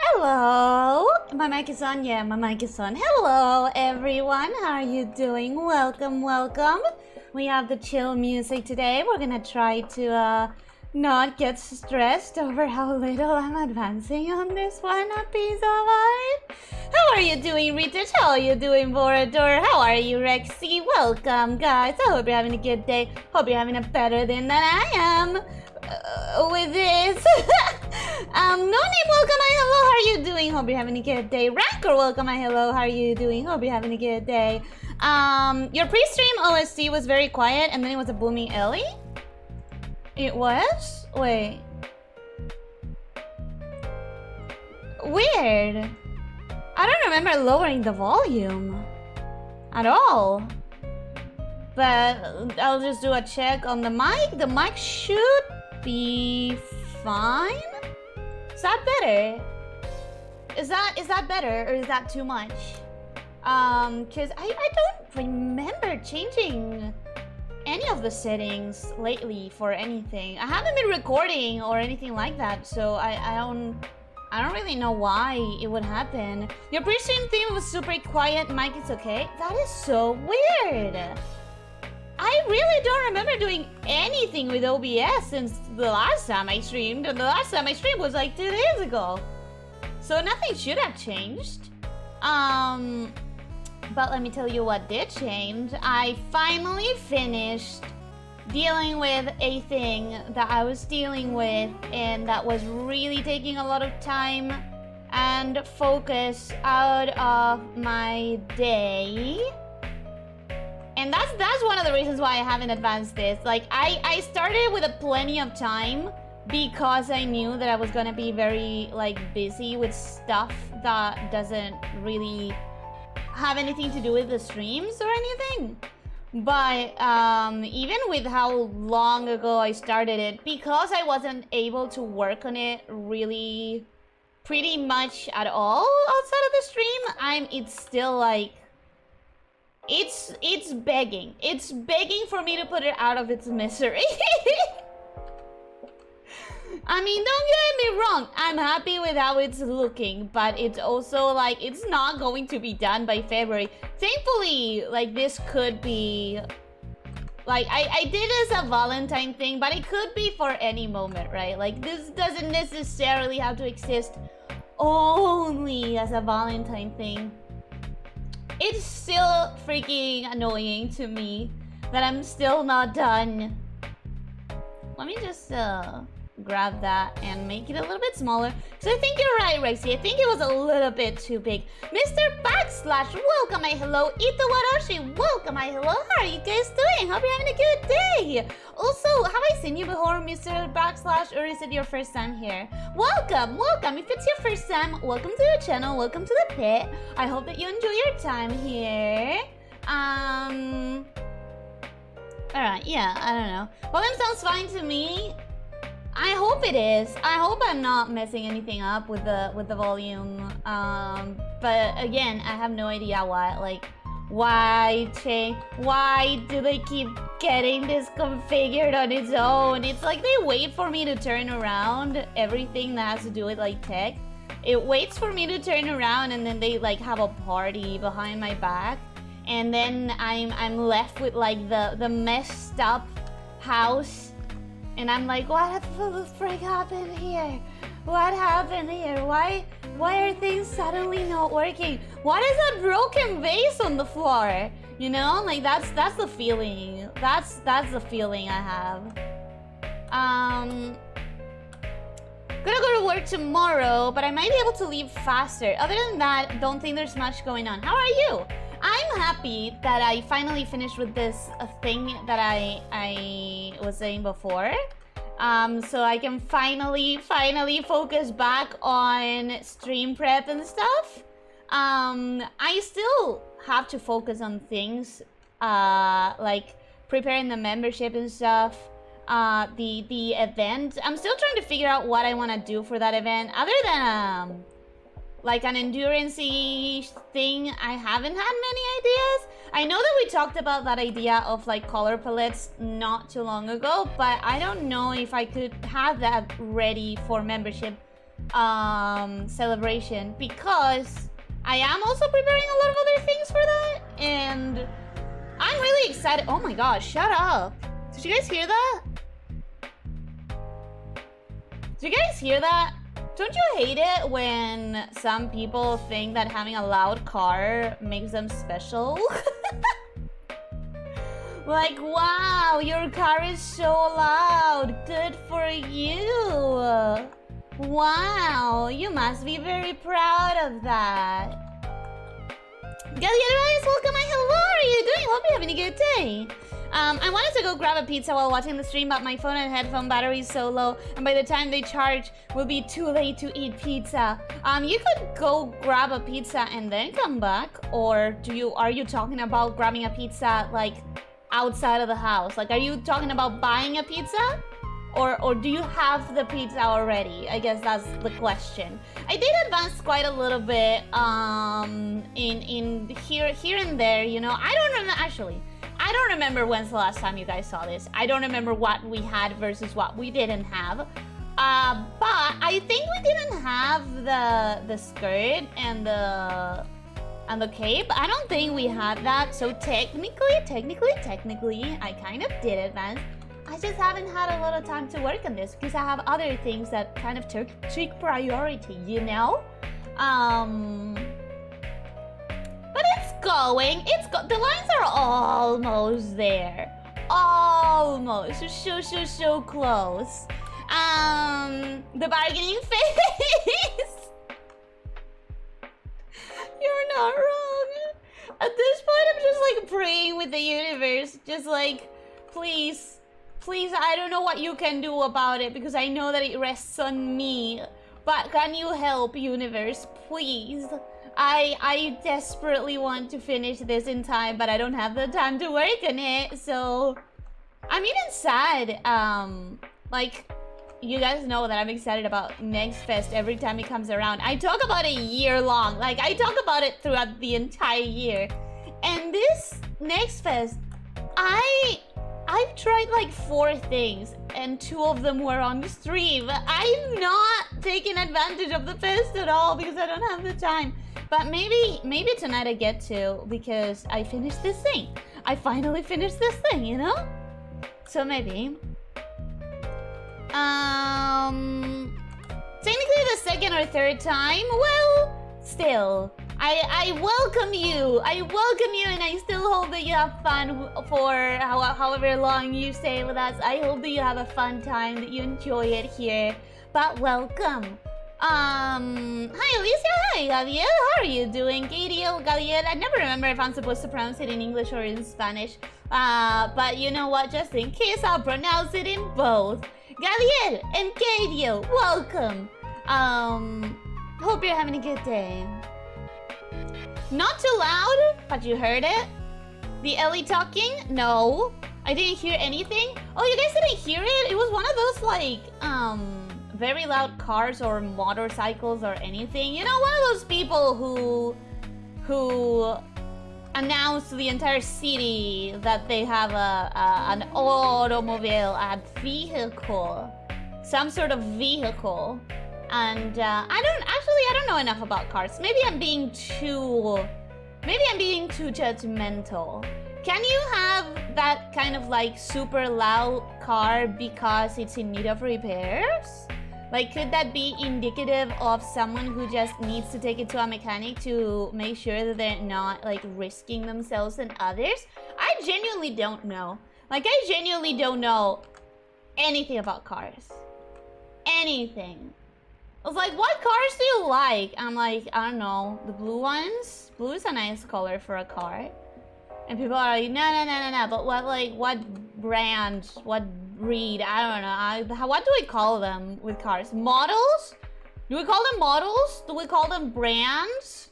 Hello! My mic is on? Yeah, my mic is on. Hello, everyone! How are you doing? Welcome, welcome! We have the chill music today. We're gonna try to, not get stressed over how little I'm advancing on this one piece of art. How are you doing, Retouch? How are you doing, Borador? How are you, Rexy? Welcome, guys. I hope you're having a good day. Hope you're having a better day than I am. With this. No name, welcome, my hello, how are you doing? Hope you're having a good day. Rancor, welcome, my hello, how are you doing? Hope you're having a good day. Your pre-stream OST was very quiet and then it was a booming Ellie? It was? Wait. Weird. I don't remember lowering the volume at all. But I'll just do a check on the mic. The mic should be fine. Is that better? Is that better or is that too much? Cause I don't remember changing any of the settings lately for anything. I haven't been recording or anything like that, so I don't really know why it would happen. Your pre-stream theme was super quiet. Mic is okay. That is so weird. I really don't remember doing anything with OBS since the last time I streamed. And the last time I streamed was like 2 days ago. So nothing should have changed. But let me tell you what did change. I finally finished dealing with a thing that I was dealing with and that was really taking a lot of time and focus out of my day. And that's one of the reasons why I haven't advanced this. Like, I started with plenty of time because I knew that I was gonna be very, like, busy with stuff that doesn't really have anything to do with the streams or anything. But even with how long ago I started it, because I wasn't able to work on it really pretty much at all outside of the stream, it's still like, it's begging. It's begging for me to put it out of its misery. I mean, don't get me wrong. I'm happy with how it's looking, but it's also like, it's not going to be done by February. Thankfully, like, this could be... Like, I did as a Valentine thing, but it could be for any moment, right? Like, this doesn't necessarily have to exist only as a Valentine thing. It's still freaking annoying to me that I'm still not done. Let me just grab that and make it a little bit smaller. So I think you're right, Rexy. I think it was a little bit too big. Mr. Backslash, welcome, my hello. Ito Warashi, welcome, my hello. How are you guys doing? Hope you're having a good day. Also, have I seen you before, Mr. Backslash, or is it your first time here? Welcome, welcome. If it's your first time, welcome to the channel, welcome to the pit. I hope that you enjoy your time here. Alright, yeah, I don't know. Volume sounds fine to me. I hope it is. I hope I'm not messing anything up with the volume. But again, I have no idea why. Like, why change? Why do they keep getting this configured on its own? It's like they wait for me to turn around everything that has to do with like tech. It waits for me to turn around and then they like have a party behind my back, and then I'm left with like the messed up house. And I'm like, what the frick happened here? What happened here? Why are things suddenly not working? What is that broken vase on the floor? You know, like that's the feeling. That's the feeling I have. Gonna go to work tomorrow, but I might be able to leave faster. Other than that, don't think there's much going on. How are you? I'm happy that I finally finished with this thing that I was saying before. So I can finally focus back on stream prep and stuff. I still have to focus on things like preparing the membership and stuff. The event. I'm still trying to figure out what I want to do for that event. Other than like an endurance-y thing, I haven't had many ideas. I know that we talked about that idea of like color palettes not too long ago, but I don't know if I could have that ready for membership celebration, because I am also preparing a lot of other things for that, and I'm really excited. Oh my gosh, shut up. Did you guys hear that? Did you guys hear that? Don't you hate it when some people think that having a loud car makes them special? Like, wow, your car is so loud. Good for you. Wow, you must be very proud of that. Galliarais, welcome. Hello, how are you doing? Hope you're having a good day. I wanted to go grab a pizza while watching the stream, but my phone and headphone battery is so low, and by the time they charge, will be too late to eat pizza. You could go grab a pizza and then come back, or are you talking about grabbing a pizza like outside of the house? Like, are you talking about buying a pizza? Or do you have the pizza already? I guess that's the question. I did advance quite a little bit in here and there, you know. I don't remember when's the last time you guys saw this. I don't remember what we had versus what we didn't have. But I think we didn't have the skirt and the cape. I don't think we had that. So technically, I kind of did advance. I just haven't had a lot of time to work on this because I have other things that kind of take priority, you know? But it's going. The lines are almost there. Almost. So close. The bargaining phase. You're not wrong. At this point, I'm just like praying with the universe. Just like, please, I don't know what you can do about it because I know that it rests on me. But can you help, universe, please? I desperately want to finish this in time, but I don't have the time to work on it, so I'm even sad. Like, you guys know that I'm excited about Next Fest every time it comes around. I talk about it year long. Like, I talk about it throughout the entire year. And this Next Fest, I've tried like 4 things, and 2 of them were on the stream. I'm not taking advantage of the fest at all because I don't have the time. But maybe tonight I get to, because I finished this thing. I finally finished this thing, you know? So maybe. Technically the 2nd or 3rd time, well, still. I welcome you. I welcome you, and I still hope that you have fun for however long you stay with us. I hope that you have a fun time, that you enjoy it here. But welcome. Hi Elyssia, hi Gabriel, how are you doing? Gadiel, Gabriel, I never remember if I'm supposed to pronounce it in English or in Spanish. But you know what, just in case, I'll pronounce it in both. Gabriel and Gadiel, welcome. Hope you're having a good day. Not too loud, but you heard it? The ELY talking? No, I didn't hear anything. Oh, you guys didn't hear it? It was one of those like, very loud cars or motorcycles or anything. You know, one of those people who announce to the entire city that they have an automobile, a vehicle, some sort of vehicle. And I don't know enough about cars. Maybe I'm being too judgmental. Can you have that kind of like super loud car because it's in need of repairs? Like, could that be indicative of someone who just needs to take it to a mechanic to make sure that they're not like risking themselves and others? I genuinely don't know. Like, I genuinely don't know anything about cars. Anything. I was like, what cars do you like? I'm like, I don't know, the blue ones? Blue is a nice color for a car. And people are like, no, but what brand, what breed? I don't know. What do we call them with cars? Models? Do we call them models? Do we call them brands?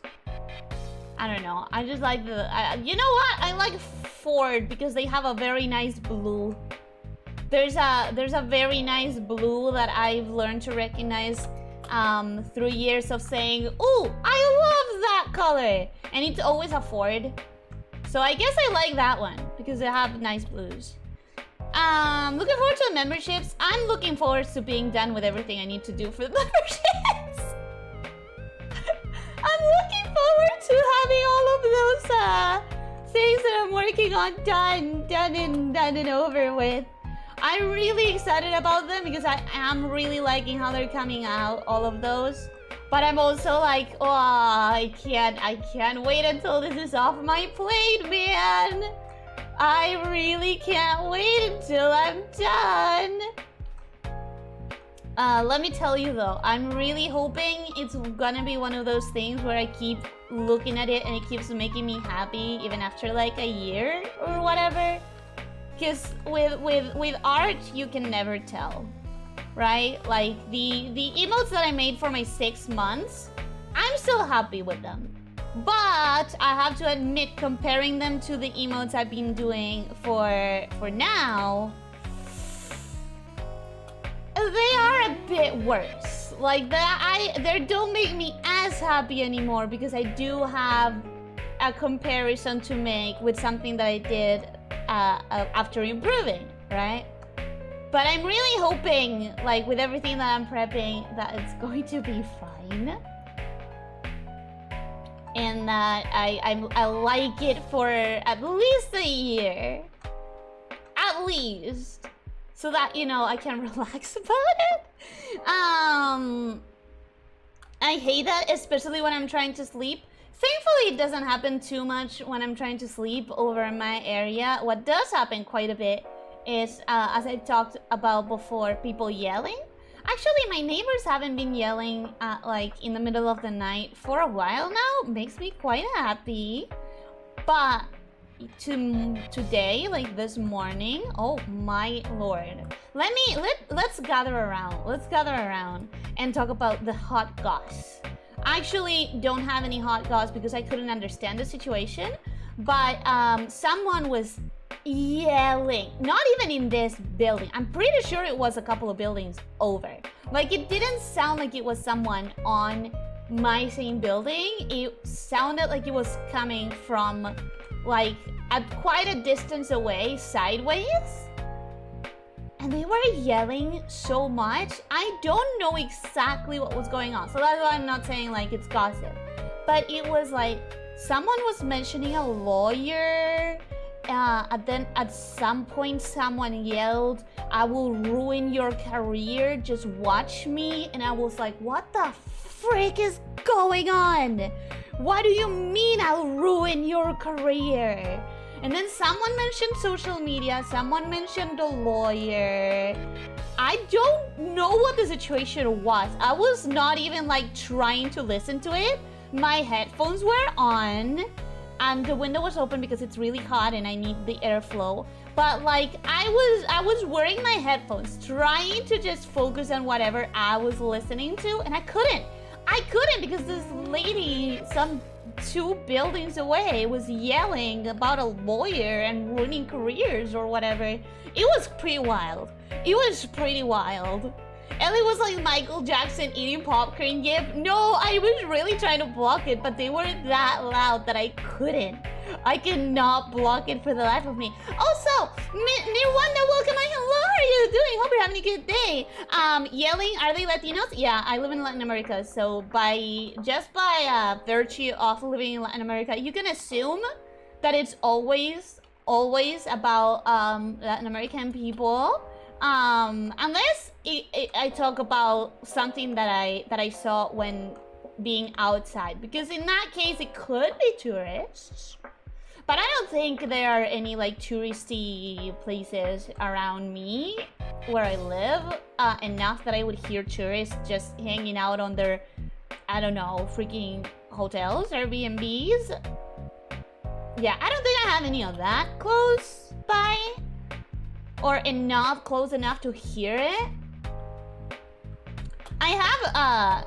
I don't know. I just like the, you know what? I like Ford because they have a very nice blue. There's a very nice blue that I've learned to recognize through years of saying, "Ooh, I love that color," and it's always a Ford. So I guess I like that one because they have nice blues. Looking forward to the memberships. I'm looking forward to being done with everything I need to do for the memberships. I'm looking forward to having all of those things that I'm working on done and over with. I'm really excited about them because I am really liking how they're coming out, all of those. But I'm also like, oh, I can't wait until this is off my plate, man. I really can't wait until I'm done. Let me tell you though, I'm really hoping it's gonna be one of those things where I keep looking at it and it keeps making me happy even after like a year or whatever. Because with art, you can never tell, right? Like the emotes that I made for my 6 months, I'm still happy with them. But I have to admit, comparing them to the emotes I've been doing for now, they are a bit worse. Like they don't make me as happy anymore because I do have a comparison to make with something that I did after improving, right? But I'm really hoping, like with everything that I'm prepping, that it's going to be fine. And that I like it for at least a year. At least. So that, you know, I can relax about it. I hate that, especially when I'm trying to sleep. Thankfully, it doesn't happen too much when I'm trying to sleep over in my area. What does happen quite a bit is, as I talked about before, people yelling. Actually, my neighbors haven't been yelling like in the middle of the night for a while now. Makes me quite happy. But today, like this morning, oh my lord. Let's gather around. Let's gather around and talk about the hot goss. I actually don't have any hot goss because I couldn't understand the situation. But someone was yelling, not even in this building. I'm pretty sure it was a couple of buildings over. Like, it didn't sound like it was someone on my same building. It sounded like it was coming from like at quite a distance away, sideways. And they were yelling so much. I don't know exactly what was going on, so that's why I'm not saying like it's gossip. But it was like someone was mentioning a lawyer. Then at some point someone yelled, "I will ruin your career, just watch me." And I was like, what the frick is going on? What do you mean I'll ruin your career? And then someone mentioned social media, someone mentioned a lawyer. I don't know what the situation was. I was not even like trying to listen to it. My headphones were on. And the window was open because it's really hot and I need the airflow. But like I was wearing my headphones, trying to just focus on whatever I was listening to, and I couldn't because this lady, some 2 buildings away, was yelling about a lawyer and ruining careers or whatever. It was pretty wild. It was pretty wild. Ellie was like Michael Jackson eating popcorn. Yep. No, I was really trying to block it, but they were that loud that I couldn't. I cannot block it for the life of me. Also, Nirwanda, welcome. Hello, how are you doing? Hope you're having a good day. Yelling, are they Latinos? Yeah, I live in Latin America, so just by virtue of living in Latin America, you can assume that it's always about Latin American people. Unless I talk about something that I saw when being outside, because in that case it could be tourists, but I don't think there are any like touristy places around me where I live enough that I would hear tourists just hanging out on their, I don't know, freaking hotels, Airbnbs. Yeah, I don't think I have any of that close by. Or close enough to hear it. I have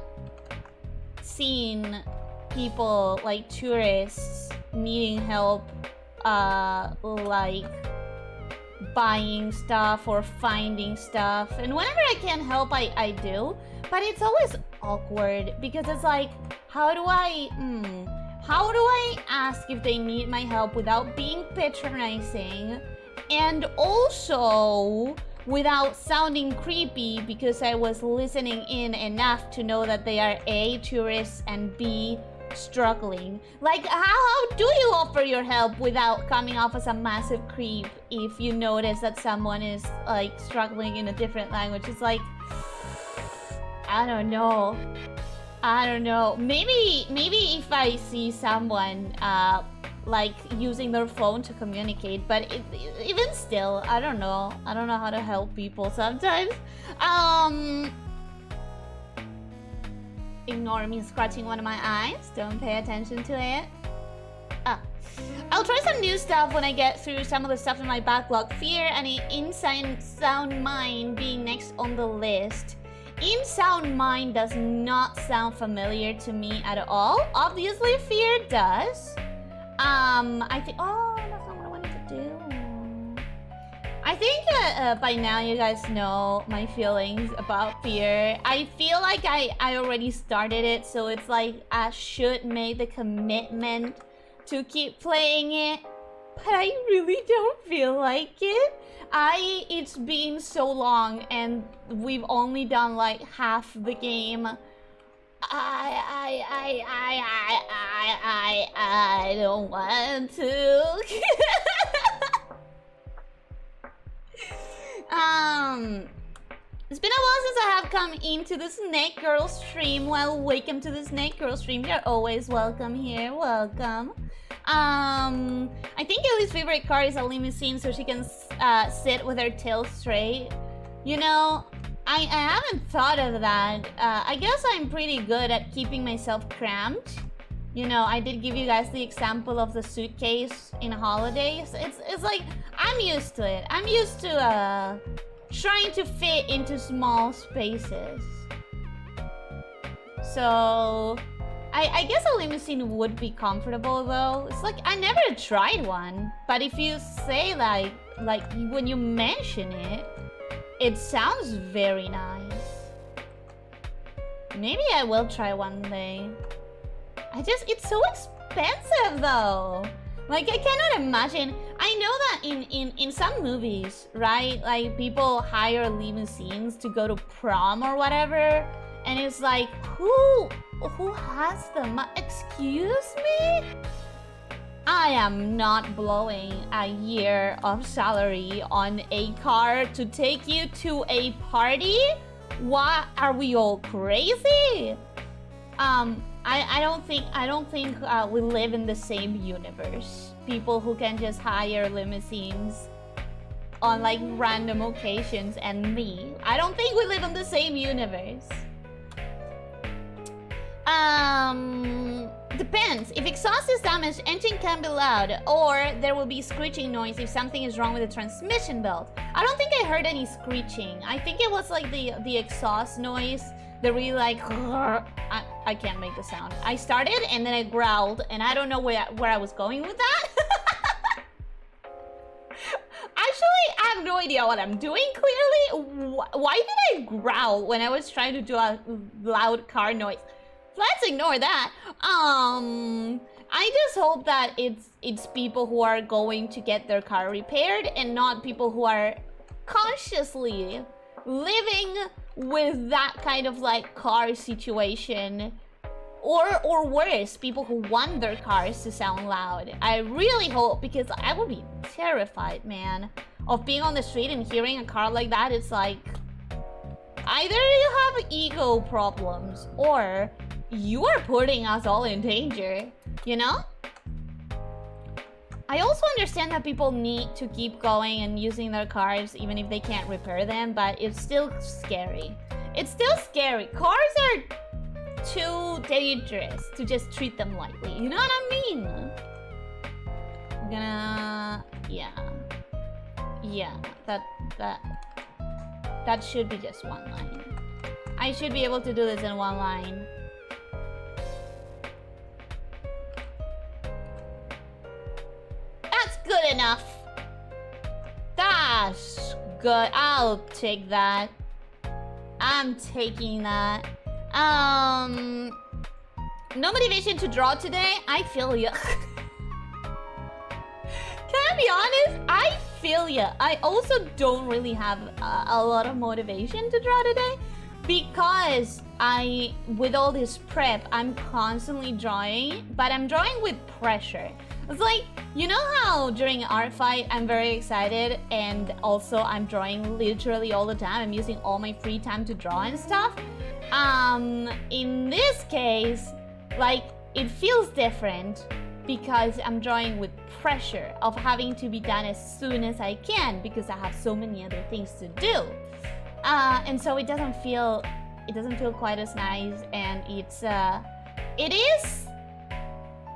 seen people, like tourists, needing help like buying stuff or finding stuff, and whenever I can help I do. But it's always awkward because it's like, how do I ask if they need my help without being patronizing and also without sounding creepy because I was listening in enough to know that they are A, tourists, and B, struggling. Like, how do you offer your help without coming off as a massive creep if you notice that someone is like struggling in a different language? It's like, I don't know. Maybe if I see someone like using their phone to communicate, but even still, I don't know how to help people sometimes. Ignore me scratching one of my eyes. Don't pay attention to it. I'll try some new stuff when I get through some of the stuff in my backlog. Fear and Insane Sound Mind being next on the list. In Sound Mind does not sound familiar to me at all. Obviously, Fear does. I think. Oh, that's not what I wanted to do. I think by now you guys know my feelings about Fear. I feel like I already started it, so it's like I should make the commitment to keep playing it, but I really don't feel like it. It's been so long and we've only done like half the game. I don't want to. It's been a while since I have come into the Snake Girl stream. Well, welcome to the Snake Girl stream. You're always welcome here. Welcome. I think Ellie's favorite car is a limousine so she can sit with her tail straight. You know, I haven't thought of that. I guess I'm pretty good at keeping myself cramped. You know, I did give you guys the example of the suitcase in holidays. It's like, I'm used to it. I'm used to trying to fit into small spaces. So I guess a limousine would be comfortable though. It's like, I never tried one, but if you say like when you mention it, it sounds very nice. Maybe I will try one day. It's so expensive though. Like, I cannot imagine. I know that in some movies, right? Like, people hire limousines to go to prom or whatever. And it's like, who has them? Excuse me? I am not blowing a year of salary on a car to take you to a party? What? Are we all crazy? I don't think we live in the same universe. People who can just hire limousines on like random occasions and me. I don't think we live in the same universe. Depends. If exhaust is damaged, engine can be loud, or there will be screeching noise if something is wrong with the transmission belt. I don't think I heard any screeching. I think it was like the exhaust noise. The really like, I can't make the sound. I started and then I growled, and I don't know where I was going with that. Actually, I have no idea what I'm doing clearly. Why did I growl when I was trying to do a loud car noise? Let's ignore that. I just hope that it's people who are going to get their car repaired and not people who are consciously living with that kind of like car situation, or worse, people who want their cars to sound loud. I really hope, because I would be terrified, man, of being on the street and hearing a car like that. It's like, either you have ego problems or you are putting us all in danger, you know? I also understand that people need to keep going and using their cars even if they can't repair them, but it's still scary. It's still scary. Cars are too dangerous to just treat them lightly. You know what I mean? I'm gonna... Yeah, that should be just one line. I should be able to do this in one line. That's good enough. That's good. I'll take that. I'm taking that. No motivation to draw today. I feel ya. Can I be honest? I feel ya. I also don't really have a lot of motivation to draw today because with all this prep, I'm constantly drawing, but I'm drawing with pressure. It's like, you know how during art fight, I'm very excited and also I'm drawing literally all the time. I'm using all my free time to draw and stuff. In this case, like, it feels different because I'm drawing with pressure of having to be done as soon as I can because I have so many other things to do. And so it doesn't feel quite as nice, and it is,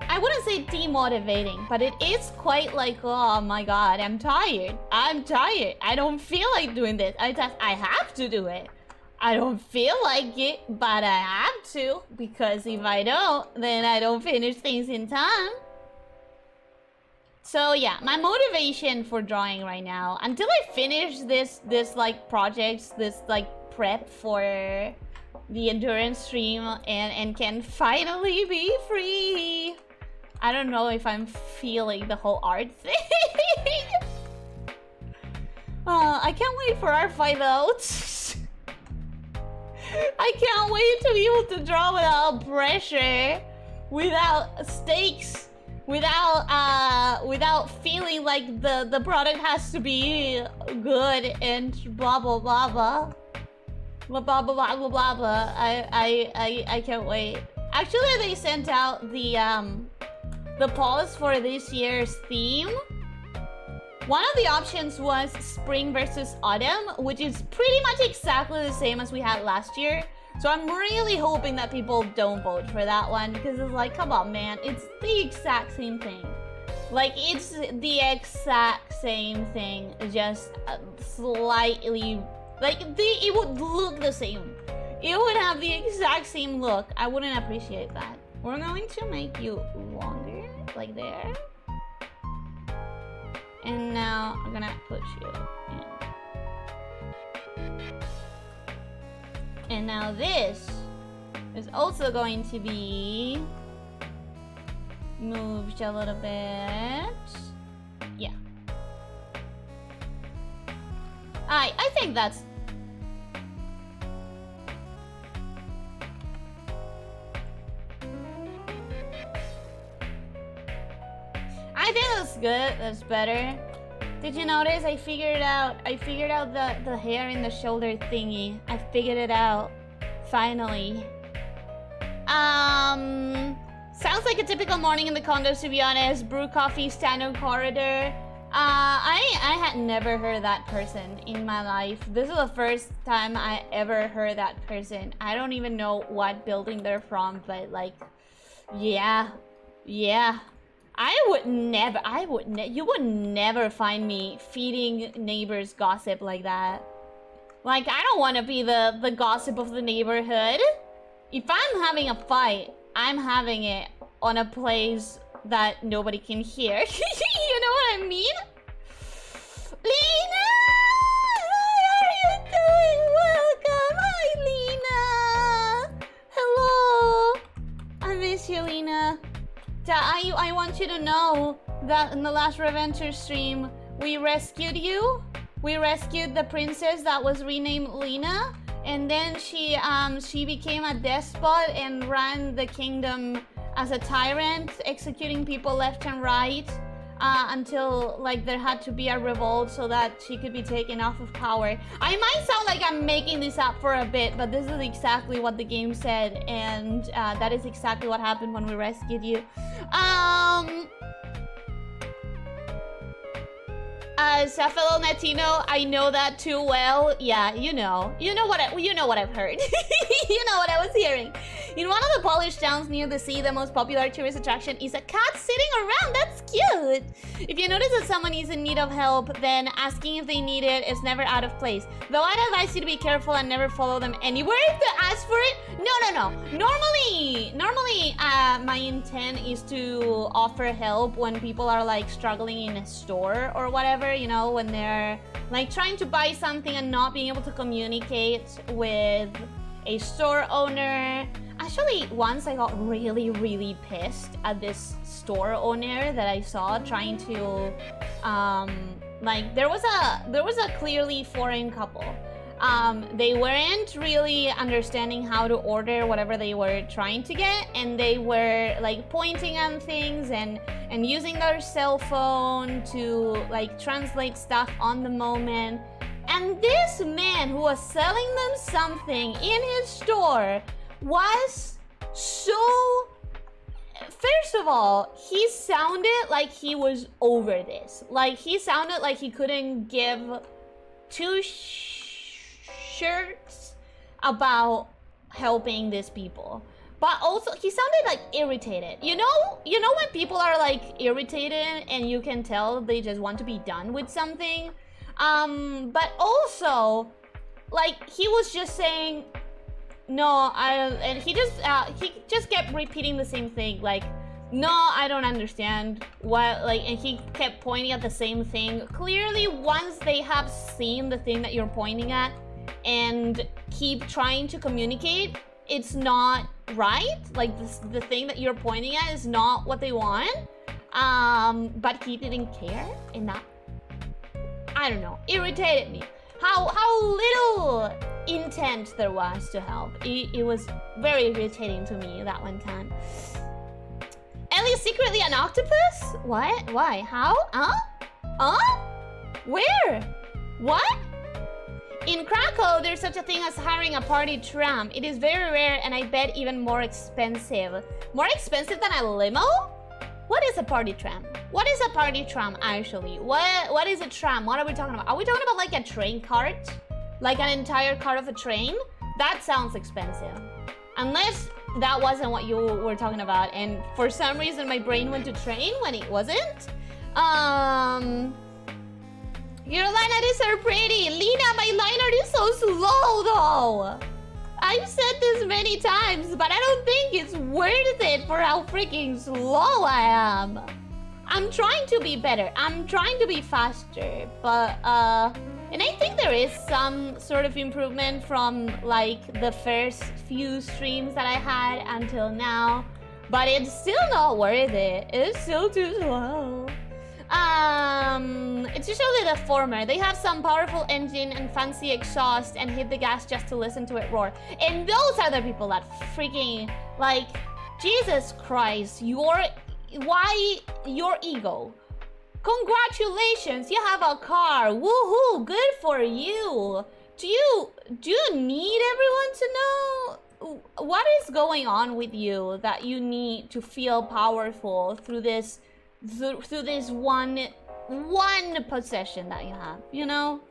I wouldn't say demotivating, but it is quite like, oh my god, I'm tired. I don't feel like doing this. I have to do it. I don't feel like it, but I have to, because if I don't, then I don't finish things in time. So yeah, my motivation for drawing right now, until I finish this like projects, this like prep for the endurance stream and can finally be free. I don't know if I'm feeling the whole art thing. I can't wait for our fight out. I can't wait to be able to draw without pressure, without stakes, without feeling like the product has to be good and blah blah blah blah. Blah blah blah blah blah blah. I can't wait. Actually, they sent out the polls for this year's theme. One of the options was spring versus autumn, which is pretty much exactly the same as we had last year. So I'm really hoping that people don't vote for that one, because it's like, come on, man, it's the exact same thing. Like, it's the exact same thing, just slightly, like, it would look the same. It would have the exact same look. I wouldn't appreciate that. We're going to make you longer, like there. And now I'm gonna push you in. And now this is also going to be moved a little bit. Yeah. I think that's... I think that's good. That's better. Did you notice? I figured out the hair in the shoulder thingy. I figured it out. Finally. Sounds like a typical morning in the condos, to be honest. Brew coffee, stand on corridor. I had never heard that person in my life. This is the first time I ever heard that person. I don't even know what building they're from, but like, yeah. You would never find me feeding neighbors gossip like that. Like, I don't want to be the gossip of the neighborhood. If I'm having a fight, I'm having it on a place that nobody can hear. You know what I mean? Lena! How are you doing? Welcome! Hi, Lena! Hello! I miss you, Lena. I want you to know that in the last Reventure stream, we rescued you. We rescued the princess that was renamed Lena, and then she became a despot and ran the kingdom as a tyrant, executing people left and right, until like there had to be a revolt so that she could be taken off of power. I might sound like I'm making this up for a bit, but this is exactly what the game said, and that is exactly what happened when we rescued you. As a fellow Latino, I know that too well. Yeah, you know what I've heard. You know what I was hearing. In one of the Polish towns near the sea, the most popular tourist attraction is a cat sitting around. That's cute. If you notice that someone is in need of help, then asking if they need it is never out of place. Though I'd advise you to be careful and never follow them anywhere to ask for it. No. Normally, my intent is to offer help when people are like struggling in a store or whatever. you know, when they're like trying to buy something and not being able to communicate with a store owner. Actually, once I got really, really pissed at this store owner that I saw trying to, like there was a clearly foreign couple. They weren't really understanding how to order whatever they were trying to get, and they were like pointing on things and using their cell phone to like translate stuff on the moment. And this man who was selling them something in his store was so... First of all, he sounded like he was over this. Like, he sounded like he couldn't give two shirts about helping these people. But also, he sounded like irritated. You know when people are like irritated and you can tell they just want to be done with something? But also, like, he was just saying, no, and he just kept repeating the same thing, like, no, I don't understand what, like, and he kept pointing at the same thing. Clearly, once they have seen the thing that you're pointing at and keep trying to communicate, it's not right. Like, the thing that you're pointing at is not what they want. But he didn't care, and that, I don't know, irritated me. How little intent there was to help. It was very irritating to me that one time. Ellie's secretly an octopus? What? Why? How? Huh? Where? What? In Krakow, there's such a thing as hiring a party tram. It is very rare and I bet even more expensive. More expensive than a limo? What is a party tram? What is a party tram actually? What is a tram? What are we talking about? Are we talking about like a train cart? Like an entire cart of a train? That sounds expensive. Unless that wasn't what you were talking about and for some reason my brain went to train when it wasn't. Your line arts are pretty. Lena, my line art is so slow though. I've said this many times, but I don't think it's worth it for how freaking slow I am. I'm trying to be better. I'm trying to be faster, but and I think there is some sort of improvement from like the first few streams that I had until now, but it's still not worth it. It's still too slow. It's usually the former. They have some powerful engine and fancy exhaust and hit the gas just to listen to it roar. And those are the people that freaking, like, Jesus Christ, your ego. Congratulations, you have a car. Woohoo, good for you. Do you need everyone to know what is going on with you that you need to feel powerful through this one possession that you have, you know?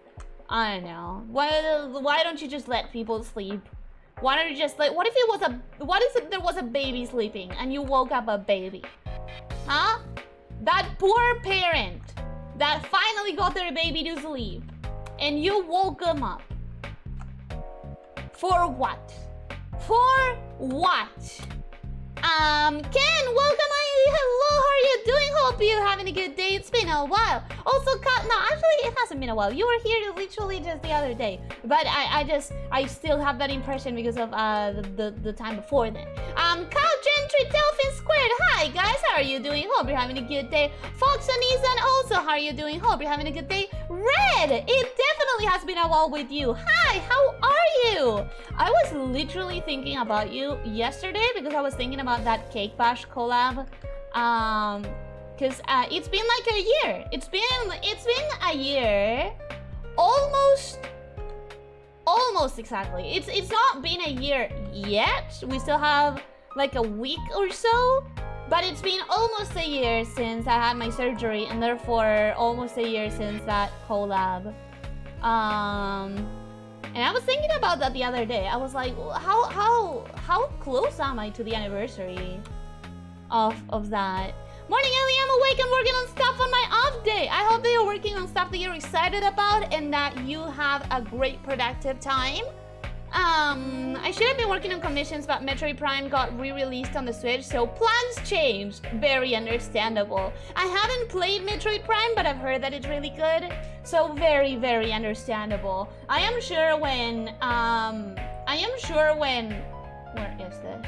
I don't know. Why don't you just let people sleep? Why don't you just like, what if there was a baby sleeping and you woke up a baby? Huh? That poor parent that finally got their baby to sleep and you woke them up. For what? For what? Ken, welcome. Hello, how are you doing? Hope you're having a good day. It's been a while. Also, no, actually, it hasn't been a while. You were here literally just the other day. But I still have that impression because of the time before then. Kyle Gentry, Delphin Squared. Hi, guys. How are you doing? Hope you're having a good day. Fox and Ethan, also, how are you doing? Hope you're having a good day. Red, it definitely has been a while with you. Hi, how are you? I was literally thinking about you yesterday because I was thinking about that Cake Bash collab. Because it's been like a year. It's been a year, almost exactly. It's not been a year yet. We still have like a week or so, but it's been almost a year since I had my surgery, and therefore almost a year since that collab. And I was thinking about that the other day. I was like, how close am I to the anniversary of that? Morning, Ellie, I'm awake and working on stuff on my off day. I hope that you're working on stuff that you're excited about and that you have a great productive time. I should have been working on commissions, but Metroid Prime got re-released on the Switch, so plans changed. Very understandable. I haven't played Metroid Prime, but I've heard that it's really good. So very, very understandable. I am sure when, where is this?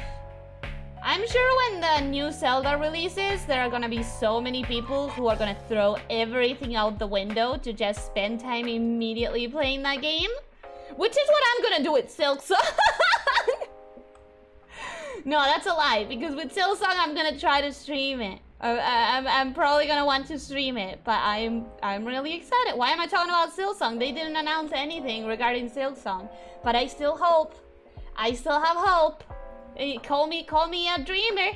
I'm sure when the new Zelda releases, there are gonna be so many people who are gonna throw everything out the window to just spend time immediately playing that game. Which is what I'm gonna do with Silk Song. No, that's a lie, because with Silk Song, I'm gonna try to stream it. I'm probably gonna want to stream it, but I'm really excited. Why am I talking about Silk Song? They didn't announce anything regarding Silk Song, but I still hope. I still have hope. Call me a dreamer.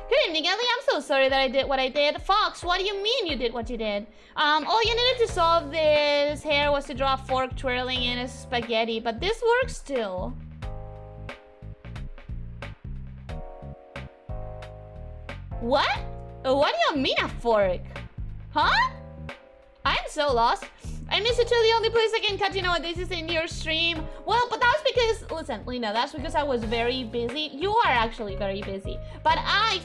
Good evening, Ellie. I'm so sorry that I did what I did. Fox, what do you mean you did what you did? All you needed to solve this hair was to draw a fork twirling in a spaghetti, but this works still. What? What do you mean a fork? Huh? I'm so lost. I missed it too. The only place I can catch you nowadays is in your stream. Well, but that's because, listen, Lena, that's because I was very busy. You are actually very busy. But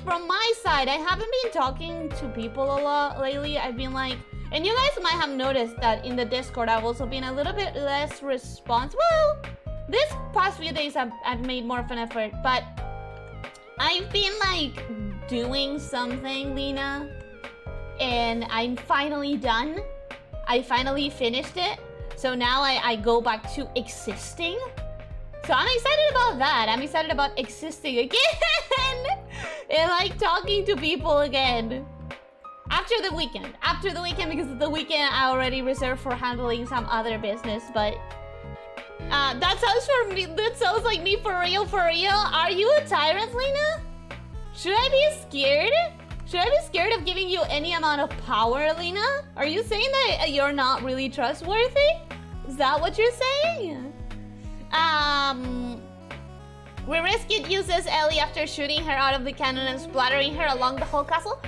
from my side, I haven't been talking to people a lot lately. I've been like, and you guys might have noticed that in the Discord, I've also been a little bit less responsive. Well, this past few days, I've made more of an effort, but I've been like doing something, Lena, and I'm finally done. I finally finished it, so now I go back to existing. So I'm excited about that. I'm excited about existing again and like talking to people again. After the weekend, because the weekend I already reserved for handling some other business, but that sounds like me for real, for real. Are you a tyrant, Lena? Should I be scared? Should I be scared of giving you any amount of power, Lena? Are you saying that you're not really trustworthy? Is that what you're saying? We rescued you, says Ellie, after shooting her out of the cannon and splattering her along the whole castle.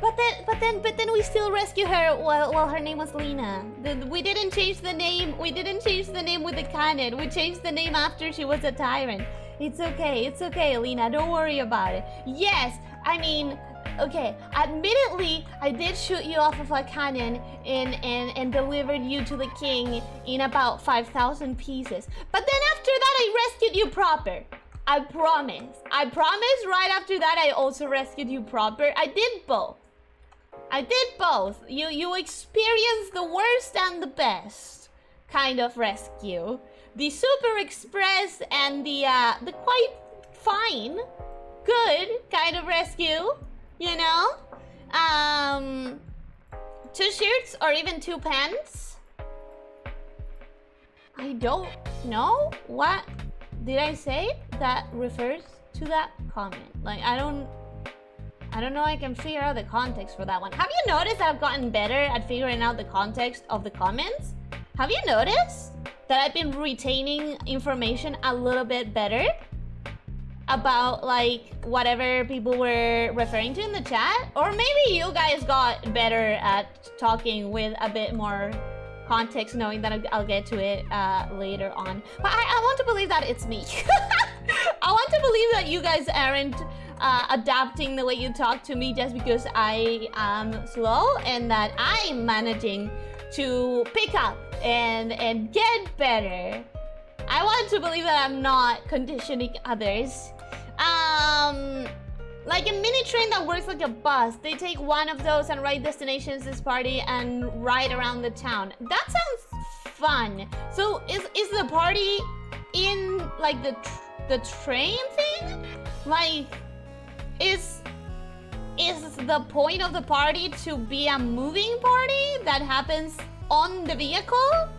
But then we still rescue her while her name was Lena. We didn't change the name. We didn't change the name with the cannon. We changed the name after she was a tyrant. It's okay, Lena. Don't worry about it. Yes, I mean, okay, admittedly, I did shoot you off of a cannon and delivered you to the king in about 5,000 pieces. But then after that, I rescued you proper. I promise. I promise right after that, I also rescued you proper. I did both. You experienced the worst and the best kind of rescue. The super express and the quite fine, good kind of rescue. You know? 2 shirts or even 2 pants? I don't know. What did I say that refers to that comment? Like, I don't know. I can figure out the context for that one. Have you noticed that I've gotten better at figuring out the context of the comments? Have you noticed that I've been retaining information a little bit better about like whatever people were referring to in the chat? Or maybe you guys got better at talking with a bit more context, knowing that I'll get to it later on. But I want to believe that it's me. I want to believe that you guys aren't adapting the way you talk to me just because I am slow, and that I'm managing to pick up and get better. I want to believe that I'm not conditioning others. Like a mini train that works like a bus. They take one of those and ride destinations this party and ride around the town. That sounds fun. So is the party in like the train thing? Like is the point of the party to be a moving party that happens on the vehicle?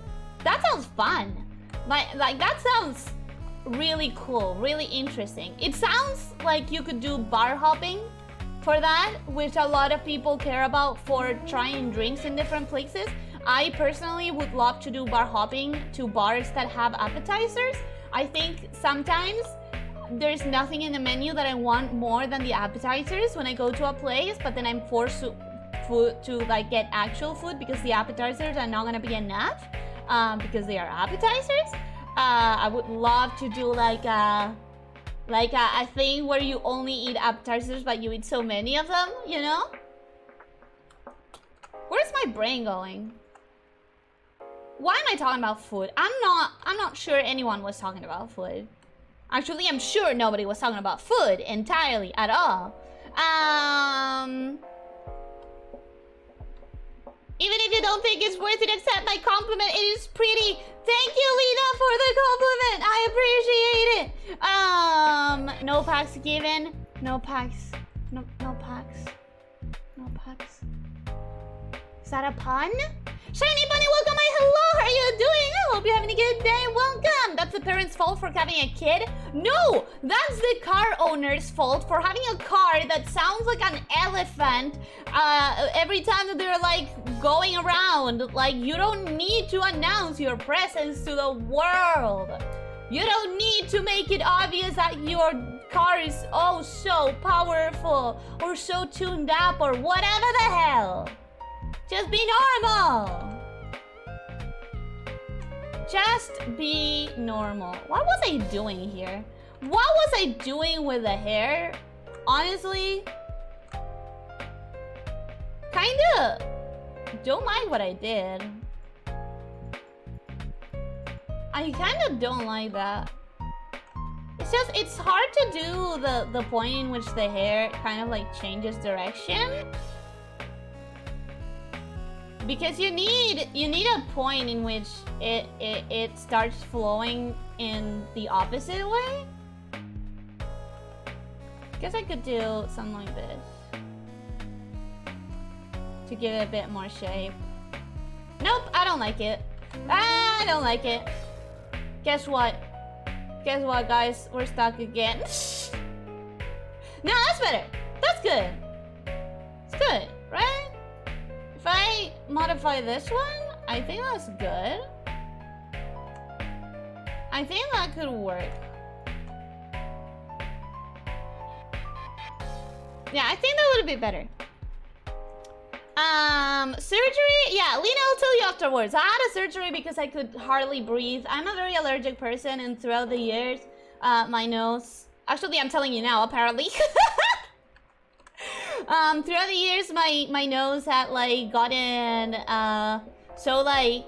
That sounds fun. Like that sounds really cool, really interesting. It sounds like you could do bar hopping for that, which a lot of people care about for trying drinks in different places. I personally would love to do bar hopping to bars that have appetizers. I think sometimes there's nothing in the menu that I want more than the appetizers when I go to a place, but then I'm forced to like get actual food because the appetizers are not gonna be enough because they are appetizers. I would love to do like a thing where you only eat appetizers, but you eat so many of them, you know? Where's my brain going? Why am I talking about food? I'm not sure anyone was talking about food. Actually, I'm sure nobody was talking about food entirely at all. Even if you don't think it's worth it, accept my compliment. It is pretty. Thank you, Lena, for the compliment. I appreciate it. No packs given. No packs. No packs. No packs. Is that a pun? Shiny Bunny, welcome. Hello, how are you doing? I hope you're having a good day. Welcome. That's the parents' fault for having a kid? No, that's the car owner's fault for having a car that sounds like an elephant every time that they're like going around. Like, you don't need to announce your presence to the world. You don't need to make it obvious that your car is oh so powerful or so tuned up or whatever the hell. Just be normal. Just be normal. What was I doing here? What was I doing with the hair? Honestly, kinda don't like what I did. I kinda don't like that. It's just, it's hard to do the point in which the hair kind of like changes direction. Because you need a point in which it starts flowing in the opposite way. Guess I could do something like this to give it a bit more shape. Nope, I don't like it. I don't like it. Guess what? Guess what, guys? We're stuck again. No, that's better. That's good. It's good, right? If I modify this one, I think that's good. I think that could work. Yeah, I think that would be better. Surgery? Yeah, Lena, I'll tell you afterwards. I had a surgery because I could hardly breathe. I'm a very allergic person, and throughout the years, my nose... Actually, I'm telling you now, apparently. Throughout the years, my nose had like gotten so like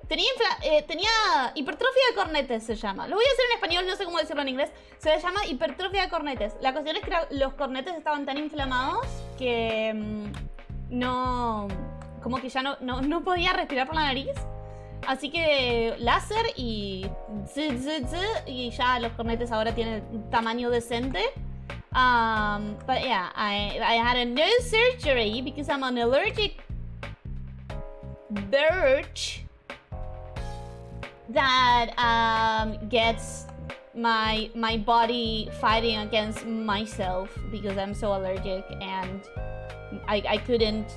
tenía hipertrofia de cornetes, se llama. Lo voy a hacer en español, no sé cómo decirlo en inglés. Se llama hipertrofia de cornetes. La cuestión es que los cornetes estaban tan inflamados que no, como que ya no podía respirar por la nariz. Así que láser y ya los cornetes ahora tienen un tamaño decente. But yeah, I had a nose surgery because I'm an allergic birch that gets my body fighting against myself because I'm so allergic, and I couldn't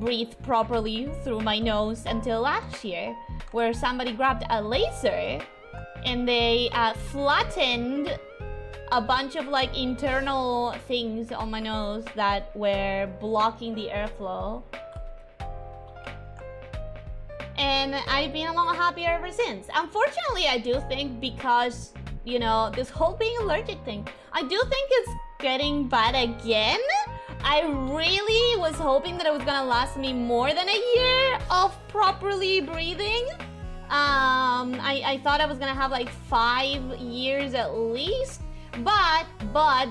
breathe properly through my nose until last year, where somebody grabbed a laser and they flattened a bunch of like internal things on my nose that were blocking the airflow. And I've been a lot happier ever since. Unfortunately, I do think because, you know, this whole being allergic thing, I do think it's getting bad again. I really was hoping that it was gonna last me more than a year of properly breathing. I thought I was gonna have like 5 years at least. But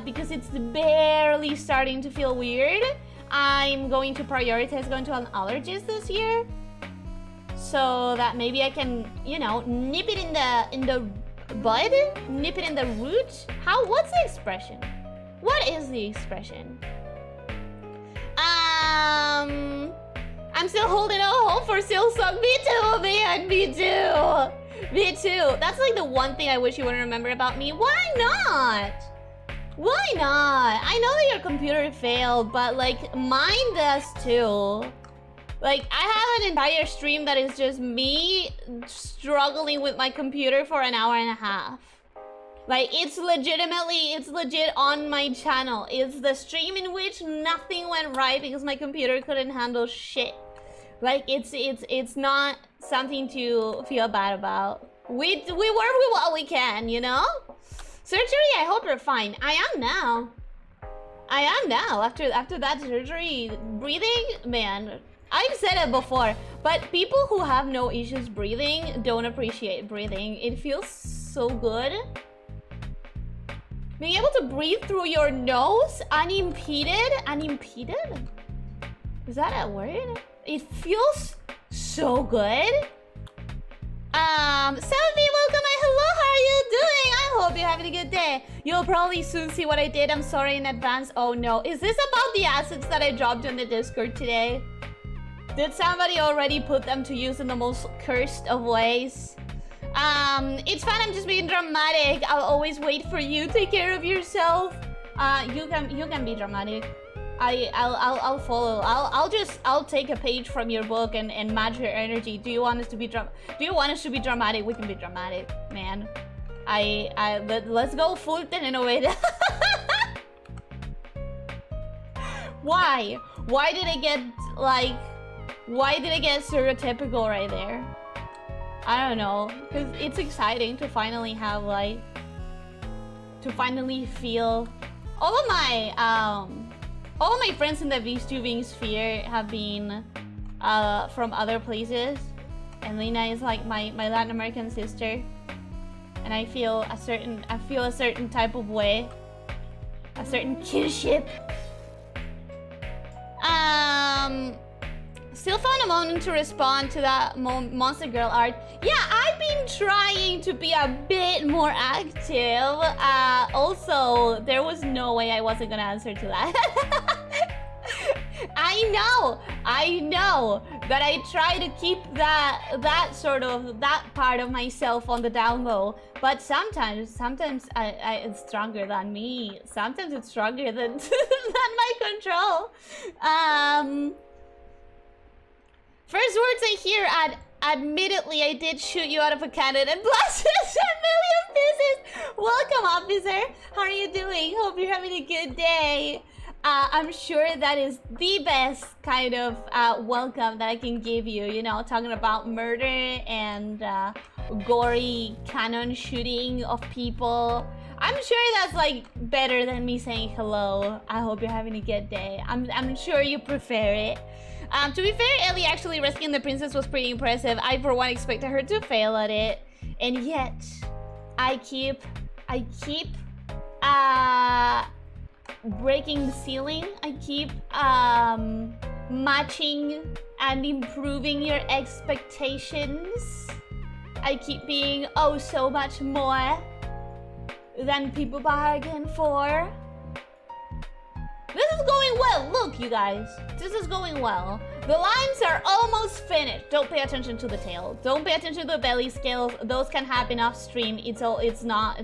because it's barely starting to feel weird, I'm going to prioritize going to an allergist this year, so that maybe I can, you know, nip it in the bud, nip it in the root. What's the expression? What is the expression? I'm still holding out hope for Silksong. Me too, man. Me too. Me too. That's like the one thing I wish you wouldn't remember about me. Why not? Why not? I know that your computer failed, but like mine does too. Like I have an entire stream that is just me struggling with my computer for an hour and a half. Like it's legit on my channel. It's the stream in which nothing went right because my computer couldn't handle shit. Like it's not something to feel bad about. We work with what we can, you know? Surgery, I hope you're fine. I am now. I am now. After that surgery, breathing, man. I've said it before, but people who have no issues breathing don't appreciate breathing. It feels so good. Being able to breathe through your nose unimpeded? Unimpeded? Is that a word? It feels so good. Selby, welcome. Hello, how are you doing? I hope you're having a good day. You'll probably soon see what I did. I'm sorry in advance. Oh no. Is this about the assets that I dropped in the Discord today? Did somebody already put them to use in the most cursed of ways? It's fine, I'm just being dramatic. I'll always wait for you. Take care of yourself. You can be dramatic. I'll follow. I'll take a page from your book and match your energy. Do you want us to be dramatic? We can be dramatic, man. Let's go full telenovela. Why? Why did I get stereotypical right there? I don't know, because it's exciting to finally have to finally feel all of my friends in the VTubing sphere have been from other places, and Lena is like my Latin American sister, and I feel a certain type of way, a certain kinship. Still found a moment to respond to that Monster Girl art. Yeah, I've been trying to be a bit more active. Also, there was no way I wasn't gonna answer to that. I know that I try to keep that part of myself on the down low. But sometimes it's stronger than me. Sometimes it's stronger than my control. First words I hear admittedly, I did shoot you out of a cannon and blasted a million pieces. Welcome, officer. How are you doing? Hope you're having a good day. I'm sure that is the best kind of welcome that I can give you. You know, talking about murder and gory cannon shooting of people. I'm sure that's like better than me saying hello. I hope you're having a good day. I'm sure you prefer it. To be fair, ELY actually rescuing the princess was pretty impressive. I, for one, expected her to fail at it. And yet, I keep breaking the ceiling. I keep matching and improving your expectations. I keep being oh so much more than people bargain for. This is going well. Look, you guys. This is going well. The lines are almost finished. Don't pay attention to the tail. Don't pay attention to the belly scales. Those can happen off stream. It's not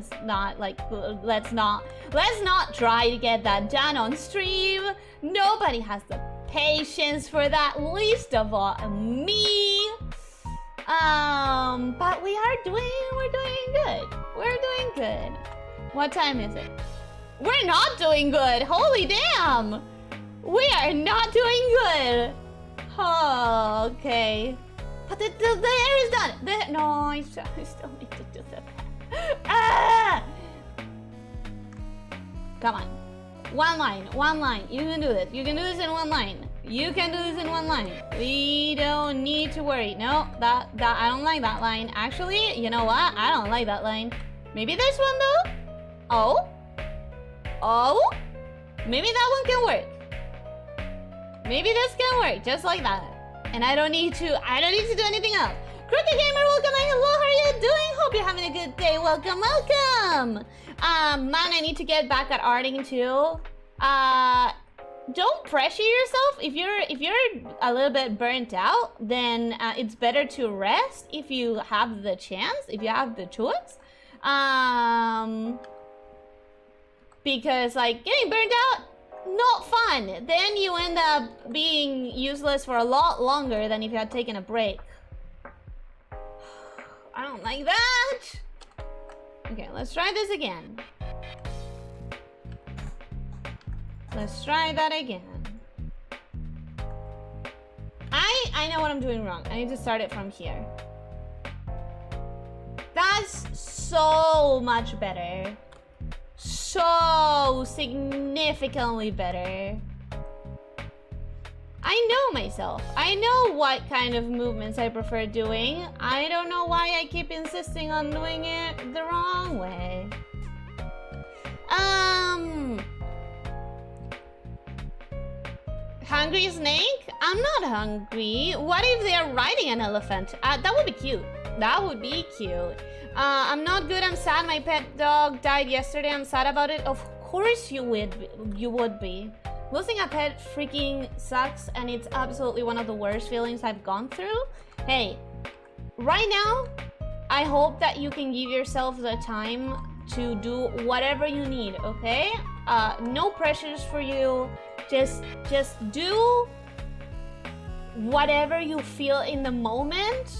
like let's not try to get that done on stream. Nobody has the patience for that, least of all me. But we're doing good. We're doing good. What time is it? We're not doing good. Holy damn. We are not doing good. Oh, okay. But the hair is done. No, I still need to do that. Ah! Come on. One line. You can do this. You can do this in one line. You can do this in one line. We don't need to worry. No, that I don't like that line. Actually, you know what? I don't like that line. Maybe this one though? Oh? Maybe that one can work. Maybe this can work, just like that. And I don't need to do anything else. Crooked Gamer, welcome. Hello, how are you doing? Hope you're having a good day. Welcome. Man, I need to get back at arting too. Don't pressure yourself. If you're a little bit burnt out, then it's better to rest if you have the chance, if you have the choice. Because like getting burnt out, not fun. Then you end up being useless for a lot longer than if you had taken a break. I don't like that. Okay, let's try this again. Let's try that again. I know what I'm doing wrong. I need to start it from here. That's so much better. So significantly better. I know myself. I know what kind of movements I prefer doing. I don't know why I keep insisting on doing it the wrong way. Hungry snake? I'm not hungry. What if they're riding an elephant? That would be cute. That would be cute. I'm not good. I'm sad. My pet dog died yesterday. I'm sad about it. Of course you would be. Losing a pet freaking sucks, and it's absolutely one of the worst feelings I've gone through. Hey, right now, I hope that you can give yourself the time to do whatever you need, okay? No pressures for you. Just do whatever you feel in the moment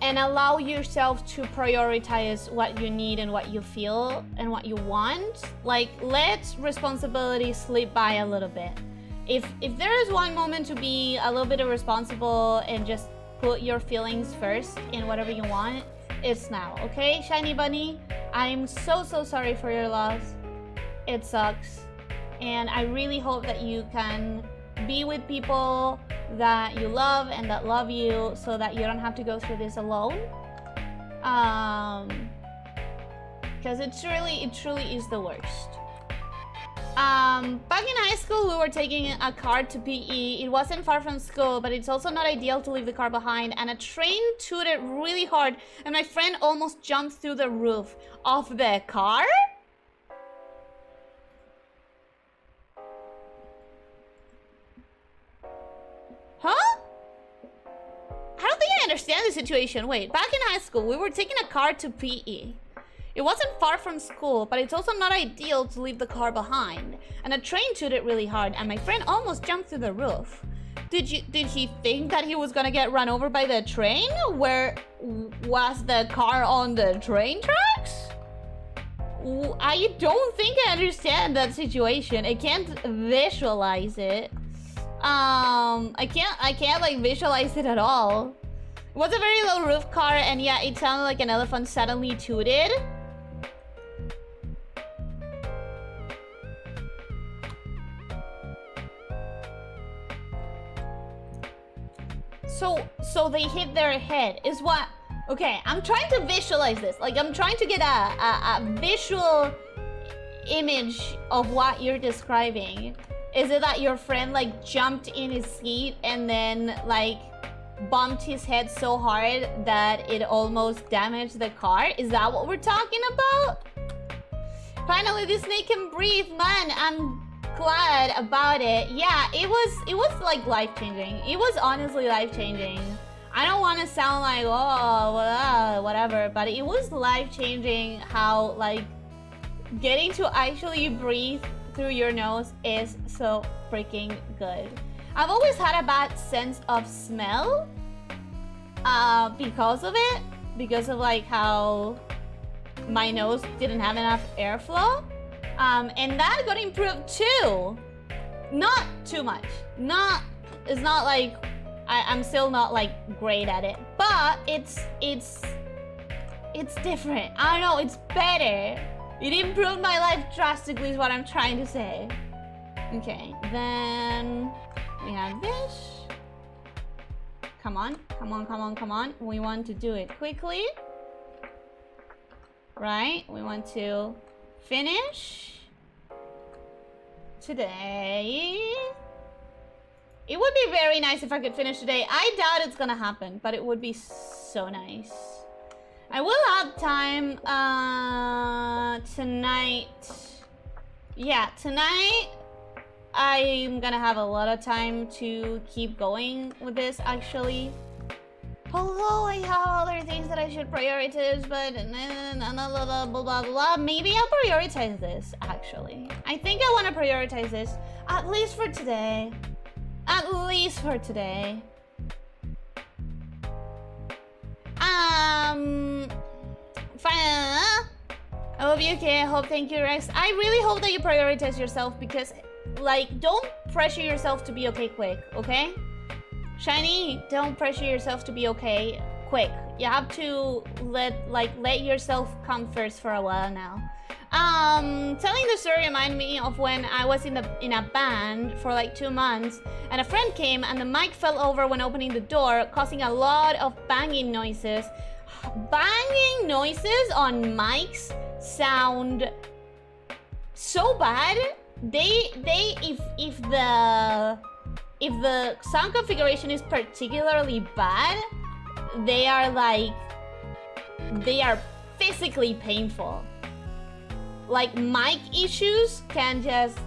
and allow yourself to prioritize what you need and what you feel and what you want. Like, let responsibility slip by a little bit. If there is one moment to be a little bit irresponsible and just put your feelings first in whatever you want, it's now, okay, Shiny Bunny? I'm so sorry for your loss. It sucks. And I really hope that you can be with people that you love and that love you so that you don't have to go through this alone. Because it truly is the worst. Back in high school, we were taking a car to PE. It wasn't far from school, but it's also not ideal to leave the car behind. And a train tooted really hard, and my friend almost jumped through the roof of the car. Huh? I don't think I understand the situation. Wait, back in high school, we were taking a car to PE. It wasn't far from school, but it's also not ideal to leave the car behind. And a train tooted really hard, and my friend almost jumped through the roof. Did he think that he was gonna get run over by the train? Where was the car on the train tracks? I don't think I understand that situation. I can't visualize it. I can't like visualize it at all. It was a very low roof car, and yeah, it sounded like an elephant suddenly tooted. So they hit their head is what. Okay, I'm trying to visualize this. Like, I'm trying to get a visual image of what you're describing. Is it that your friend like jumped in his seat and then like bumped his head so hard that it almost damaged the car? Is that what we're talking about? Finally, this snake can breathe, man. I'm glad about it. Yeah, it was like life-changing. It was honestly life-changing. I don't want to sound like, oh, whatever, but it was life-changing how like getting to actually breathe through your nose is so freaking good. I've always had a bad sense of smell because of it, because of like how my nose didn't have enough airflow, and that got improved too. Not too much. It's not like I'm still not like great at it, but it's different. I don't know, it's better. It improved my life drastically is what I'm trying to say. Okay, then we have this. Come on. We want to do it quickly. Right? We want to finish today. It would be very nice if I could finish today. I doubt it's gonna happen, but it would be so nice. I will have time tonight. Yeah, tonight I'm gonna have a lot of time to keep going with this actually. Although I have other things that I should prioritize, but blah blah blah. Maybe I'll prioritize this actually. I think I want to prioritize this at least for today. At least for today. Fine. I hope you're okay. I hope, thank you, Rex. I really hope that you prioritize yourself because, like, don't pressure yourself to be okay quick, okay? Shiny, don't pressure yourself to be okay quick. You have to let yourself come first for a while now. Telling the story reminded me of when I was in a band for like 2 months, and a friend came and the mic fell over when opening the door, causing a lot of banging noises. Banging noises on mics sound so bad. If the sound configuration is particularly bad, they are physically painful. Like, mic issues can just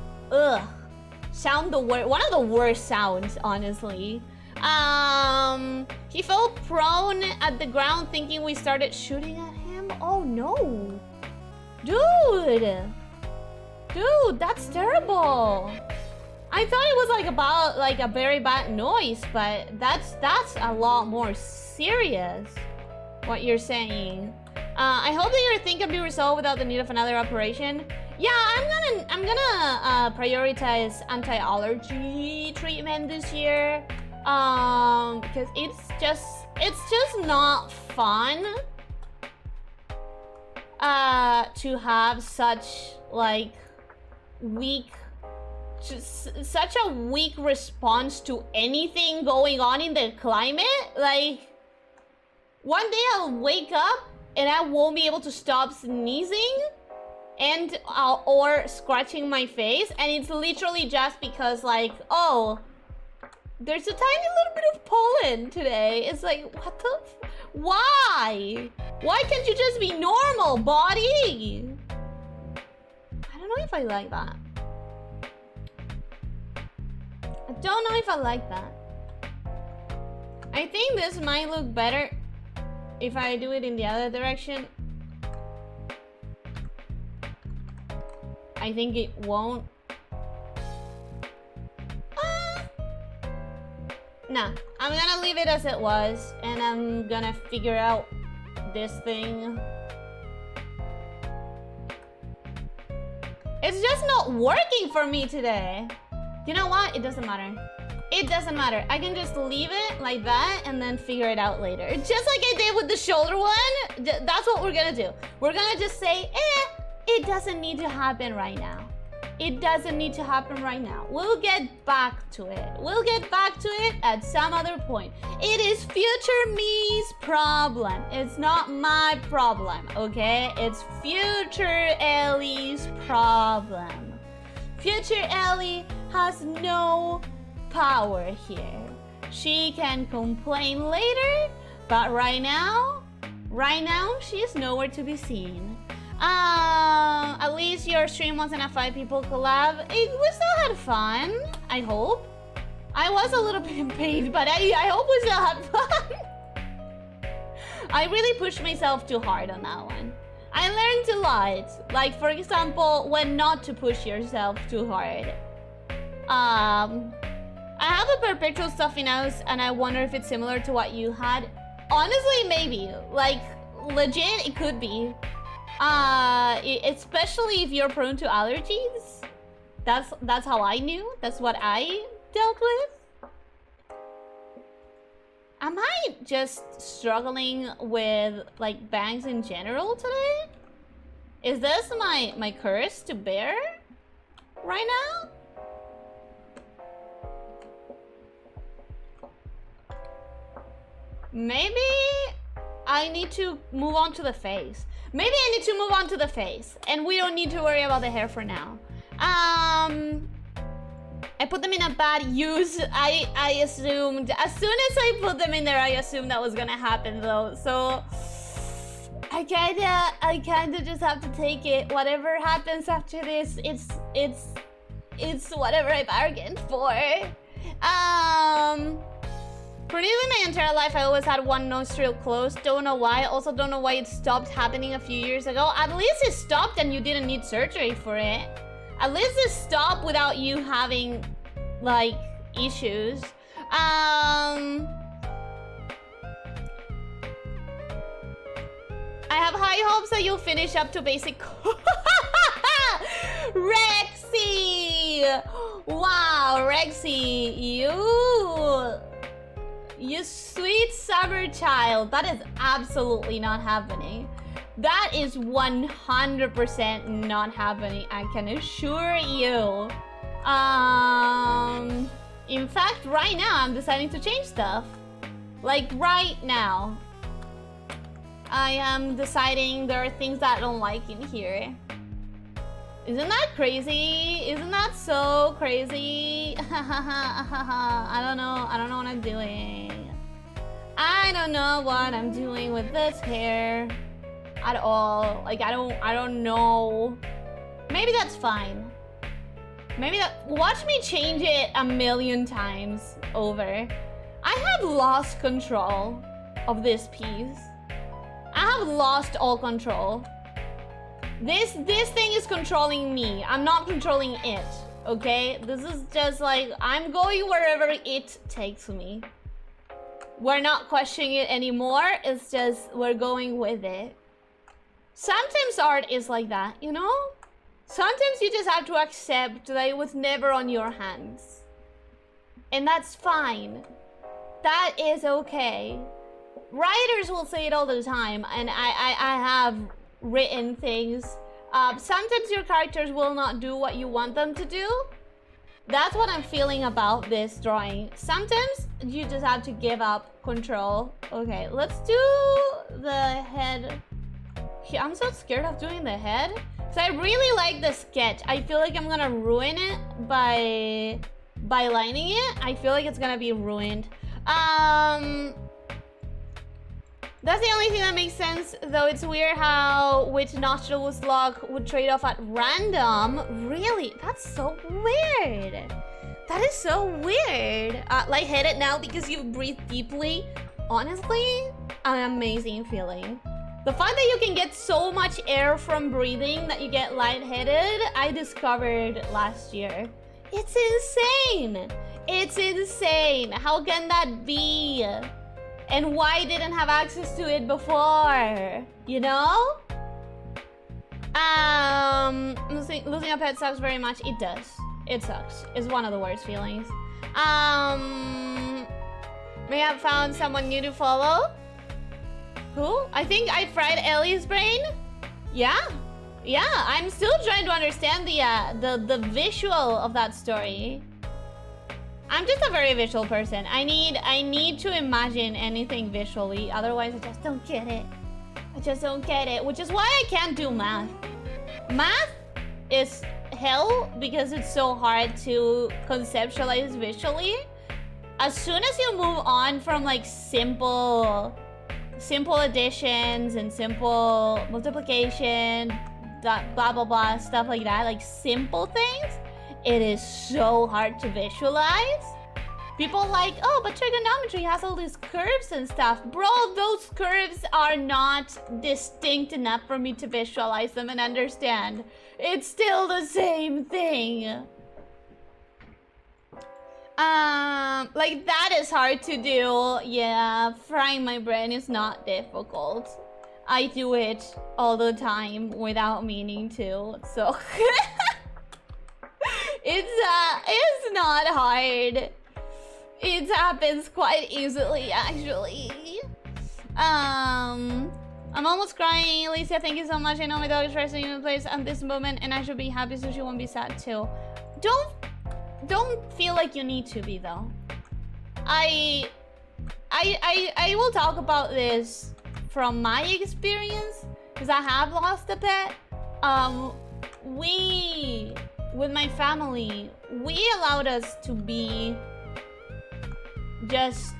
sound one of the worst sounds, honestly. He fell prone at the ground thinking we started shooting at him. Oh no. Dude, that's terrible. I thought it was about a very bad noise, but that's a lot more serious, what you're saying. I hope that your thing can be resolved without the need of another operation. Yeah, I'm gonna prioritize anti-allergy treatment this year. Because it's just not fun to have such such a weak response to anything going on in the climate. Like, one day I'll wake up and I won't be able to stop sneezing and or scratching my face, and it's literally just because, like, oh, there's a tiny little bit of pollen today. It's like, what the why? Why can't you just be normal, body? I don't know if I like that. I don't know if I like that. I think this might look better if I do it in the other direction. I think it won't. Nah, I'm gonna leave it as it was, and I'm gonna figure out this thing. It's just not working for me today. You know what? It doesn't matter. It doesn't matter. I can just leave it like that and then figure it out later. Just like I did with the shoulder one. That's what we're gonna do. We're gonna just say, it doesn't need to happen right now. It doesn't need to happen right now. We'll get back to it. We'll get back to it at some other point. It is future me's problem. It's not my problem, okay? It's future Ellie's problem. Future Ellie has no power here. She can complain later, but right now, she's nowhere to be seen. At least your stream wasn't a 5 people collab. We still had fun, I hope. I was a little bit in pain, but I hope we still had fun. I really pushed myself too hard on that one. I learned a lot. Like, for example, when not to push yourself too hard. I have a perpetual stuffy nose, and I wonder if it's similar to what you had. Honestly, maybe. Like, legit, it could be. Especially if you're prone to allergies. That's how I knew. That's what I dealt with. Am I just struggling with, like, bangs in general today? Is this my curse to bear right now? Maybe I need to move on to the face. Maybe I need to move on to the face, and we don't need to worry about the hair for now. I put them in a bad use. I assumed, as soon as I put them in there, I assumed that was gonna happen though. So I kinda just have to take it. Whatever happens after this, it's whatever I bargained for. For nearly my entire life, I always had one nostril closed. Don't know why. Also don't know why it stopped happening a few years ago. At least it stopped and you didn't need surgery for it. At least it stopped without you having, like, issues. I have high hopes that you'll finish up to basic... Rexy! Wow, Rexy, You sweet summer child. That is absolutely not happening. That is 100% not happening, I can assure you. In fact, right now, I'm deciding to change stuff. Like, right now. I am deciding there are things that I don't like in here. Isn't that crazy? Isn't that so crazy? I don't know what I'm doing. I don't know what I'm doing with this hair at all. Like, I don't know. Maybe that's fine. Maybe that, watch me change it a million times over. I have lost control of this piece. I have lost all control. This thing is controlling me. I'm not controlling it, okay? This is just like, I'm going wherever it takes me. We're not questioning it anymore. It's just, we're going with it. Sometimes art is like that, you know? Sometimes you just have to accept that it was never on your hands. And that's fine. That is okay. Writers will say it all the time, and I have written things. Sometimes your characters will not do what you want them to do. That's what I'm feeling about this drawing. Sometimes you just have to give up control. Okay, let's do the head. I'm so scared of doing the head. So I really like the sketch. I feel like I'm gonna ruin it by lining it. I feel like it's gonna be ruined. That's the only thing that makes sense, though it's weird how which nostril was locked would trade off at random. Really? That's so weird. That is so weird. Lightheaded now because you breathe deeply. Honestly, an amazing feeling. The fact that you can get so much air from breathing that you get lightheaded, I discovered last year. It's insane. It's insane. How can that be? And why didn't have access to it before? You know? Losing a pet sucks very much. It does. It sucks. It's one of the worst feelings. May have found someone new to follow. Who? I think I fried Ellie's brain. Yeah. Yeah, I'm still trying to understand the visual of that story. I'm just a very visual person. I need to imagine anything visually, otherwise I just don't get it. I just don't get it, which is why I can't do math. Math is hell because it's so hard to conceptualize visually. As soon as you move on from like simple additions and simple multiplication, blah blah blah, stuff like that, like simple things, it is so hard to visualize. People like, oh, but trigonometry has all these curves and stuff. Bro, those curves are not distinct enough for me to visualize them and understand. It's still the same thing. Like that is hard to do. Yeah, frying my brain is not difficult. I do it all the time without meaning to, so it's not hard. It happens quite easily, actually. I'm almost crying. Elyssia, thank you so much. I know my dog is resting in the place at this moment, and I should be happy so she won't be sad too. Don't feel like you need to be though. I will talk about this from my experience because I have lost a pet. With my family, we allowed us to be just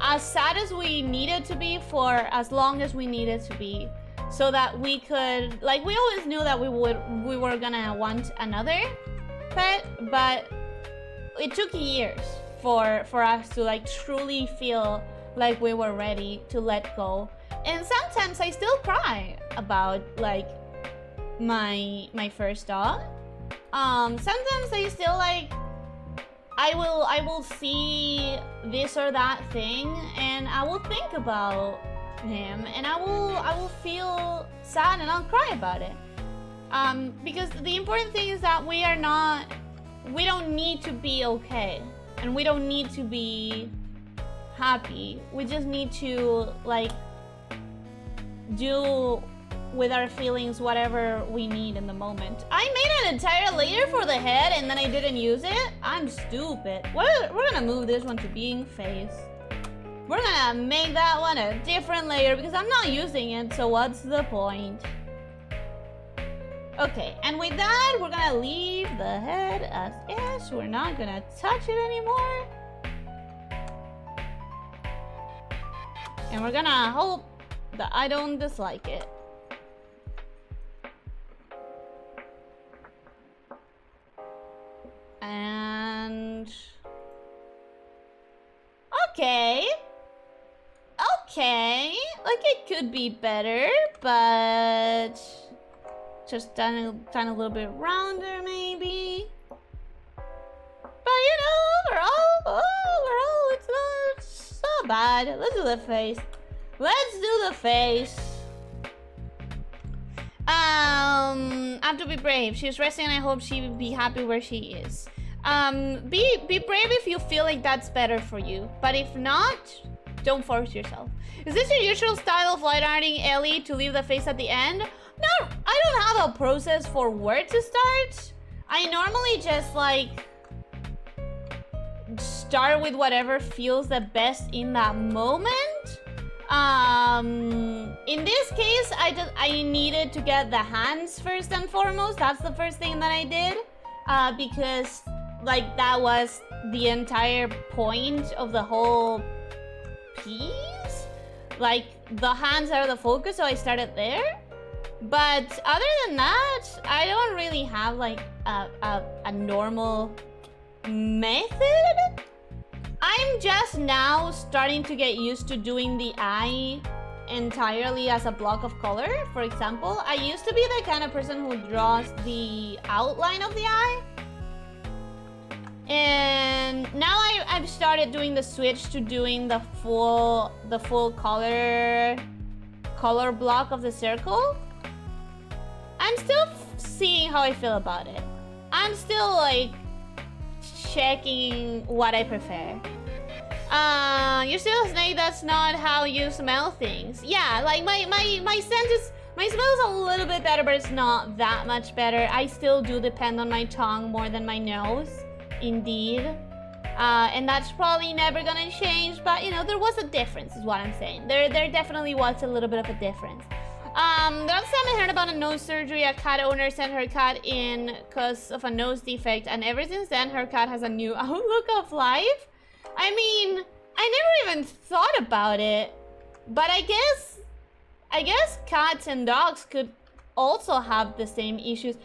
as sad as we needed to be for as long as we needed to be, so that we could, like, we always knew that we were gonna want another pet, but it took years for us to like truly feel like we were ready to let go. And sometimes I still cry about like my first dog. Sometimes I still like I will see this or that thing and I will think about him and I will feel sad and I'll cry about it. Because the important thing is that we don't need to be okay, and we don't need to be happy. We just need to like do with our feelings whatever we need in the moment. I made an entire layer for the head and then I didn't use it. I'm stupid. We're gonna move this one to being face. We're gonna make that one a different layer because I'm not using it, so what's the point? Okay, and with that, we're gonna leave the head as is. We're not gonna touch it anymore. And we're gonna hope that I don't dislike it. And... okay. Okay. Like, it could be better, but... just done a little bit rounder, maybe. But, you know, overall, it's not bad. Let's do the face. Let's do the face. I have to be brave. She's resting and I hope she will be happy where she is. Be brave if you feel like that's better for you. But if not, don't force yourself. Is this your usual style of light arting, Ellie, to leave the face at the end? No, I don't have a process for where to start. I normally just like start with whatever feels the best in that moment. In this case, I needed to get the hands first and foremost. That's the first thing that I did, because like that was the entire point of the whole piece. Like the hands are the focus, so I started there. But other than that, I don't really have like a normal method. I'm just now starting to get used to doing the eye entirely as a block of color. For example, I used to be the kind of person who draws the outline of the eye. And now I've started doing the switch to doing the full color block of the circle. I'm still seeing how I feel about it. I'm still like checking what I prefer. You're still a snake, that's not how you smell things. Yeah, like my scent is, my smell is a little bit better, but it's not that much better. I still do depend on my tongue more than my nose, indeed. And that's probably never gonna change, but you know, there was a difference is what I'm saying. There definitely was a little bit of a difference. The last time I heard about a nose surgery, a cat owner sent her cat in because of a nose defect, and ever since then her cat has a new outlook of life. I mean, I never even thought about it, but I guess cats and dogs could also have the same issues.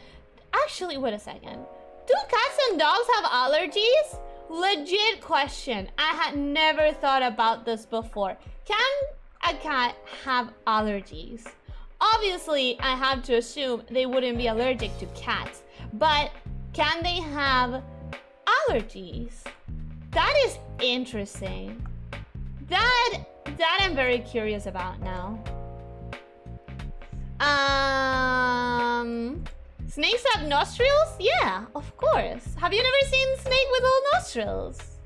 Actually, wait a second. Do cats and dogs have allergies? Legit question. I had never thought about this before. Can a cat have allergies? Obviously, I have to assume they wouldn't be allergic to cats, but can they have allergies? That is interesting. That I'm very curious about now. Snakes have nostrils? Yeah, of course. Have you never seen a snake with all nostrils?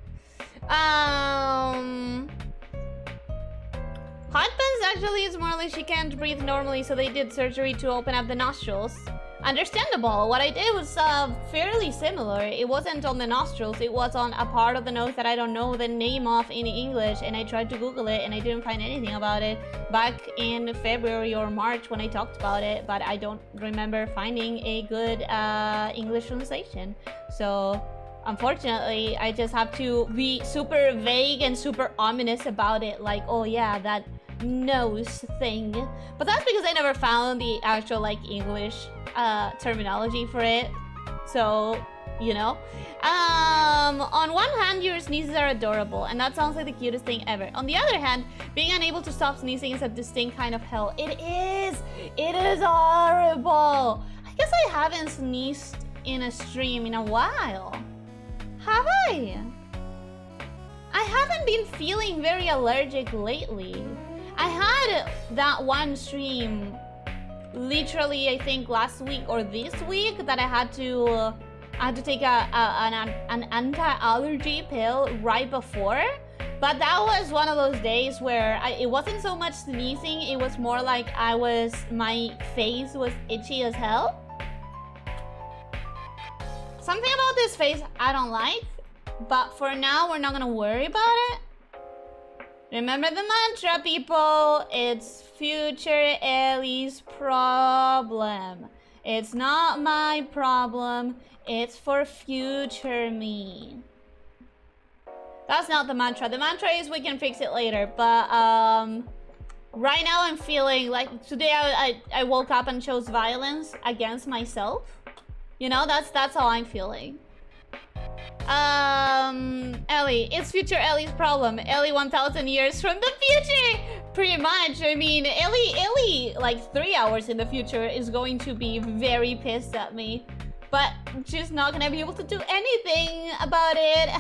Husband's actually is more like she can't breathe normally, so they did surgery to open up the nostrils. Understandable. What I did was fairly similar. It wasn't on the nostrils, it was on a part of the nose that I don't know the name of in English, and I tried to Google it and I didn't find anything about it back in February or March when I talked about it, but I don't remember finding a good English translation. So unfortunately, I just have to be super vague and super ominous about it, like, oh yeah, that nose thing. But that's because I never found the actual like English terminology for it. So, you know. On one hand, your sneezes are adorable, and that sounds like the cutest thing ever. On the other hand, being unable to stop sneezing is a distinct kind of hell. It is horrible. I guess I haven't sneezed in a stream in a while. Have I? I haven't been feeling very allergic lately. I had that one stream literally, I think last week or this week, that I had to take an anti-allergy pill right before, But that was one of those days where it wasn't so much sneezing, it was more like my face was itchy as hell. Something about this face I don't like, but for now we're not gonna worry about it. Remember the mantra, people. It's future Ellie's problem. It's not my problem. It's for future me. That's not the mantra. The mantra is we can fix it later. But right now I'm feeling like today I woke up and chose violence against myself. You know, that's how I'm feeling. Ellie, it's future Ellie's problem. Ellie 1000 years from the future. Pretty much. I mean, Ellie like 3 hours in the future is going to be very pissed at me. But she's not gonna be able to do anything about it.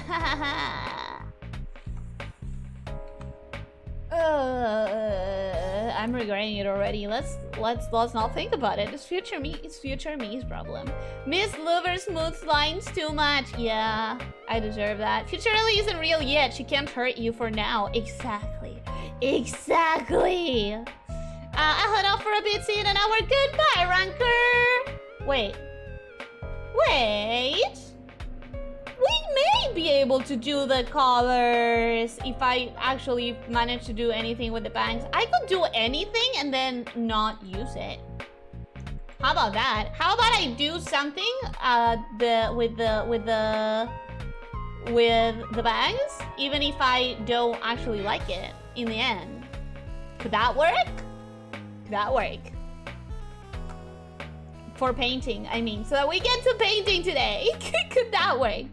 I'm regretting it already. Let's not think about it. It's future me. It's future me's problem. Miss Lover smooths lines too much. Yeah, I deserve that. Future Ellie isn't real yet. She can't hurt you for now. Exactly. Exactly. I'll head off for a bit. See you in an hour. Goodbye, Ranker. Wait. We may be able to do the colors if I actually manage to do anything with the bangs. I could do anything and then not use it. How about that? How about I do something with the bangs, even if I don't actually like it in the end? Could that work? Could that work? For painting, I mean, so that we get to painting today. Could that work?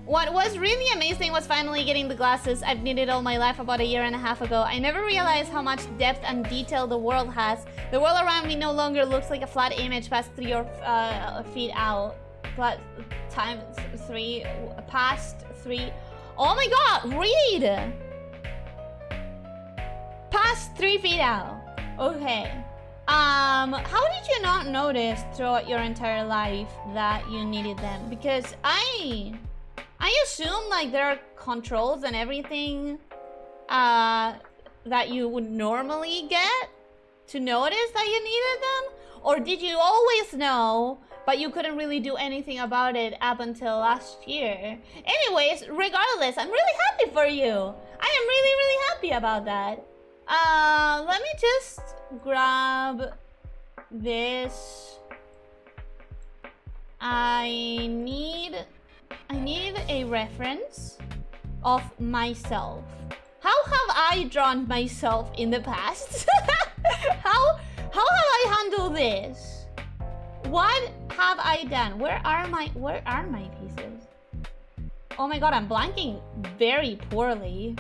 What was really amazing was finally getting the glasses I've needed all my life about 1.5 years ago. I never realized how much depth and detail the world has. The world around me no longer looks like a flat image past 3 feet out. Past 3. Oh my god, read! Past 3 feet out. Okay. How did you not notice throughout your entire life that you needed them? Because I assume like there are controls and everything that you would normally get to notice that you needed them? Or did you always know, but you couldn't really do anything about it up until last year? Anyways, regardless, I'm really happy for you. I am really, really happy about that. Let me just grab this. I need a reference of myself. How have I drawn myself in the past? How have I handled this? What have I done? Where are my pieces? Oh my god, I'm blanking very poorly.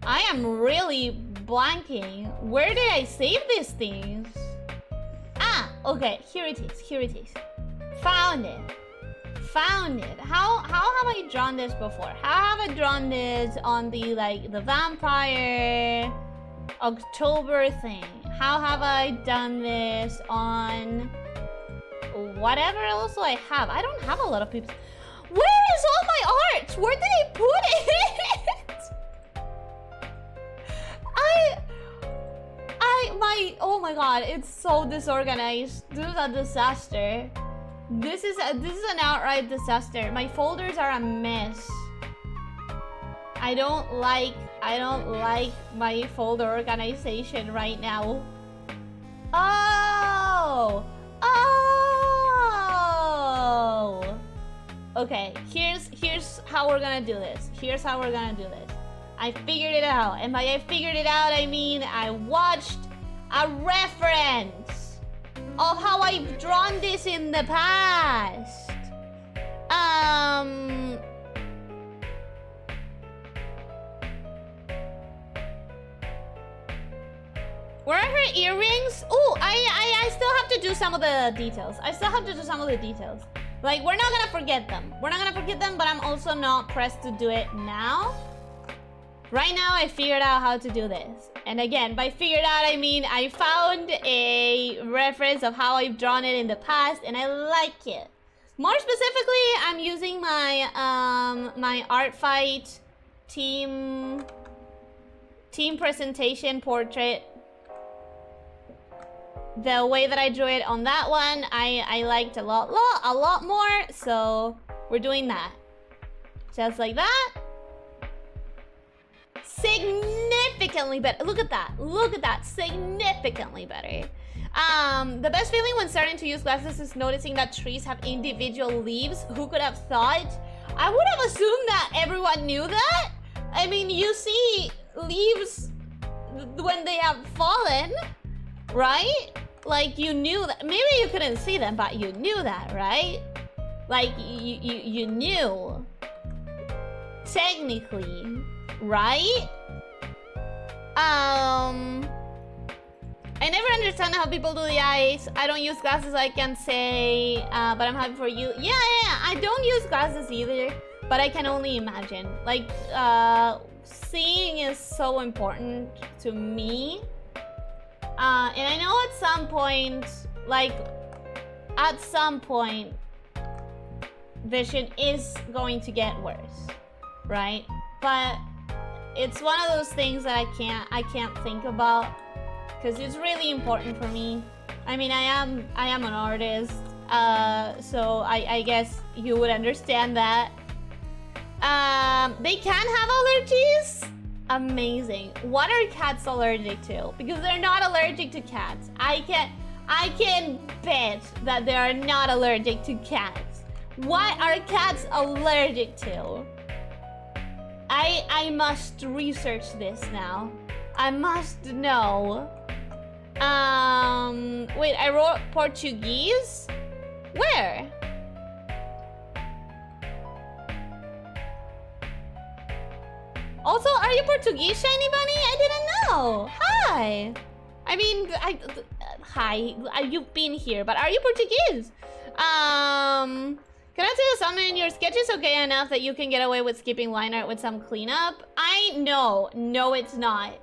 I am really blanking. Where did I save these things? Ah, okay, here it is. Found it. How have I drawn this before? How have I drawn this on the vampire October thing? How have I done this on whatever else I have? I don't have a lot of people. Where is all my art? Where did I put it? Oh my god, it's so disorganized. This is a disaster. This is an outright disaster. My folders are a mess. I don't like my folder organization right now. Oh! Okay, here's how we're gonna do this. I figured it out. And by I figured it out, I mean I watched a reference of how I've drawn this in the past. Where are her earrings? Oh, I still have to do some of the details. Like, we're not gonna forget them. But I'm also not pressed to do it now. Right now, I figured out how to do this. And again, by figured out, I mean I found a reference of how I've drawn it in the past, and I like it. More specifically, I'm using my my art fight team presentation portrait. The way that I drew it on that one, I liked a lot more, so we're doing that. Just like that. Significantly better. Look at that, significantly better. The best feeling when starting to use glasses is noticing that trees have individual leaves. Who could have thought? I would have assumed that everyone knew that. I mean, you see leaves when they have fallen, right? Like, you knew that. Maybe you couldn't see them, but you knew that, right? Like, you knew. Technically, right? I never understand how people do the eyes. I don't use glasses, I can say, but I'm happy for you. Yeah, I don't use glasses either, but I can only imagine. Like, seeing is so important to me. And I know at some point, vision is going to get worse, right? But it's one of those things that I can't think about because it's really important for me. I mean, I am an artist, so I guess you would understand that. They can have allergies. Amazing. What are cats allergic to? Because they're not allergic to cats. I can bet that they are not allergic to cats. What are cats allergic to? I must research this now. I must know. Wait, I wrote Portuguese? Where? Also, are you Portuguese, Shiny Bunny? I didn't know. Hi. I mean, hi. You've been here, but are you Portuguese? Can I tell you something? Your sketch is okay enough that you can get away with skipping line art with some cleanup. No, it's not.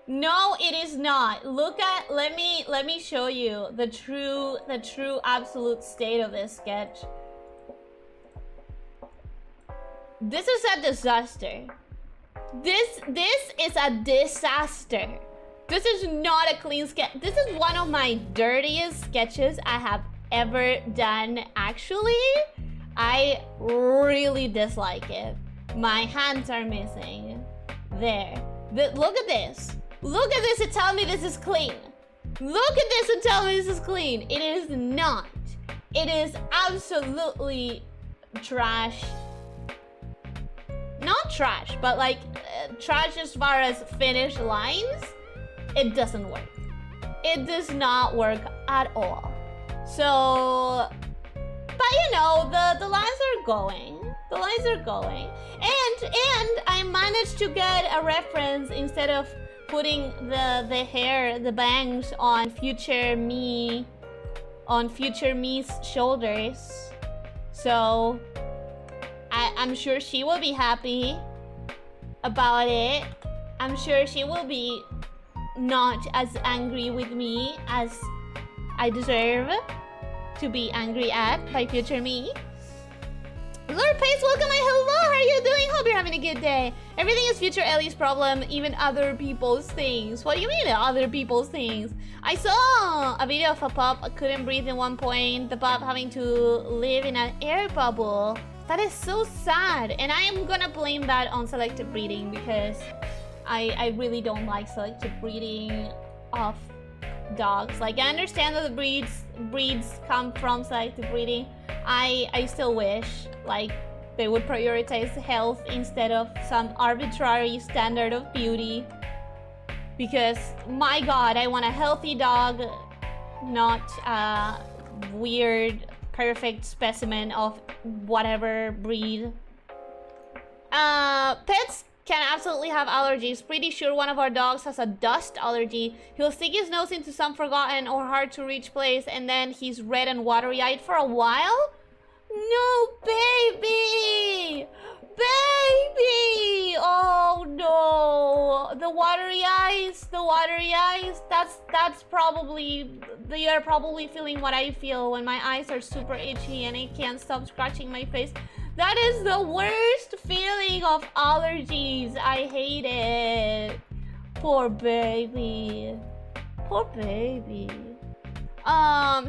No, it is not. Look at, let me show you the true absolute state of this sketch. This is a disaster. This is a disaster. This is not a clean sketch. This is one of my dirtiest sketches I have ever done, actually. I really dislike it. My hands are missing. There. Look at this. Look at this and tell me this is clean. Look at this and tell me this is clean. It is not. It is absolutely trash. Not trash, but like trash as far as finished lines. It doesn't work. It does not work at all. So, but you know, the lines are going. The lines are going. And I managed to get a reference instead of putting the hair, the bangs on future me's shoulders. So I'm sure she will be happy about it. I'm sure she will be not as angry with me as I deserve to be angry at by future me. Lord Pace, welcome. Hello, how are you doing? Hope you're having a good day. Everything is future Ellie's problem, even other people's things. What do you mean other people's things? I saw a video of a pup couldn't breathe in one point, the pup having to live in an air bubble. That is so sad, and I am gonna blame that on selective breeding because I really don't like selective breeding of dogs. Like, I understand that the breeds come from selective breeding. I still wish like they would prioritize health instead of some arbitrary standard of beauty, because my god, I want a healthy dog, not a weird perfect specimen of whatever breed. Pets can absolutely have allergies. Pretty sure one of our dogs has a dust allergy. He'll stick his nose into some forgotten or hard to reach place and then he's red and watery-eyed for a while? No, baby! Baby! Oh no! The watery eyes, that's probably, you're probably feeling what I feel when my eyes are super itchy and I can't stop scratching my face. That is the worst feeling of allergies. I hate it. Poor baby. Poor baby.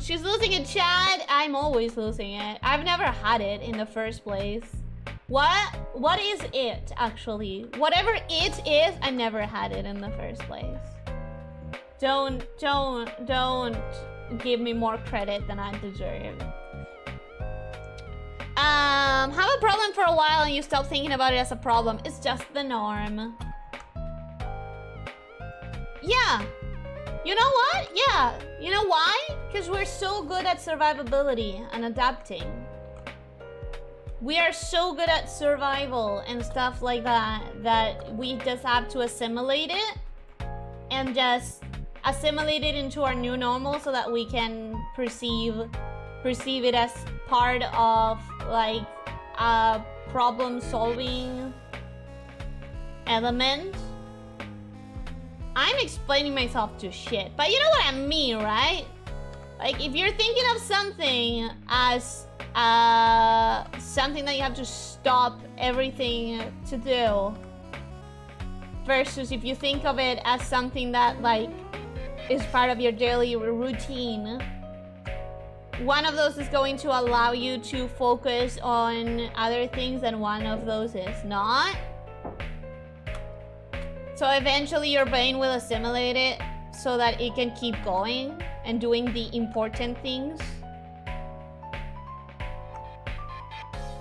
She's losing in chat. I'm always losing it. I've never had it in the first place. What is it, actually? Whatever it is, I never had it in the first place. Don't give me more credit than I deserve. Have a problem for a while and you stop thinking about it as a problem. It's just the norm. Yeah. You know what? Yeah. You know why? Because we're so good at survivability and adapting. We are so good at survival and stuff like that, that we just have to assimilate it and just assimilate it into our new normal so that we can perceive it as part of like a problem solving element. I'm explaining myself to shit, but you know what I mean, right? Like if you're thinking of something as something that you have to stop everything to do, versus if you think of it as something that like is part of your daily routine, one of those is going to allow you to focus on other things and one of those is not. So eventually your brain will assimilate it so that it can keep going and doing the important things.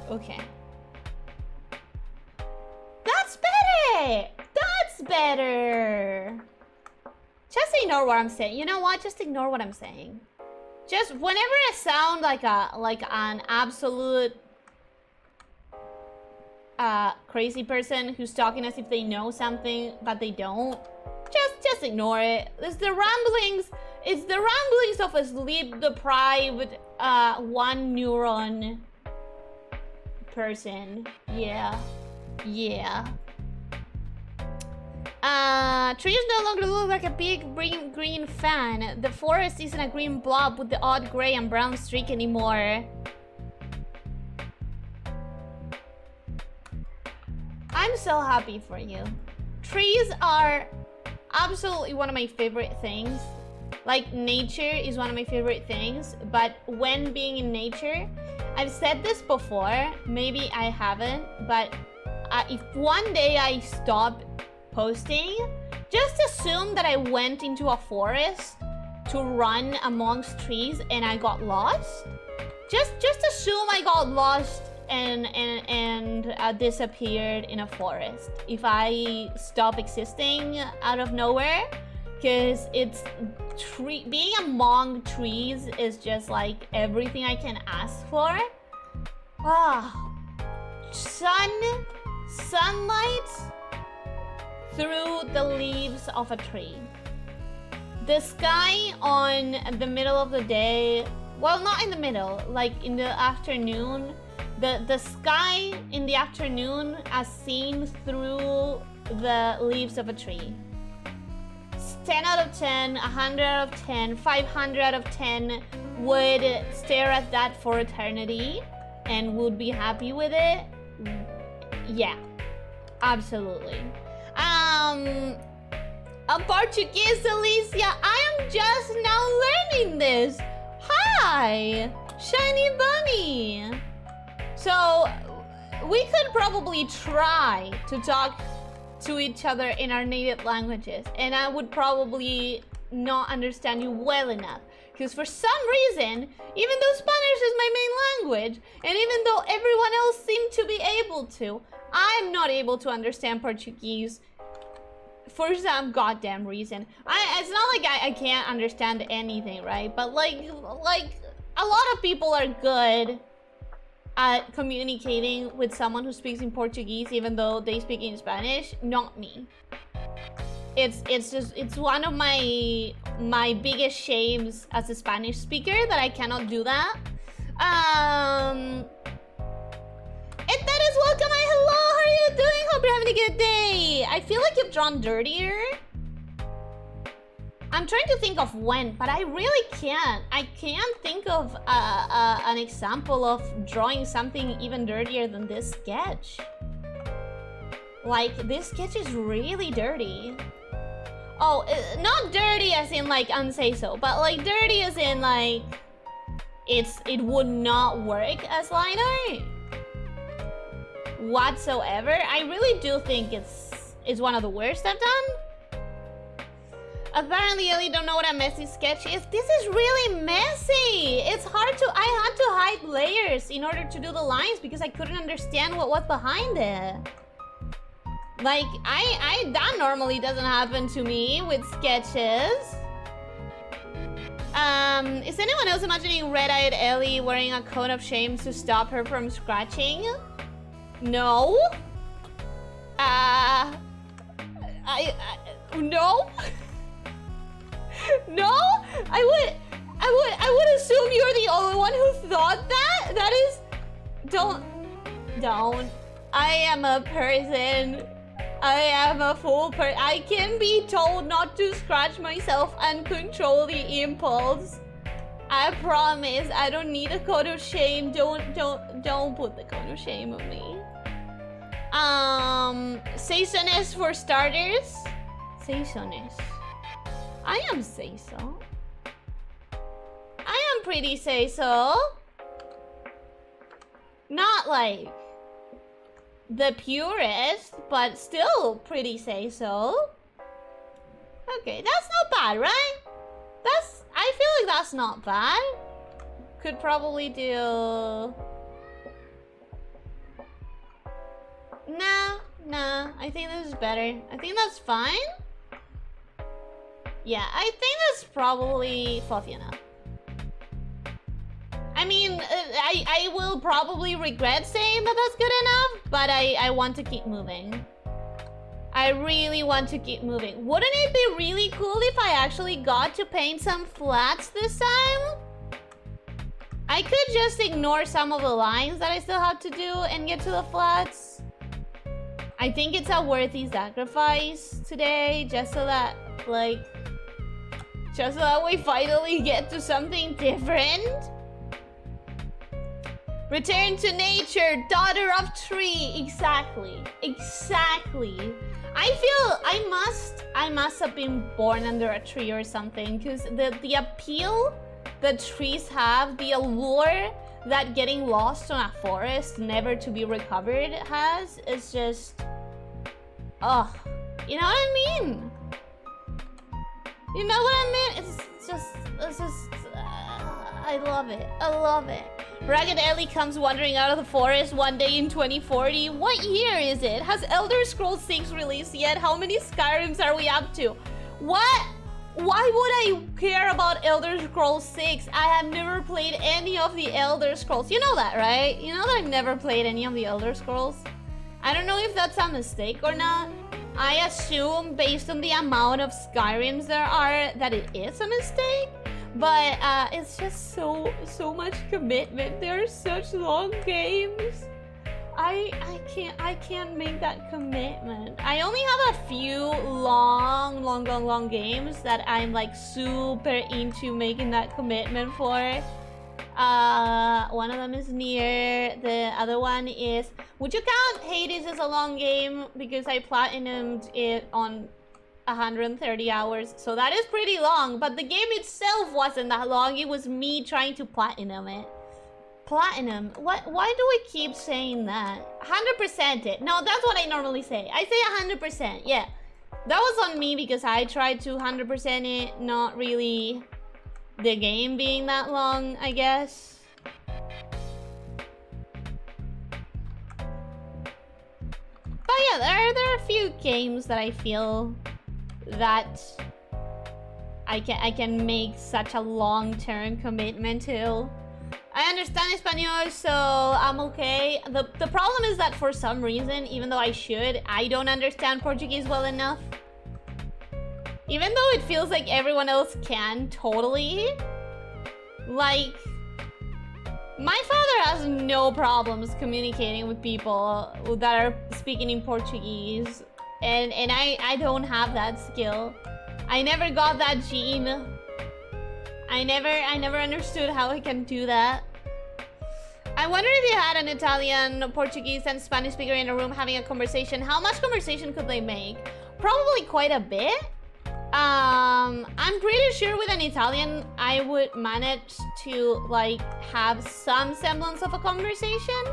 Okay. That's better! That's better! Just ignore what I'm saying. You know what? Just ignore what I'm saying. Just whenever I sound like an absolute crazy person who's talking as if they know something but they don't, just ignore it. It's the ramblings of a sleep deprived one neuron person. Yeah. Trees no longer look like a big green fan. The forest isn't a green blob with the odd gray and brown streak anymore. I'm so happy for you. Trees are absolutely one of my favorite things. Like, nature is one of my favorite things, but when being in nature, I've said this before, maybe I haven't, but if one day I stop posting, just assume that I went into a forest to run amongst trees and I got lost. Just assume I got lost and disappeared in a forest if I stop existing out of nowhere, because it's being among trees is just like everything I can ask for. Sunlight through the leaves of a tree. The sky on the middle of the day, well, not in the middle, like in the afternoon. The sky in the afternoon as seen through the leaves of a tree. 10 out of 10, 100 out of 10, 500 out of 10 would stare at that for eternity and would be happy with it. Yeah, absolutely. I'm Portuguese, Elyssia. I am just now learning this. Hi, Shiny Bunny. So we could probably try to talk to each other in our native languages, and I would probably not understand you well enough, because for some reason, even though Spanish is my main language, and even though everyone else seemed to be able to, I'm not able to understand Portuguese for some goddamn reason. It's not like I can't understand anything, right? But like a lot of people are good at communicating with someone who speaks in Portuguese even though they speak in Spanish. Not me. It's one of my biggest shames as a Spanish speaker that I cannot do that. That is welcome. Hello, how are you doing? Hope you're having a good day. I feel like you've drawn dirtier. I'm trying to think of when, but I really can't. I can't think of an example of drawing something even dirtier than this sketch. Like, this sketch is really dirty. Oh, not dirty as in like unsay so, but like dirty as in like it would not work as line art whatsoever. I really do think it's one of the worst I've done. Apparently, Ellie don't know what a messy sketch is. This is really messy. It's hard to. I had to hide layers in order to do the lines because I couldn't understand what was behind it. Like, that normally doesn't happen to me with sketches. Is anyone else imagining red-eyed Ellie wearing a cone of shame to stop her from scratching? No. No. No? I would assume you're the only one who thought that. That is, don't. I am a person. I am a full person. I can be told not to scratch myself and control the impulse. I promise. I don't need a cone of shame. Don't put the cone of shame on me. Say-so-ness for starters. Say-so-ness. I am say-so. I am pretty say-so. Not like the purest, but still pretty say-so. Okay, that's not bad, right? I feel like that's not bad. Could probably do... Nah, I think this is better. I think that's fine. Yeah, I think that's probably fluffy enough. I mean, I will probably regret saying that that's good enough, but I want to keep moving. I really want to keep moving. Wouldn't it be really cool if I actually got to paint some flats this time? I could just ignore some of the lines that I still have to do and get to the flats. I think it's a worthy sacrifice today, just so that, like, just so that we finally get to something different. Return to nature, daughter of tree. Exactly. I feel I must have been born under a tree or something, because the appeal that trees have, the allure that getting lost on a forest never to be recovered has, is just, oh, you know what I mean? You know what I mean? It's just I love it. Ragged Ellie comes wandering out of the forest one day in 2040. What year is it? Has Elder Scrolls 6 released yet? How many Skyrims are we up to? What? Why would I care about Elder Scrolls 6? I have never played any of the Elder Scrolls. You know that, right? You know that I've never played any of the Elder Scrolls? I don't know if that's a mistake or not. I assume, based on the amount of Skyrims there are, that it is a mistake. But it's just so much commitment. They're such long games. I can't make that commitment. I only have a few long games that I'm like super into making that commitment for. One of them is Nier. The other one is, would you count Hades as a long game? Because I platinumed it on 130 hours, so that is pretty long, but the game itself wasn't that long. It was me trying to platinum it. Platinum? Why do we keep saying that? 100% it. No, that's what I normally say. I say 100%, yeah. That was on me because I tried to 100% it, not really the game being that long, I guess. But yeah, there are a few games that I feel that I can make such a long-term commitment to. I understand Espanol, so I'm okay. The problem is that for some reason, even though I should, I don't understand Portuguese well enough. Even though it feels like everyone else can totally. Like, My father has no problems communicating with people that are speaking in Portuguese. And I don't have that skill. I never got that gene. I never understood how I can do that. I wonder if you had an Italian, Portuguese, and Spanish speaker in a room having a conversation, how much conversation could they make? Probably quite a bit. I'm pretty sure with an Italian, I would manage to like have some semblance of a conversation.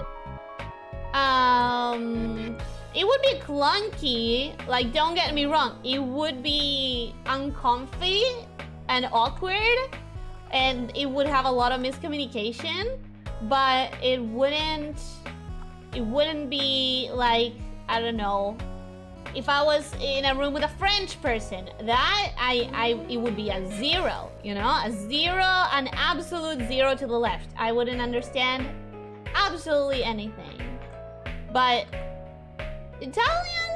It would be clunky, like don't get me wrong, it would be uncomfy and awkward, and it would have a lot of miscommunication, but it wouldn't be like, I don't know, if I was in a room with a French person, that it would be a 0, you know? A 0, an absolute 0 to the left. I wouldn't understand absolutely anything. But Italian,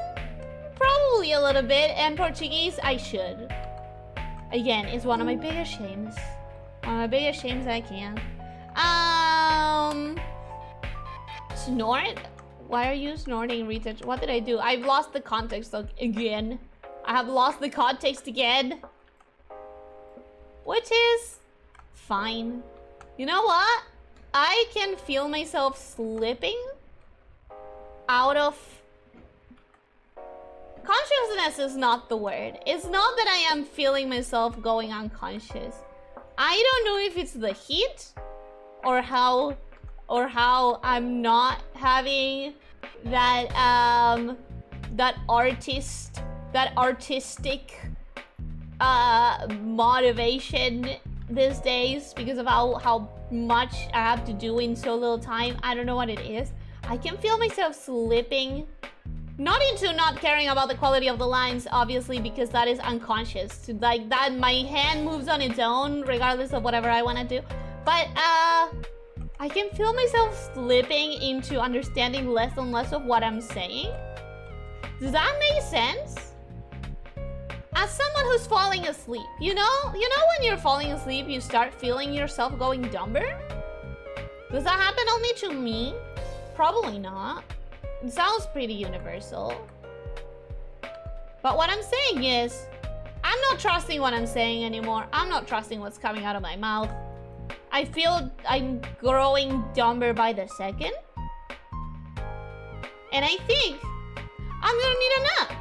probably a little bit, and Portuguese, I should. Again, it's one of my biggest shames. One of my biggest shames I can. Snort? Why are you snorting, Rita? What did I do? I've lost the context again. I have lost the context again. Which is fine. You know what? I can feel myself slipping out of... Consciousness is not the word. It's not that I am feeling myself going unconscious. I don't know if it's the heat or how I'm not having that that artistic motivation these days because of how much I have to do in so little time. I don't know what it is. I can feel myself slipping, not into not caring about the quality of the lines, obviously, because that is unconscious. Like that, my hand moves on its own regardless of whatever I want to do. But I can feel myself slipping into understanding less and less of what I'm saying. Does that make sense? As someone who's falling asleep, you know when you're falling asleep, you start feeling yourself going dumber? Does that happen only to me? Probably not. It sounds pretty universal. But what I'm saying is, I'm not trusting what I'm saying anymore. I'm not trusting what's coming out of my mouth. I feel I'm growing dumber by the second. And I think I'm gonna need a nap.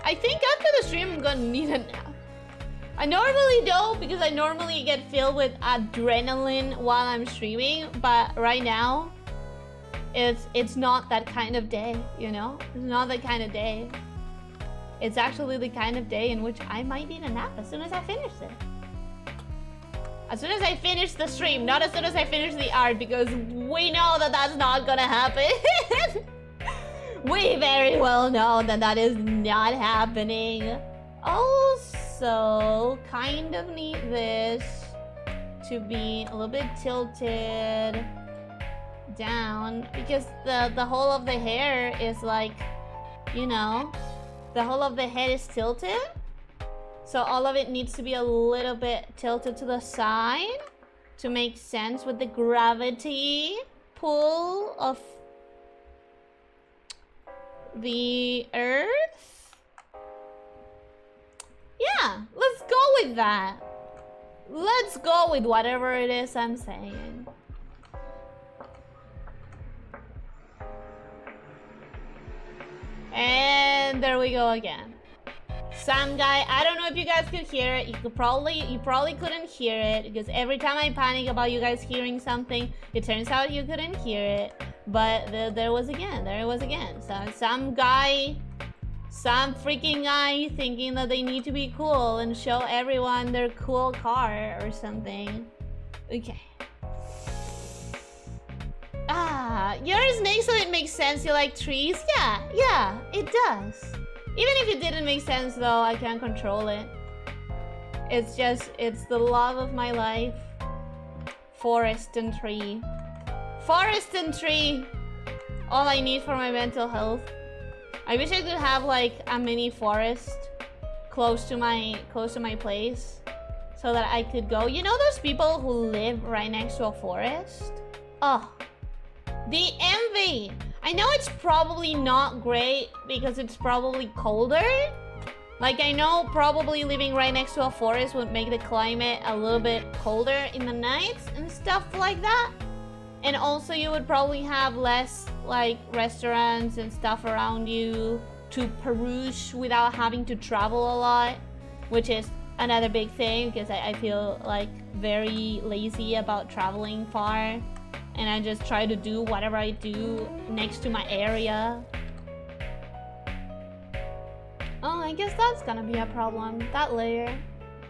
I think after the stream, I'm gonna need a nap. I normally don't, because I normally get filled with adrenaline while I'm streaming. But right now, it's not that kind of day, you know? It's not that kind of day. It's actually the kind of day in which I might need a nap as soon as I finish it. As soon as I finish the stream, not as soon as I finish the art, because we know that that's not gonna happen. We very well know that that is not happening. Also, kind of need this to be a little bit tilted down, because the whole of the hair is like, you know, the whole of the head is tilted. So all of it needs to be a little bit tilted to the side to make sense with the gravity pull of the earth. Yeah, let's go with that. Let's go with whatever it is I'm saying. And there we go again. Sam guy, I don't know if you guys could hear it. You probably couldn't hear it, because every time I panic about you guys hearing something, it turns out you couldn't hear it. But there it was again. So some freaking guy thinking that they need to be cool and show everyone their cool car or something. Okay. Yours makes so it makes sense. You like trees? Yeah, it does. Even if it didn't make sense though, I can't control it. It's the love of my life. Forest and tree. Forest and tree. All I need for my mental health. I wish I could have like a mini forest close to my place, so that I could go. You know those people who live right next to a forest? Oh, the envy. I know it's probably not great because it's probably colder. Like, I know probably living right next to a forest would make the climate a little bit colder in the nights and stuff like that. And also you would probably have less like restaurants and stuff around you to peruse without having to travel a lot, which is another big thing because I feel like very lazy about traveling far. And I just try to do whatever I do next to my area. Oh, I guess that's gonna be a problem, that layer.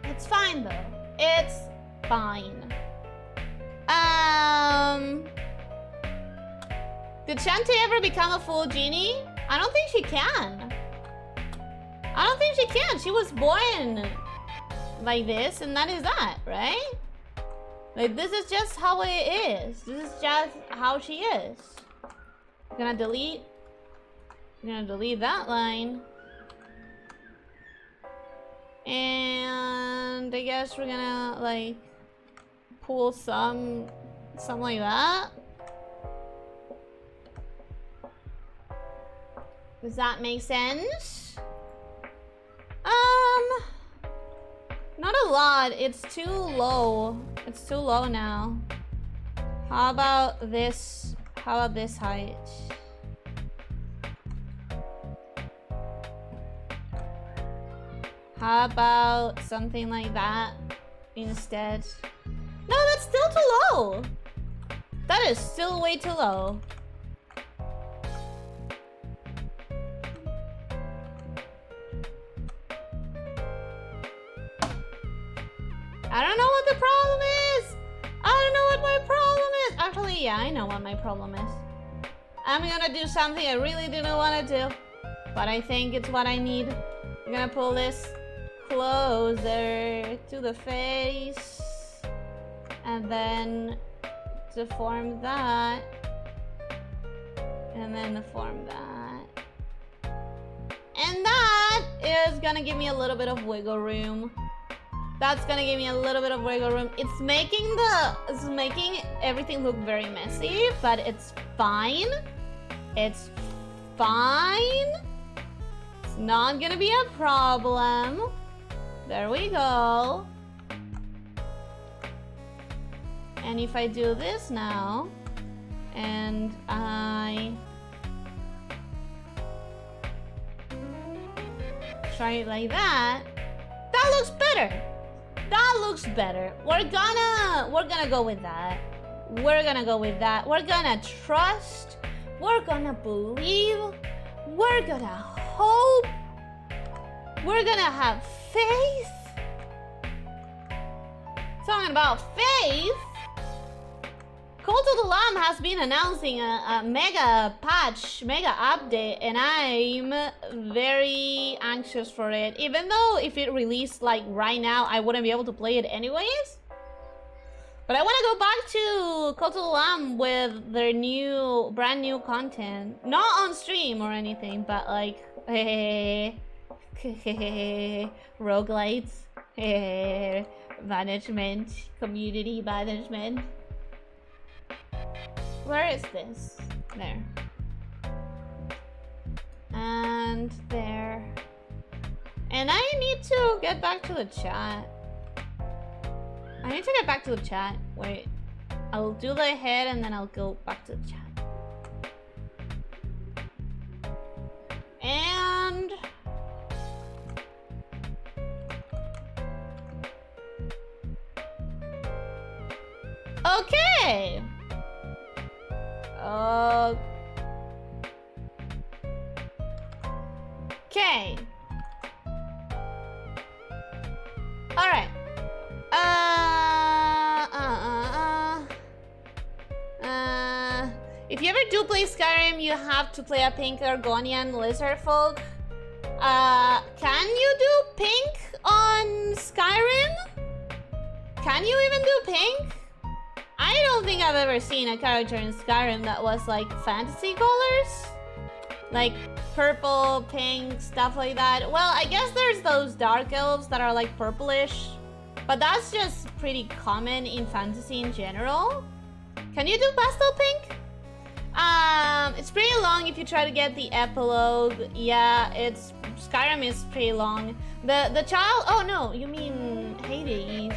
It's fine though. It's fine. Did Shantae ever become a full genie? I don't think she can. I don't think she can. She was born like this and that is that, right? Like, this is just how it is. This is just how she is. I'm gonna delete that line. And I guess we're gonna like pull something like that. Does that make sense? Not a lot. It's too low. It's too low now. How about this? How about this height? How about something like that instead? No, that's still too low. That is still way too low. I don't know what the problem is. I don't know what my problem is. Actually, yeah, I know what my problem is. I'm gonna do something I really didn't want to do, but I think it's what I need. I'm gonna pull this closer to the face and then deform that and then deform that, and that is gonna give me a little bit of wiggle room. That's gonna give me a little bit of wiggle room. It's making everything look very messy, but it's fine. It's fine. It's not gonna be a problem. There we go. And if I do this now, and I try it like that, that looks better. That looks better. We're gonna go with that. We're gonna go with that. We're gonna trust. We're gonna believe. We're gonna hope. We're gonna have faith. Talking about faith, Cult of the Lamb has been announcing a mega patch, mega update, and I'm very anxious for it. Even though if it released like right now, I wouldn't be able to play it anyways. But I want to go back to Cult of the Lamb with their brand new content. Not on stream or anything, but like, roguelites, management, community management. Where is this? There. And there. And I need to get back to the chat. I need to get back to the chat. Wait. I'll do the head and then I'll go back to the chat. And... okay! Okay. All right. If you ever do play Skyrim, you have to play a pink Argonian lizard folk. Can you do pink on Skyrim? Can you even do pink? I don't think I've ever seen a character in Skyrim that was like fantasy colors. Like purple, pink, stuff like that. Well, I guess there's those dark elves that are like purplish. But that's just pretty common in fantasy in general. Can you do pastel pink? It's pretty long if you try to get the epilogue. Yeah, Skyrim is pretty long. The child, oh no, you mean Hades.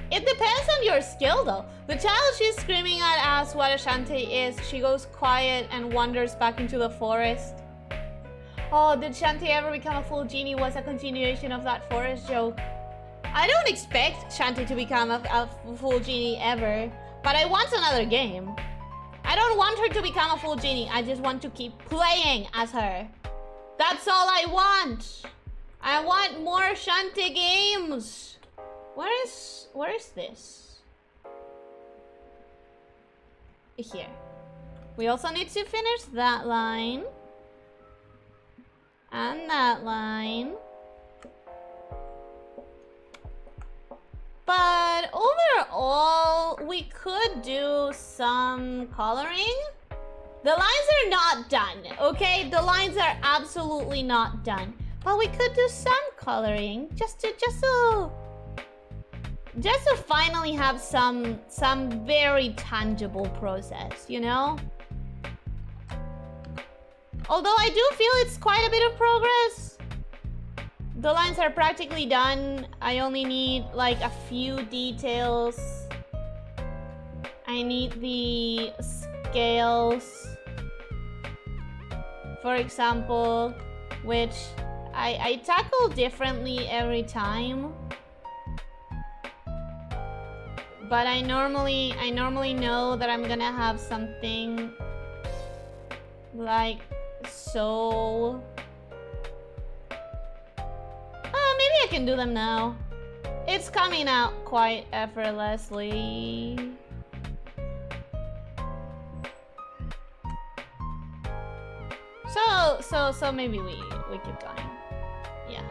It depends on your skill though. The child, she's screaming at us what a Shantae is. She goes quiet and wanders back into the forest. Oh, did Shantae ever become a full genie? Was a continuation of that forest joke. I don't expect Shantae to become a full genie ever, but I want another game. I don't want her to become a full genie. I just want to keep playing as her. That's all I want. I want more Shantae games. Where is this? Here. We also need to finish that line. And that line. But overall, we could do some coloring. The lines are not done, okay? The lines are absolutely not done. But we could do some coloring just to finally have some very tangible process, you know? Although I do feel it's quite a bit of progress. The lines are practically done. I only need like a few details. I need the scales, for example, which I tackle differently every time. But I normally know that I'm gonna have something like so. Maybe I can do them now. It's coming out quite effortlessly. So maybe we keep going. Yeah.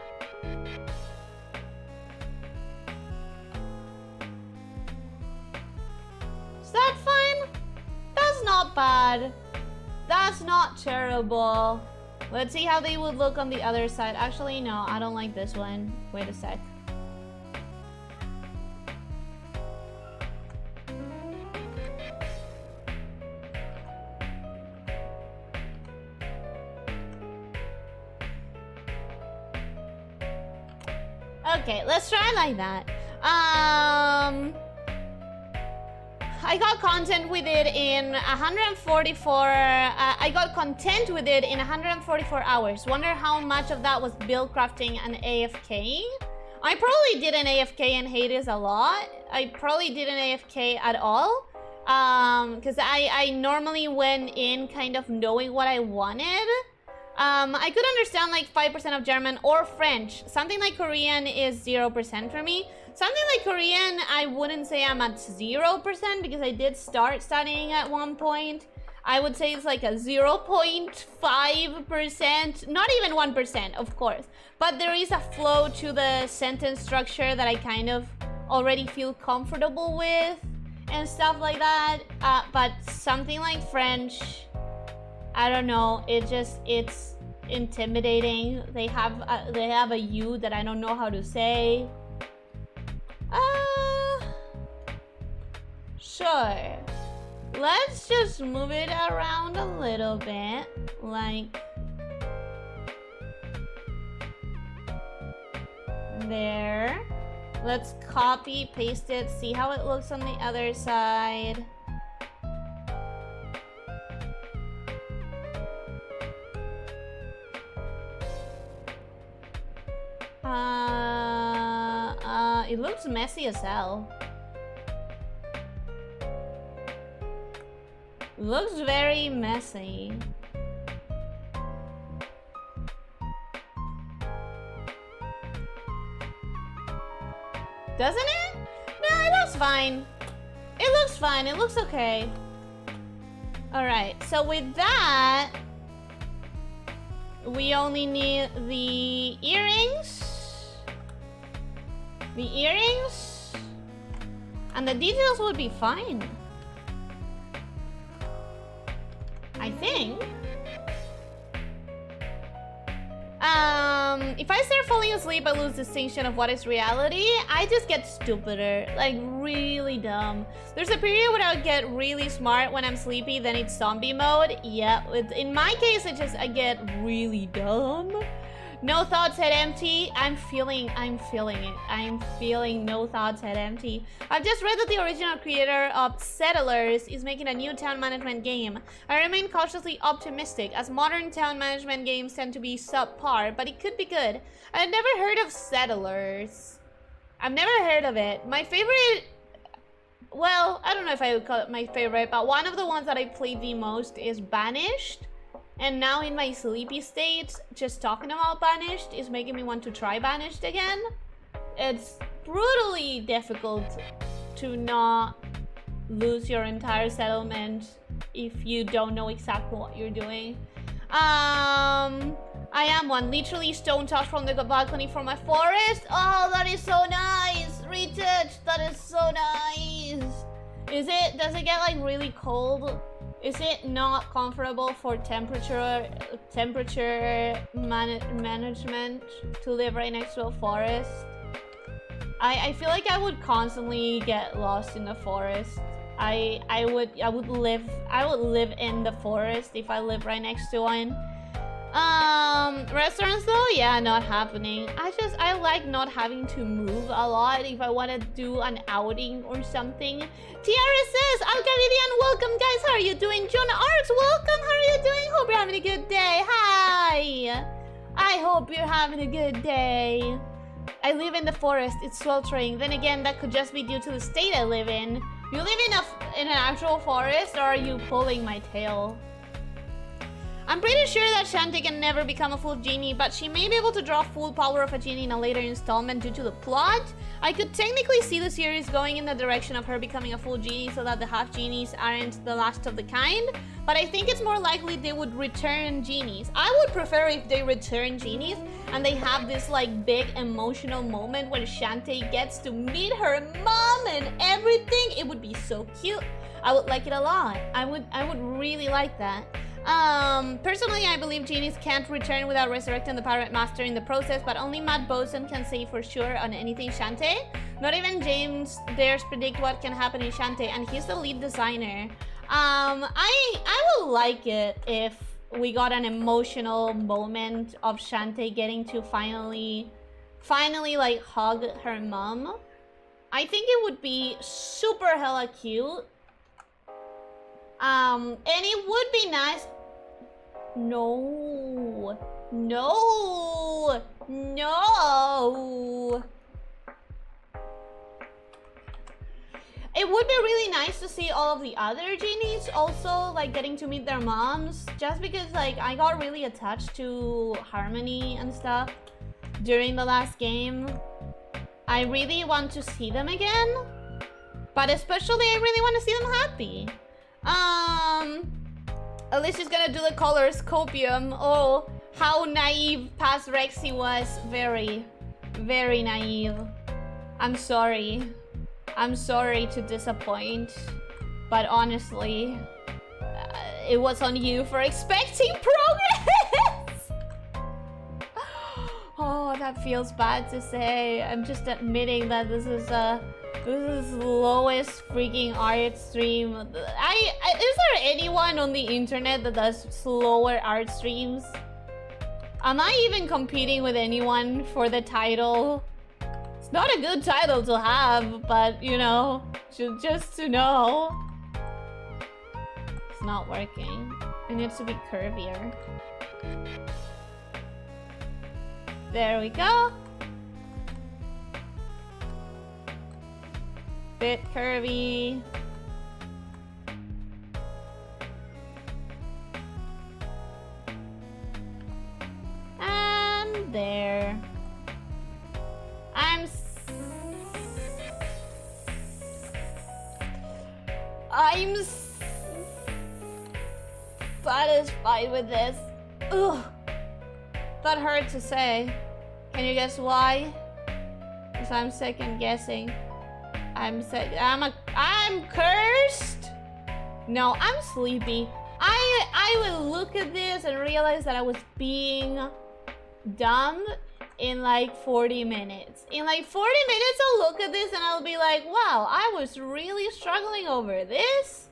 Is that fine? That's not bad. That's not terrible. Let's see how they would look on the other side. Actually, no, I don't like this one. Wait a sec. Okay, let's try like that. I got content with it in 144. I got content with it in 144 hours. Wonder how much of that was build crafting and AFK. I probably did an AFK in Hades a lot. I probably didn't AFK at all. Because I normally went in kind of knowing what I wanted. I could understand like 5% of German or French. Something like Korean is 0% for me. Something like Korean, I wouldn't say I'm at 0% because I did start studying at one point. I would say it's like a 0.5%, not even 1%, of course. But there is a flow to the sentence structure that I kind of already feel comfortable with and stuff like that. But something like French, I don't know, it's intimidating. They have a U that I don't know how to say. Sure. Let's just move it around a little bit, like there. Let's copy, paste it, see how it looks on the other side. It looks messy as hell. Looks very messy. Doesn't it? No, it looks fine. It looks fine. It looks okay. Alright, so with that, we only need the earrings. The earrings. And the details would be fine. I think. If I start falling asleep, I lose distinction of what is reality. I just get stupider, like really dumb. There's a period where I would get really smart when I'm sleepy, then it's zombie mode. Yeah, in my case, I get really dumb. No thoughts head empty. I'm feeling it. I'm feeling no thoughts head empty. I've just read that the original creator of Settlers is making a new town management game. I remain cautiously optimistic, as modern town management games tend to be subpar, but it could be good. I've never heard of Settlers. I've never heard of it. My favorite... Well, I don't know if I would call it my favorite, but one of the ones that I played the most is Banished. And now in my sleepy state, just talking about Banished is making me want to try Banished again. It's brutally difficult to not lose your entire settlement if you don't know exactly what you're doing. I am one, literally stone toss from the balcony from my forest. Oh, that is so nice. Retouch, that is so nice. Does it get like really cold? Is it not comfortable for temperature management to live right next to a forest? I feel like I would constantly get lost in the forest. I would live in the forest if I live right next to one. Restaurants though, yeah, not happening. I like not having to move a lot if I want to do an outing or something. TRSS, Alcaridian, welcome guys, how are you doing? John Arts, welcome, how are you doing? Hope you're having a good day. Hi, I hope you're having a good day. I live in the forest, it's sweltering. Then again, that could just be due to the state I live in. You live in an actual forest, or are you pulling my tail? I'm pretty sure that Shantae can never become a full genie, but she may be able to draw full power of a genie in a later installment due to the plot. I could technically see the series going in the direction of her becoming a full genie so that the half genies aren't the last of the kind, but I think it's more likely they would return genies. I would prefer if they return genies and they have this like big emotional moment where Shantae gets to meet her mom and everything. It would be so cute. I would like it a lot. I would really like that. Personally, I believe genies can't return without resurrecting the pirate master in the process, but only Matt Boson can say for sure on anything Shantae. Not even James dares predict what can happen in Shantae, and he's the lead designer. I would like it if we got an emotional moment of Shantae getting to finally like hug her mom. I think it would be super hella cute. And it would be nice. No. It would be really nice to see all of the other genies also like getting to meet their moms, just because like I got really attached to Harmony and stuff during the last game. I really want to see them again, but especially I really want to see them happy. Alyssa's gonna do the colors copium. Oh, how naive past Rexy was. Very, very naive. I'm sorry to disappoint, but honestly, it was on you for expecting progress. Oh, that feels bad to say. I'm just admitting that this is the lowest freaking art stream. Is there anyone on the internet that does slower art streams? Am I even competing with anyone for the title? It's not a good title to have, but you know, just to know. It's not working. It needs to be curvier. There we go. Bit curvy. And there. I'm satisfied with this. Ugh. That hurt to say. Can you guess why? Because I'm second guessing. I'm cursed? No, I'm sleepy. I will look at this and realize that I was being dumb in like 40 minutes. In like 40 minutes, I'll look at this and I'll be like, wow, I was really struggling over this.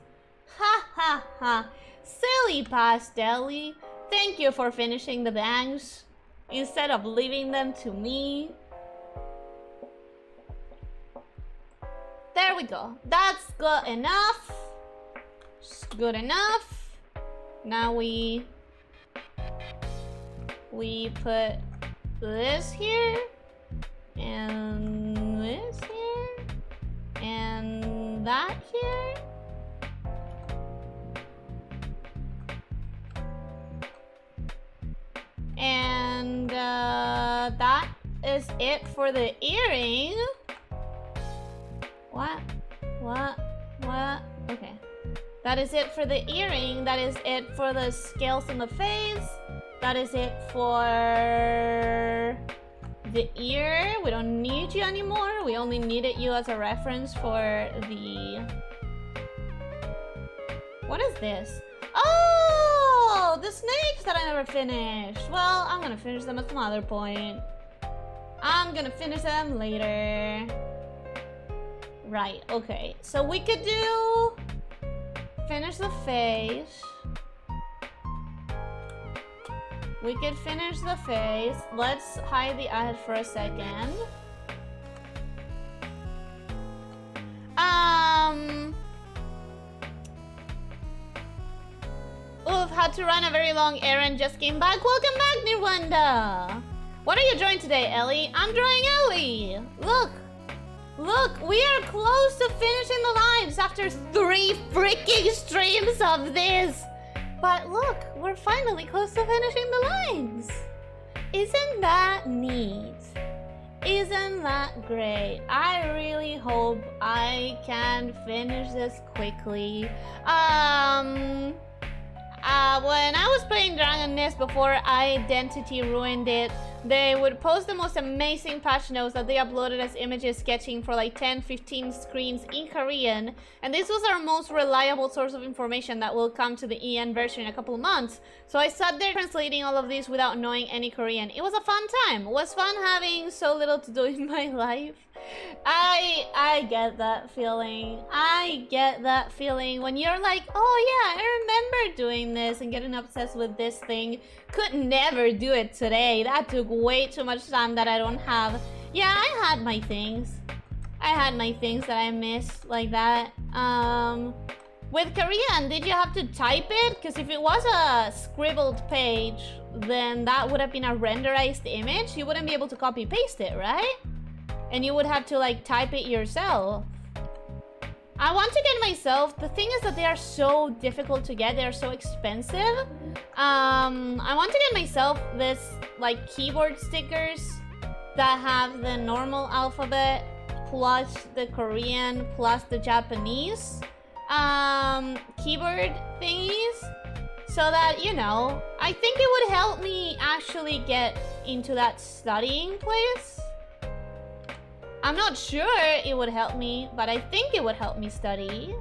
Ha ha ha. Silly Pastelli. Thank you for finishing the bangs instead of leaving them to me. There we go. That's good enough. It's good enough. Now we put this here and this here and that here. And that is it for the earring. What? Okay. That is it for the earring. That is it for the scales on the face. That is it for the ear. We don't need you anymore. We only needed you as a reference for the... What is this? Oh, the snakes that I never finished. Well, I'm gonna finish them at some other point. I'm gonna finish them later. Right, okay. So we could do... Finish the face. We could finish the face. Let's hide the eyes for a second. Oof, had to run a very long errand, just came back. Welcome back, Nirwanda! What are you drawing today, Ellie? I'm drawing Ellie! Look! Look, we are close to finishing the lines after 3 freaking streams of this! But look, we're finally close to finishing the lines! Isn't that neat? Isn't that great? I really hope I can finish this quickly. When I was playing Dragon Nest before Identity ruined it, they would post the most amazing patch notes that they uploaded as images sketching for like 10-15 screens in Korean, and this was our most reliable source of information that will come to the EN version in a couple of months. So I sat there translating all of these without knowing any Korean. It was a fun time. It was fun having so little to do in my life. I get that feeling. I get that feeling when you're like, oh yeah, I remember doing this and getting obsessed with this thing. Could never do it today. That took way too much time that I don't have. Yeah, I had my things. I had my things that I missed like that. With Korean, did you have to type it? Because if it was a scribbled page, then that would have been a renderized image. You wouldn't be able to copy paste it, right? And you would have to like type it yourself. I want to get myself, the thing is that they are so difficult to get, they are so expensive. I want to get myself this like keyboard stickers that have the normal alphabet plus the Korean plus the Japanese keyboard thingies, so that, you know, I think it would help me actually get into that studying place. I'm not sure it would help me, but I think it would help me study.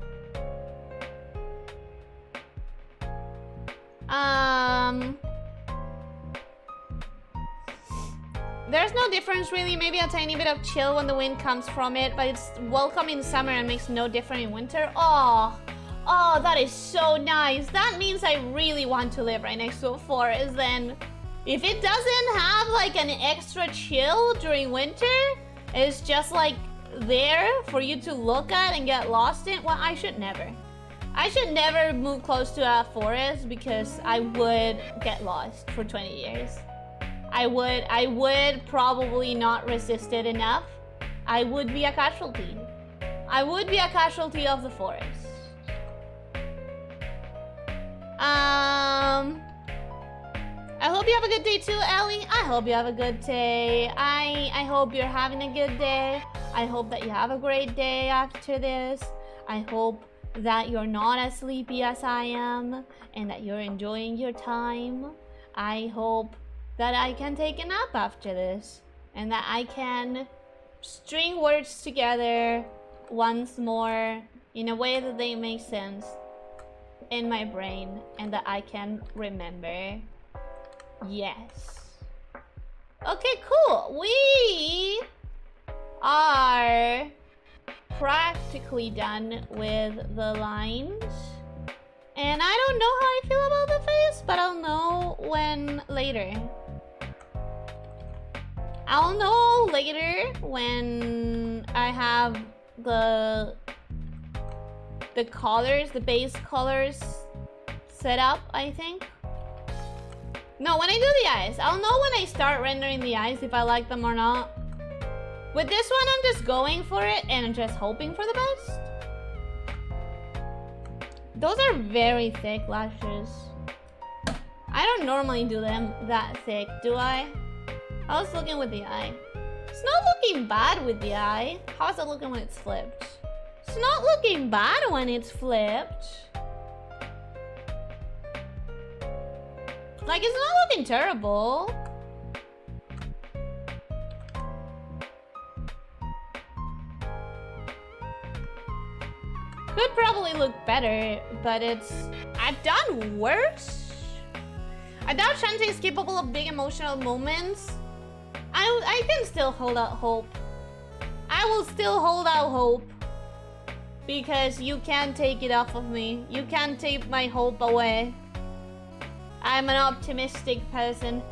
There's no difference really, maybe a tiny bit of chill when the wind comes from it, but it's welcome in summer and makes no difference in winter. Oh, that is so nice. That means I really want to live right next to a forest then. If it doesn't have like an extra chill during winter, it's just like there for you to look at and get lost in. Well, I should never move close to a forest because I would get lost for 20 years. I would probably not resist it enough. I would be a casualty. I would be a casualty of the forest. I hope you have a good day too, Ellie. I hope you have a good day. I hope you're having a good day. I hope that you have a great day after this. I hope that you're not as sleepy as I am and that you're enjoying your time. I hope that I can take a nap after this and that I can string words together once more in a way that they make sense in my brain and that I can remember. Yes. Okay, cool. We are practically done with the lines. And I don't know how I feel about the face, but I'll know when later. I'll know later when I have the colors, the base colors set up, I think. No, when I do the eyes. I'll know when I start rendering the eyes if I like them or not. With this one, I'm just going for it and I'm just hoping for the best. Those are very thick lashes. I don't normally do them that thick, do I? I was looking with the eye. It's not looking bad with the eye. How is it looking when it's flipped? It's not looking bad when it's flipped. Like, it's not looking terrible. Could probably look better, but I've done worse. I doubt Shantae is capable of big emotional moments. I can still hold out hope. I will still hold out hope. Because you can't take it off of me. You can't take my hope away. I'm an optimistic person.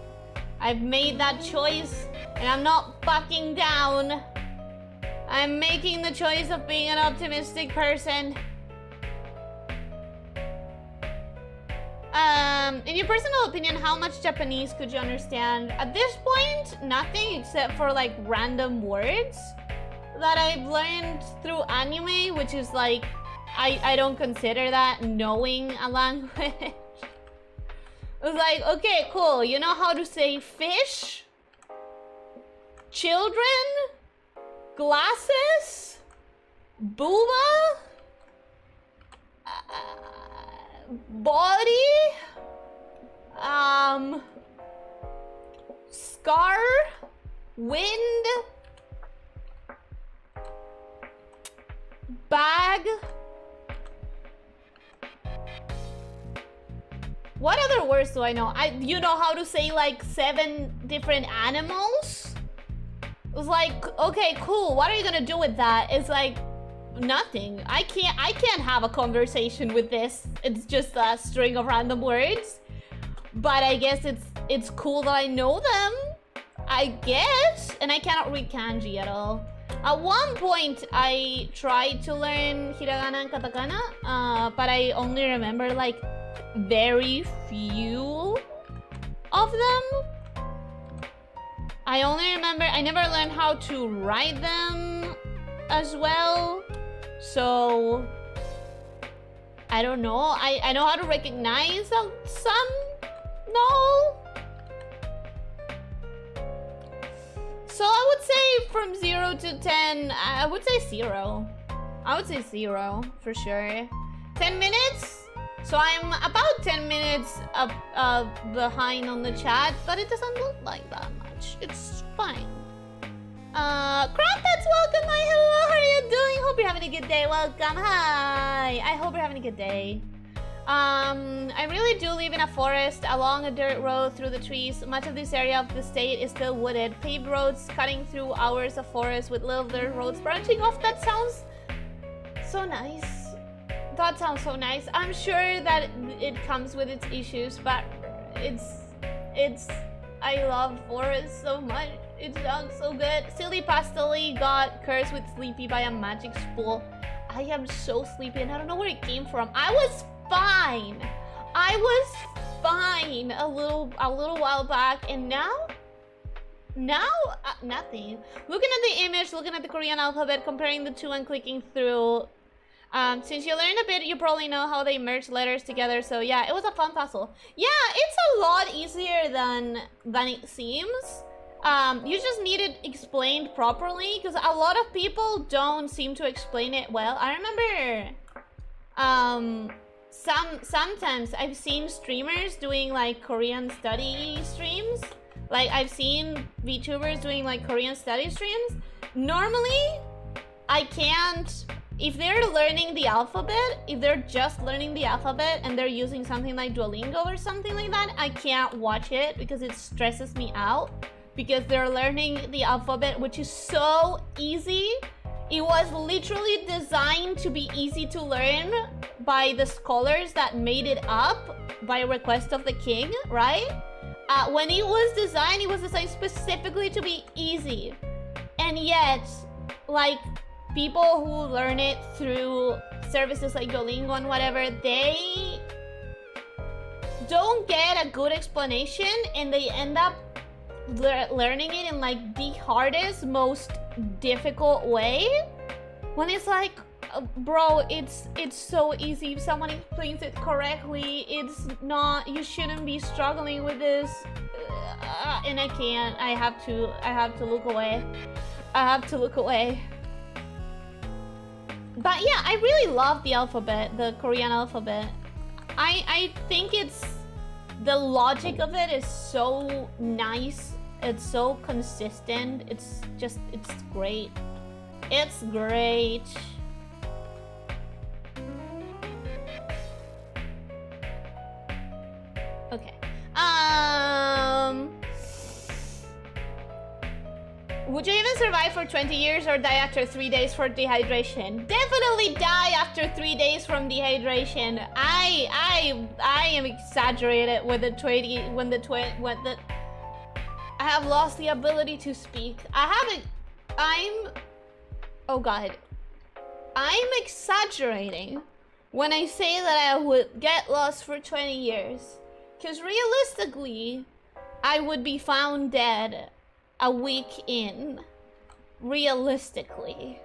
I've made that choice and I'm not backing down. I'm making the choice of being an optimistic person. In your personal opinion, how much Japanese could you understand? At this point, nothing except for like random words that I've learned through anime, which is like, I don't consider that knowing a language. It was like, okay, cool. You know how to say fish? Children? Glasses? Booba? Body? Scar? Wind? Bag? What other words do I know? You know how to say like 7 different animals? It was like, okay, cool. What are you gonna do with that? It's like nothing. I can't have a conversation with this. It's just a string of random words. But I guess it's cool that I know them. I guess. And I cannot read kanji at all. At one point, I tried to learn hiragana and katakana, but I only remember like very few of them. I only remember, I never learned how to write them as well. So, I don't know. I know how to recognize some. No. So I would say from 0 to 10, I would say 0. I would say 0 for sure. 10 minutes? So I'm about 10 minutes behind on the chat, but it doesn't look like that much. It's fine. Crumpets, welcome. Hi, hello. How are you doing? Hope you're having a good day. Welcome. Hi. I hope you're having a good day. I really do live in a forest along a dirt road through the trees. Much of this area of the state is still wooded. Paved roads cutting through hours of forest with little dirt roads branching off. That sounds so nice. That sounds so nice. I'm sure that it comes with its issues, but I love forest so much. It sounds so good. Silly Pastely got cursed with sleepy by a magic spool. I am so sleepy and I don't know where it came from. I was fine. I was fine a little while back, and now nothing. Looking at the image, looking at the Korean alphabet, comparing the two and clicking through. Since you learned a bit, you probably know how they merge letters together. So yeah, it was a fun puzzle. Yeah, it's a lot easier than it seems. You just need it explained properly because a lot of people don't seem to explain it well. I remember sometimes I've seen streamers doing like Korean study streams. Like I've seen VTubers doing like Korean study streams. Normally, I can't, if they're learning the alphabet, if they're just learning the alphabet and they're using something like Duolingo or something like that, I can't watch it because it stresses me out. because they're learning the alphabet, which is so easy. It was literally designed to be easy to learn by the scholars that made it up by request of the king, right? When it was designed specifically to be easy. And yet, like, people who learn it through services like Duolingo and whatever, they don't get a good explanation and they end up learning it in like the hardest, most difficult way. When it's like, bro, it's so easy if someone explains it correctly. It's not, you shouldn't be struggling with this. And I can't. I have to look away. I have to look away. But yeah, I really love the alphabet, the Korean alphabet. I think it's, the logic of it is so nice. It's so consistent. It's great. It's great. Okay. Would you even survive for 20 years or die after 3 days for dehydration? Definitely die after 3 days from dehydration. I am exaggerated with the 20 I have lost the ability to speak. Oh god. I'm exaggerating when I say that I would get lost for 20 years. Because realistically, I would be found dead a week in. Realistically.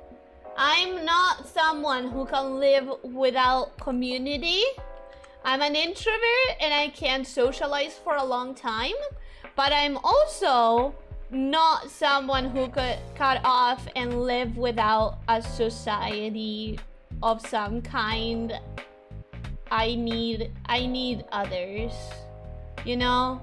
I'm not someone who can live without community. I'm an introvert and I can't socialize for a long time. But I'm also not someone who could cut off and live without a society of some kind. I need others. You know?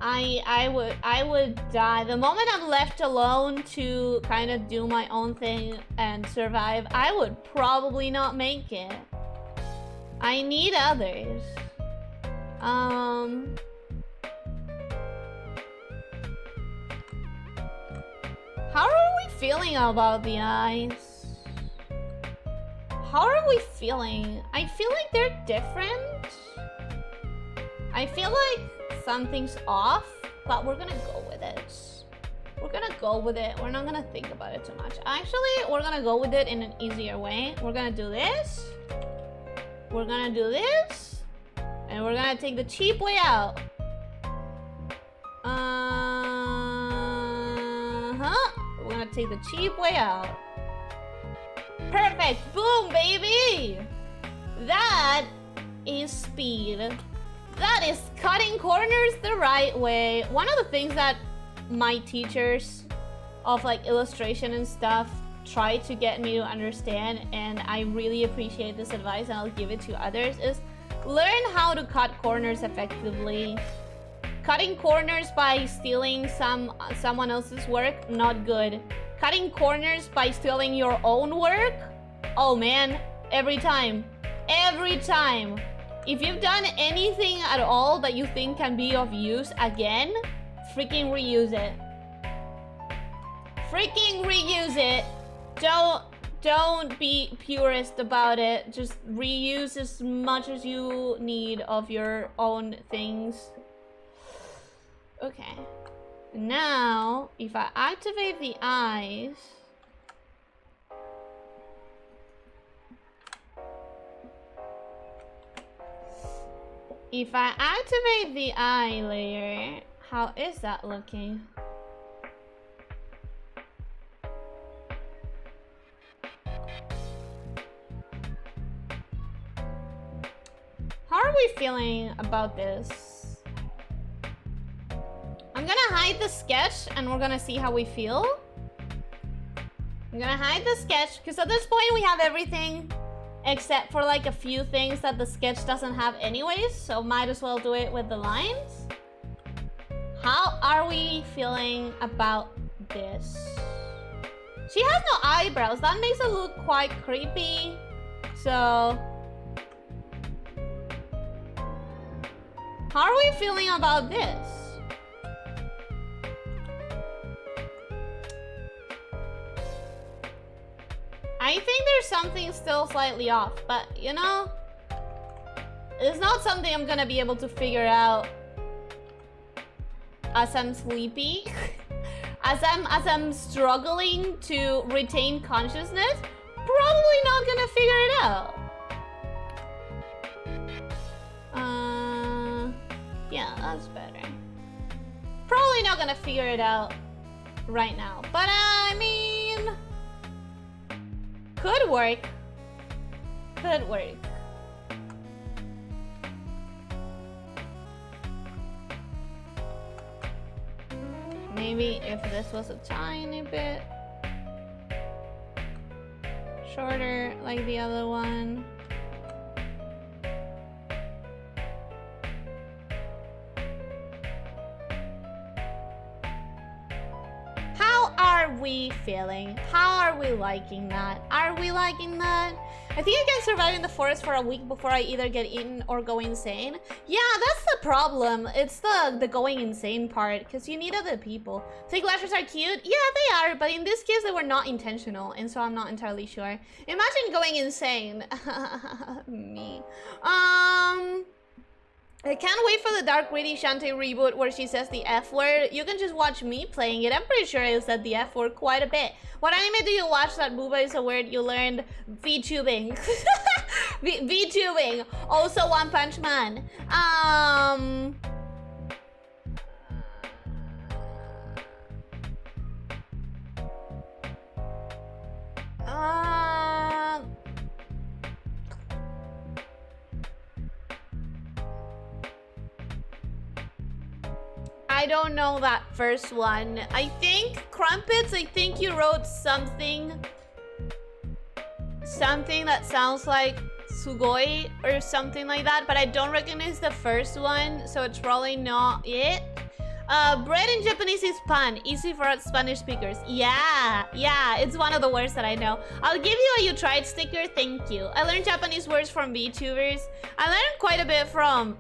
I would die. The moment I'm left alone to kind of do my own thing and survive, I would probably not make it. I need others. How are we feeling about the eyes? How are we feeling? I feel like they're different. I feel like something's off, but we're gonna go with it. We're gonna go with it. We're not gonna think about it too much. Actually, we're gonna go with it in an easier way. We're gonna do this. We're gonna do this. And we're gonna take the cheap way out. We're gonna take the cheap way out. Perfect. Boom, baby. That is speed. That is cutting corners the right way. One of the things that my teachers of like illustration and stuff try to get me to understand, and I really appreciate this advice and I'll give it to others, is learn how to cut corners effectively. Cutting corners by stealing someone else's work, not good. Cutting corners by stealing your own work, oh man, every time. Every time. If you've done anything at all that you think can be of use again, freaking reuse it. Freaking reuse it. Don't be purist about it. Just reuse as much as you need of your own things. Okay. Now, if I activate the eyes, if I activate the eye layer, how is that looking? How are we feeling about this? I'm gonna hide the sketch and we're gonna see how we feel. I'm gonna hide the sketch because at this point we have everything except for like a few things that the sketch doesn't have anyways, so might as well do it with the lines. How are we feeling about this? She has no eyebrows. That makes it look quite creepy. So how are we feeling about this? I think there's something still slightly off, but you know, it's not something I'm gonna be able to figure out as I'm sleepy. as I'm struggling to retain consciousness. Probably not gonna figure it out. Yeah, that's better. Probably not gonna figure it out right now, but I mean, could work. Could work. Maybe if this was a tiny bit shorter like the other one. How are we feeling? How are we liking that? Are we liking that? I think I can survive in the forest for a week before I either get eaten or go insane. Yeah, that's the problem. It's the going insane part, because you need other people. Fake lashes are cute. Yeah, they are, but in this case, they were not intentional, and so I'm not entirely sure. Imagine going insane. Me. I can't wait for the Dark Gritty Shantae reboot where she says the F word. You can just watch me playing it. I'm pretty sure I said the F word quite a bit. What anime do you watch that booba is a word you learned? VTubing. VTubing. Also One Punch Man. I don't know that first one. I think Crumpets, I think you wrote something that sounds like Sugoi or something like that, but I don't recognize the first one, so it's probably not it. Bread in Japanese is pan, easy for Spanish speakers. Yeah, it's one of the words that I know. I'll give you a you tried sticker, thank you. I learned Japanese words from VTubers. I learned quite a bit from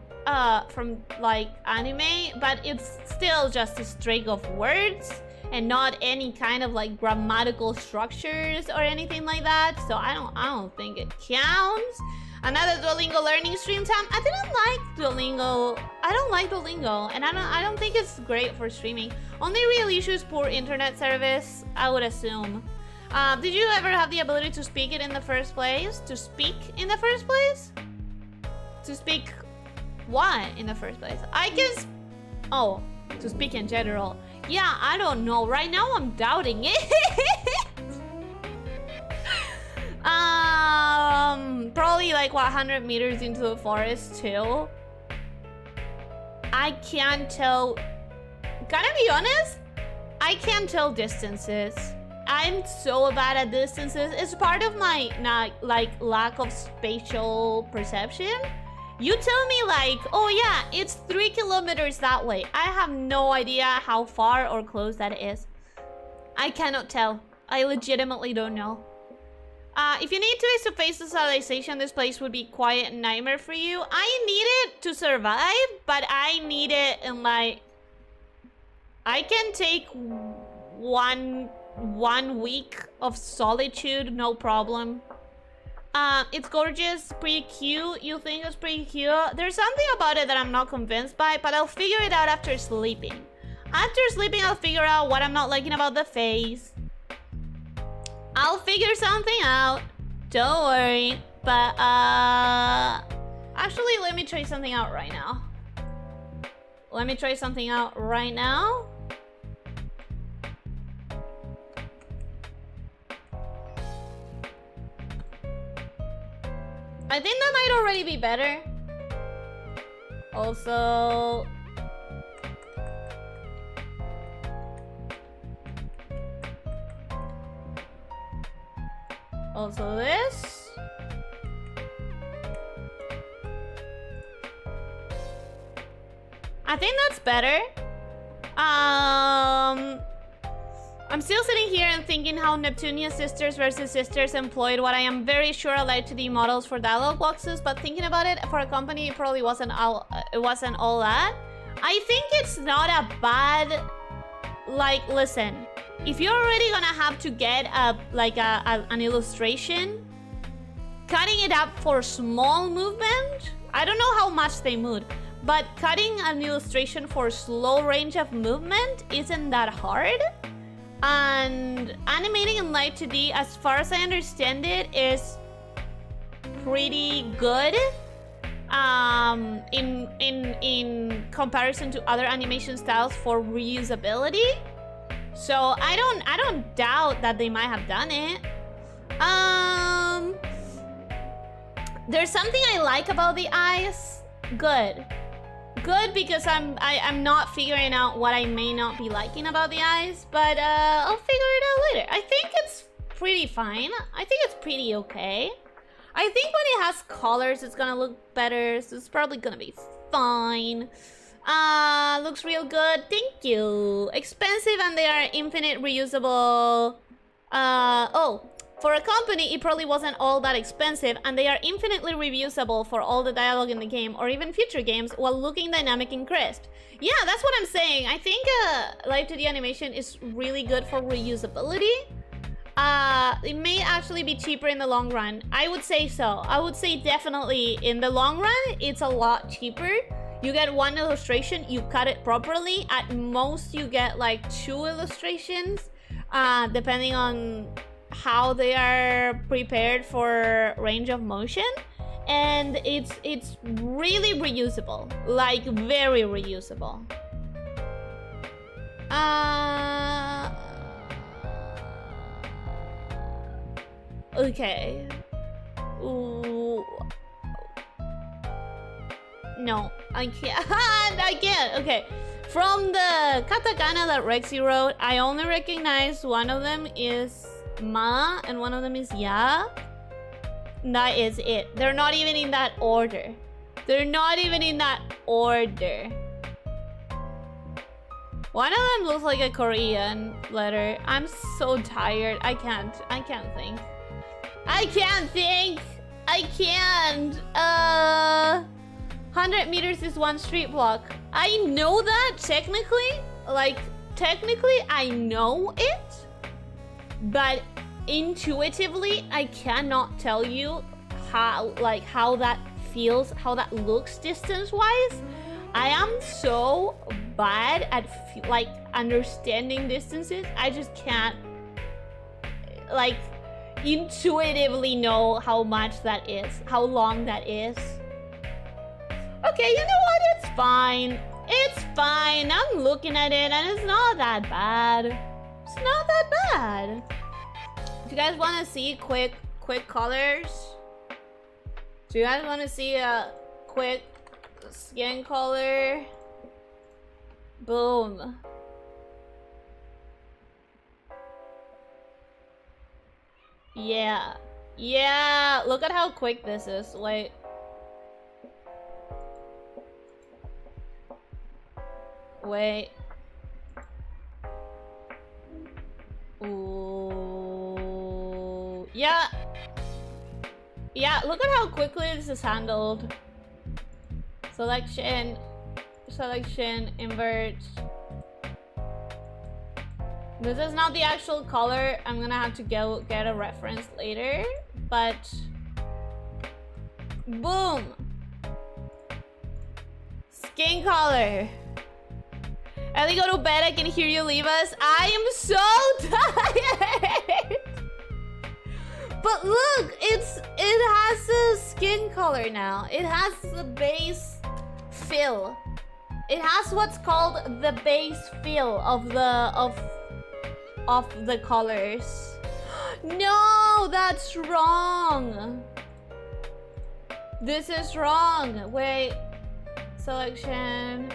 like anime, but it's still just a string of words and not any kind of like grammatical structures or anything like that, so I don't think it counts. Another Duolingo learning stream time. I didn't like Duolingo. I don't like Duolingo, and I don't think it's great for streaming. Only real issue is poor internet service, I would assume. Did you ever have the ability to speak it in the first place? To speak in the first place? To speak what in the first place? I can oh, to speak in general. Yeah, I don't know. Right now I'm doubting it. Probably like 100 meters into the forest too. I can't tell. Gotta be honest, I can't tell distances. I'm so bad at distances. It's part of my lack of spatial perception. You tell me like, oh yeah, it's 3 kilometers that way. I have no idea how far or close that is. I cannot tell. I legitimately don't know. If you need face-to-face socialization, this place would be quite a nightmare for you. I need it to survive, but I need it in like... I can take one week of solitude, no problem. It's gorgeous, pretty cute. You think it's pretty cute? There's something about it that I'm not convinced by, but I'll figure it out after sleeping. After sleeping, I'll figure out what I'm not liking about the face. I'll figure something out. Don't worry. But, actually, let me try something out right now. Let me try something out right now. I think that might already be better. Also... Also this. I think that's better. I'm still sitting here and thinking how Neptunia's Sisters versus Sisters employed what I am very sure are like 2D models for dialogue boxes, but thinking about it, for a company it probably wasn't all that. I think it's not a bad... Like, listen. if you're already gonna have to get an illustration, cutting it up for small movement, I don't know how much they move, but cutting an illustration for slow range of movement isn't that hard. And animating in Light 2D, as far as I understand it, is pretty good in comparison to other animation styles for reusability. So I don't doubt that they might have done it. There's something I like about the eyes. Good, because I'm not figuring out what I may not be liking about the eyes, but I'll figure it out later. I think it's pretty fine. I think it's pretty okay. I think when it has colors, it's gonna look better, so it's probably gonna be fine. Looks real good. Thank you. Expensive, and they are infinite reusable. Oh, for a company, it probably wasn't all that expensive, and they are infinitely reusable for all the dialogue in the game, or even future games, while looking dynamic and crisp. Yeah, that's what I'm saying. I think Live 2D animation is really good for reusability. It may actually be cheaper in the long run. I would say so. I would say definitely in the long run, it's a lot cheaper. You get one illustration, you cut it properly. At most, you get like 2 illustrations, depending on how they are prepared for range of motion. And it's really reusable, like very reusable. Okay. Ooh. No, I can't. I can't. Okay. From the katakana that Rexy wrote, I only recognize one of them is ma and one of them is ya. That is it. They're not even in that order. They're not even in that order. One of them looks like a Korean letter. I'm so tired. I can't think. I can't think. I can't. 100 meters is 1 street block. I know that technically. Like, technically I know it. But intuitively, I cannot tell you how that feels, how that looks distance-wise. I am so bad at understanding distances. I just can't like intuitively know how much that is, how long that is. Okay, you know what? It's fine. It's fine. I'm looking at it and it's not that bad. It's not that bad. Do you guys want to see quick colors? Do you guys want to see a quick skin color? Boom. Yeah. Yeah. Look at how quick this is. Wait. Wait. Ooh. Yeah. Yeah, look at how quickly this is handled. Selection, invert. This is not the actual color. I'm gonna have to get a reference later, but boom. Skin color. Ellie, go to bed. I can hear you leave us. I am so tired. But look, it has a skin color now. It has the base fill. It has what's called the base fill of the colors. No, that's wrong. This is wrong. Wait. Selection,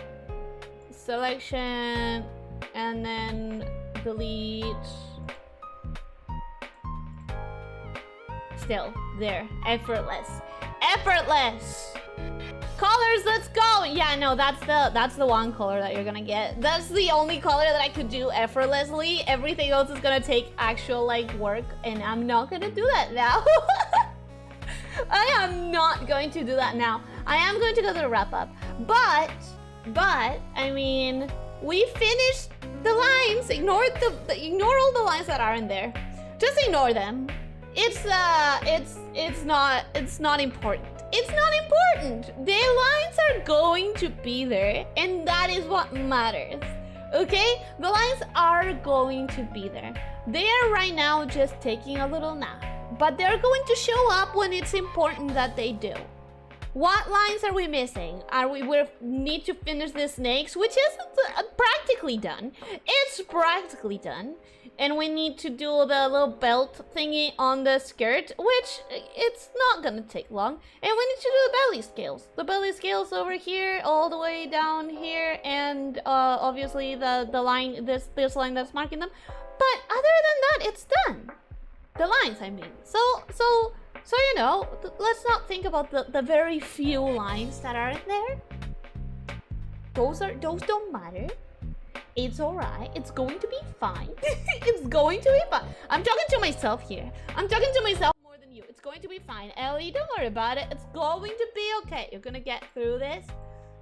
and then delete. Still there. Effortless. Colors, let's go. Yeah, no, that's the one color that you're gonna get. That's the only color that I could do effortlessly. Everything else is gonna take actual like work, and I'm not gonna do that now. I am not going to do that now. I am going to go to the wrap up, but I mean, We finished the lines. Ignore all the lines that aren't there. Just ignore them. It's not important. It's not important. The lines are going to be there, and that is what matters. Okay? The lines are going to be there. They are right now just taking a little nap, but they're going to show up when it's important that they do. What lines are we missing? We need to finish the snakes, which is practically done. It's practically done. And we need to do the little belt thingy on the skirt, which it's not gonna take long. And we need to do the belly scales. The belly scales over here, all the way down here, and obviously the line, this line that's marking them. But other than that, it's done. The lines, I mean. So you know, let's not think about the very few lines that aren't there. Those don't matter. It's alright. It's going to be fine. It's going to be fine. I'm talking to myself here. I'm talking to myself more than you. It's going to be fine. Ellie, don't worry about it. It's going to be okay. You're gonna get through this.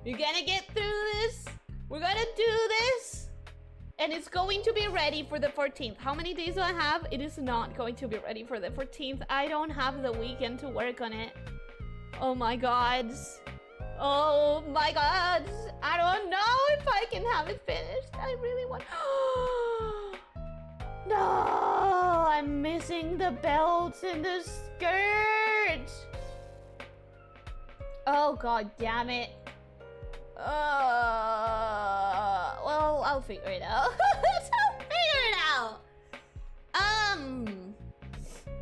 You're gonna get through this. We're gonna do this. And it's going to be ready for the 14th. How many days do I have? It is not going to be ready for the 14th. I don't have the weekend to work on it. Oh my god. Oh my god. I don't know if I can have it finished. I really want... No, I'm missing the belts and the skirt. Oh god damn it. Well, I'll figure it out. I'll figure it out.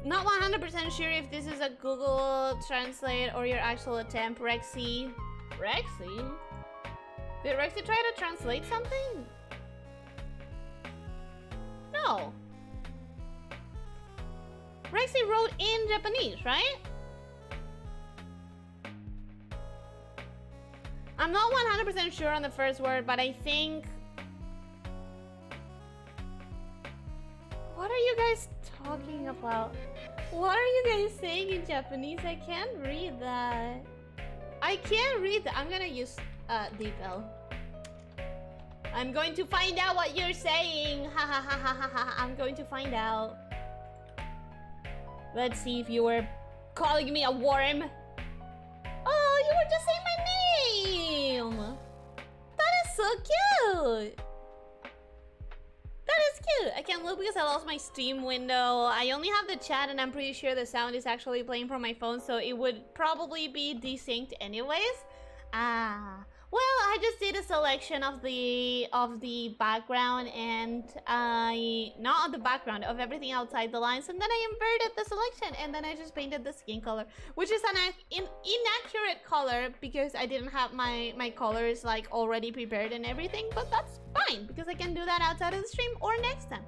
Not 100% sure if this is a Google Translate or your actual attempt, Rexy. Rexy? Did Rexy try to translate something? No. Rexy wrote in Japanese, right? I'm not 100% sure on the first word, but I think... What are you guys talking about? What are you guys saying in Japanese? I can't read that. I can't read that. I'm gonna use DeepL. I'm going to find out what you're saying. Ha ha ha ha ha ha. I'm going to find out. Let's see if you were calling me a worm. Oh, you were just saying my name. That is so cute. That is cute. I can't look because I lost my Steam window. I only have the chat and I'm pretty sure the sound is actually playing from my phone, so it would probably be desynced anyways. Well, I just did a selection of the background and not of the background, of everything outside the lines, and then I inverted the selection and then I just painted the skin color, which is an inaccurate color because I didn't have my colors like already prepared and everything, but that's fine because I can do that outside of the stream or next time.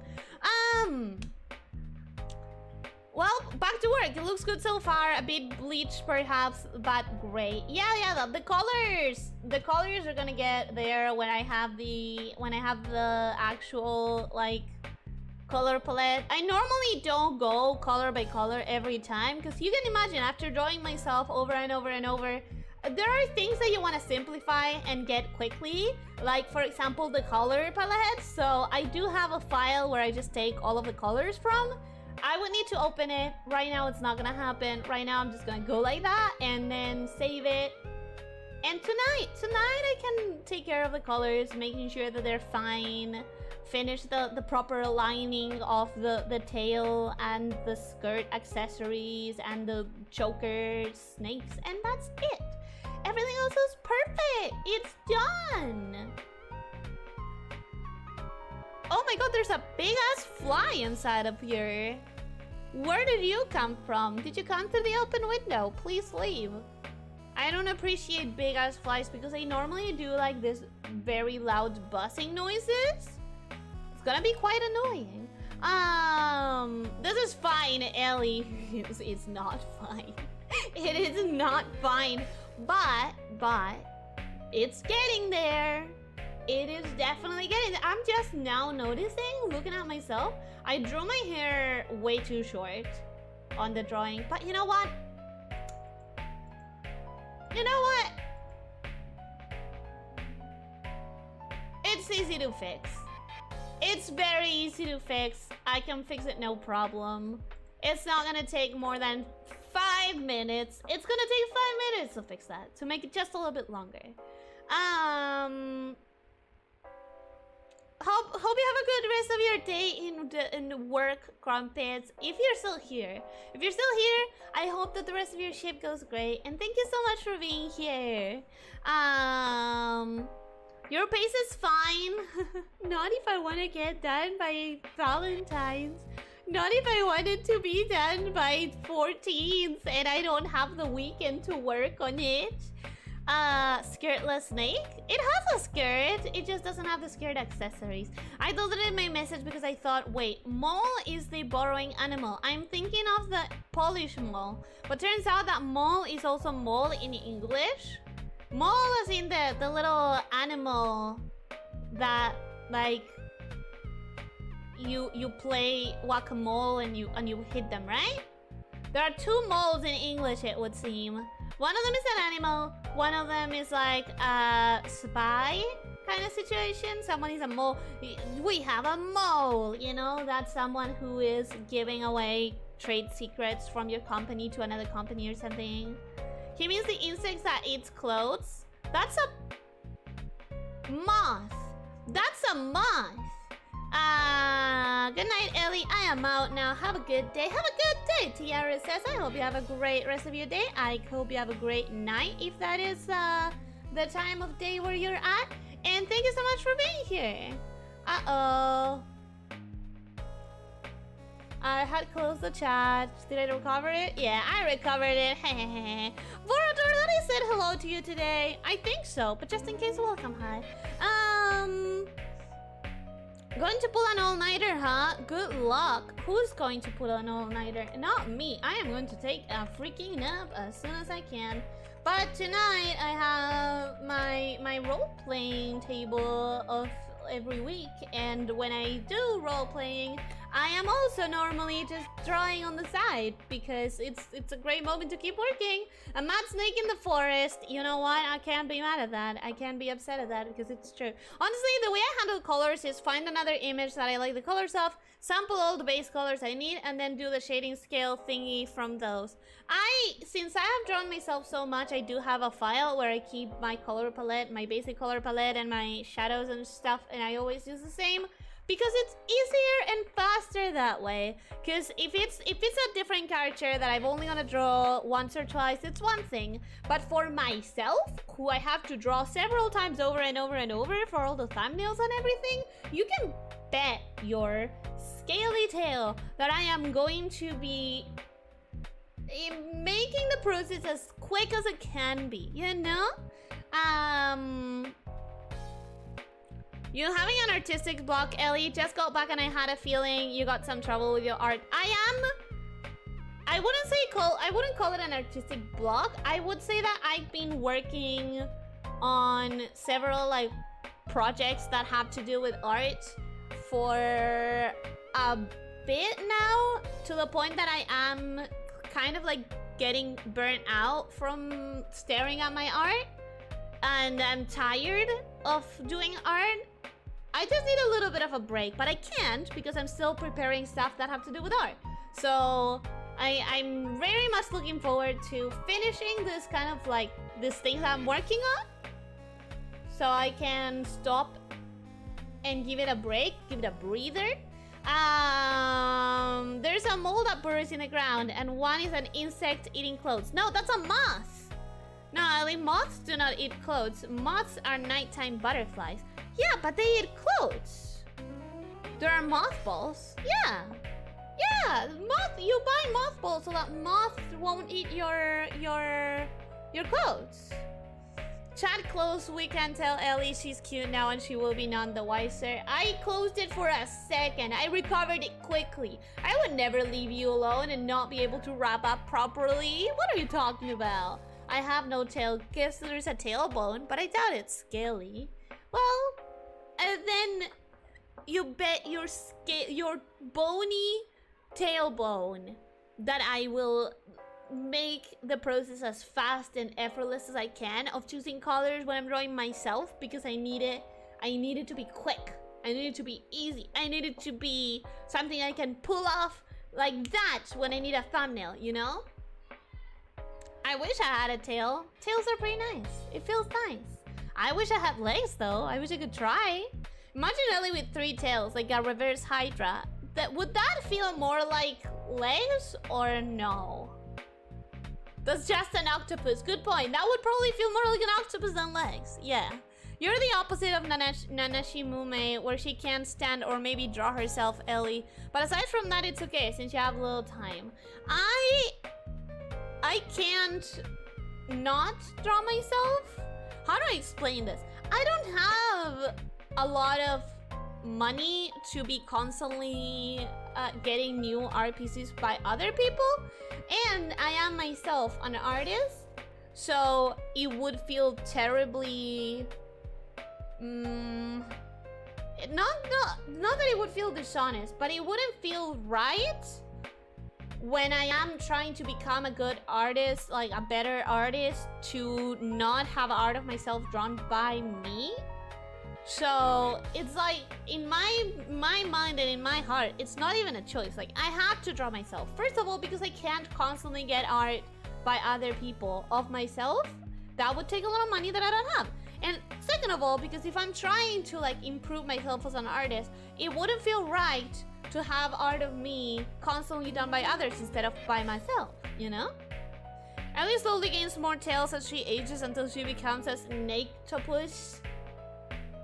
Well, back to work. It looks good so far. A bit bleached perhaps, but great. Yeah, the colors are gonna get there when I have the actual like color palette. I normally don't go color by color every time because you can imagine after drawing myself over and over and over, there are things that you want to simplify and get quickly, like for example the color palette. So I do have a file where I just take all of the colors from. I would need to open it. Right now it's not gonna happen. Right now I'm just gonna go like that and then save it. And tonight I can take care of the colors, making sure that they're fine. Finish the proper lining of the tail and the skirt accessories and the chokers, snakes, and that's it. Everything else is perfect. It's done. Oh my god, there's a big-ass fly inside of here. Where did you come from? Did you come through the open window? Please leave. I don't appreciate big-ass flies because I normally do like this very loud buzzing noises. It's gonna be quite annoying. This is fine, Ellie. It's not fine. It is not fine. But it's getting there. It is definitely getting there. I'm just now noticing, looking at myself, I drew my hair way too short on the drawing. But you know what? It's easy to fix. It's very easy to fix. I can fix it no problem. It's not gonna take more than 5 minutes. It's gonna take 5 minutes to fix that, to make it just a little bit longer. Hope you have a good rest of your day in the work, Crumpets. If you're still here, I hope that the rest of your shift goes great. And thank you so much for being here. Your pace is fine. Not if I want to get done by Valentines. Not if I want it to be done by 14th and I don't have the weekend to work on it. Skirtless snake? It has a skirt, it just doesn't have the skirt accessories. I deleted my message because I thought, wait, mole is the borrowing animal. I'm thinking of the Polish mole, but turns out that mole is also mole in English. Mole is in the little animal that, like, you play whack-a-mole and you hit them, right? There are 2 moles in English, it would seem. One of them is an animal, one of them is like a spy kind of situation. Someone is a mole. We have a mole, you know? That's someone who is giving away trade secrets from your company to another company or something. He means the insects that eats clothes. That's a moth. That's a moth. Good night, Ellie. I am out now. Have a good day. Have a good day, Tiara says. I hope you have a great rest of your day. I hope you have a great night, if that is the time of day where you're at. And thank you so much for being here. Uh-oh. I had closed the chat. Did I recover it? Yeah, I recovered it. Vorador, that I said hello to you today. I think so, but just in case, welcome, hi. Going to pull an all-nighter, huh? Good luck. Who's going to pull an all-nighter? Not me. I am going to take a freaking nap as soon as I can. But tonight I have my role-playing table of every week, and when I do role-playing, I am also normally just drawing on the side because it's a great moment to keep working. A mad snake in the forest. You know what? I can't be mad at that. I can't be upset at that because it's true. Honestly, the way I handle colors is find another image that I like the colors of, sample all the base colors I need, and then do the shading scale thingy from those. Since I have drawn myself so much, I do have a file where I keep my color palette, my basic color palette, and my shadows and stuff, and I always use the same. Because it's easier and faster that way. Because if it's a different character that I'm only gonna draw once or twice, it's one thing. But for myself, who I have to draw several times over and over and over for all the thumbnails and everything, you can bet your scaly tail that I am going to be making the process as quick as it can be, you know? You having an artistic block, Ellie? Just got back and I had a feeling you got some trouble with your art. I wouldn't call it an artistic block. I would say that I've been working on several like projects that have to do with art for a bit now, to the point that I am kind of like getting burnt out from staring at my art, and I'm tired of doing art. I just need a little bit of a break, but I can't because I'm still preparing stuff that have to do with art. So I'm very much looking forward to finishing this kind of like this thing that I'm working on, so I can stop and give it a break, give it a breather. There's a mole that burrows in the ground, and one is an insect eating clothes. No, that's a moth. No, Ellie, moths do not eat clothes. Moths are nighttime butterflies. Yeah, but they eat clothes. There are mothballs. Yeah. Yeah, you buy mothballs so that moths won't eat your clothes. Chat closed, we can tell Ellie she's cute now and she will be none the wiser. I closed it for a second. I recovered it quickly. I would never leave you alone and not be able to wrap up properly. What are you talking about? I have no tail. Guess there's a tailbone, but I doubt it's scaly. Well, then you bet your bony tailbone that I will make the process as fast and effortless as I can of choosing colors when I'm drawing myself, because I need it I need it to be quick. I need it to be easy. I need it to be something I can pull off like that when I need a thumbnail, you know? I wish I had a tail. Tails are pretty nice. It feels nice. I wish I had legs though. I wish I could try. Imagine Ellie with 3 tails, like a reverse Hydra. Would that feel more like legs or no? That's just an octopus. Good point. That would probably feel more like an octopus than legs. Yeah. You're the opposite of Nanashi Mume, where she can't stand or maybe draw herself, Ellie. But aside from that, it's okay since you have a little time. I can't not draw myself. How do I explain this? I don't have a lot of money to be constantly getting new art pieces by other people, and I am myself an artist, so it would feel terribly not that it would feel dishonest, but it wouldn't feel right when I am trying to become a good artist, like a better artist, to not have art of myself drawn by me. So it's like, in my mind and in my heart, it's not even a choice. Like, I have to draw myself. First of all, because I can't constantly get art by other people of myself. That would take a lot of money that I don't have. And second of all, because if I'm trying to like improve myself as an artist, it wouldn't feel right to have art of me constantly done by others instead of by myself, you know? Ellie slowly gains more tails as she ages until she becomes a snake-topus.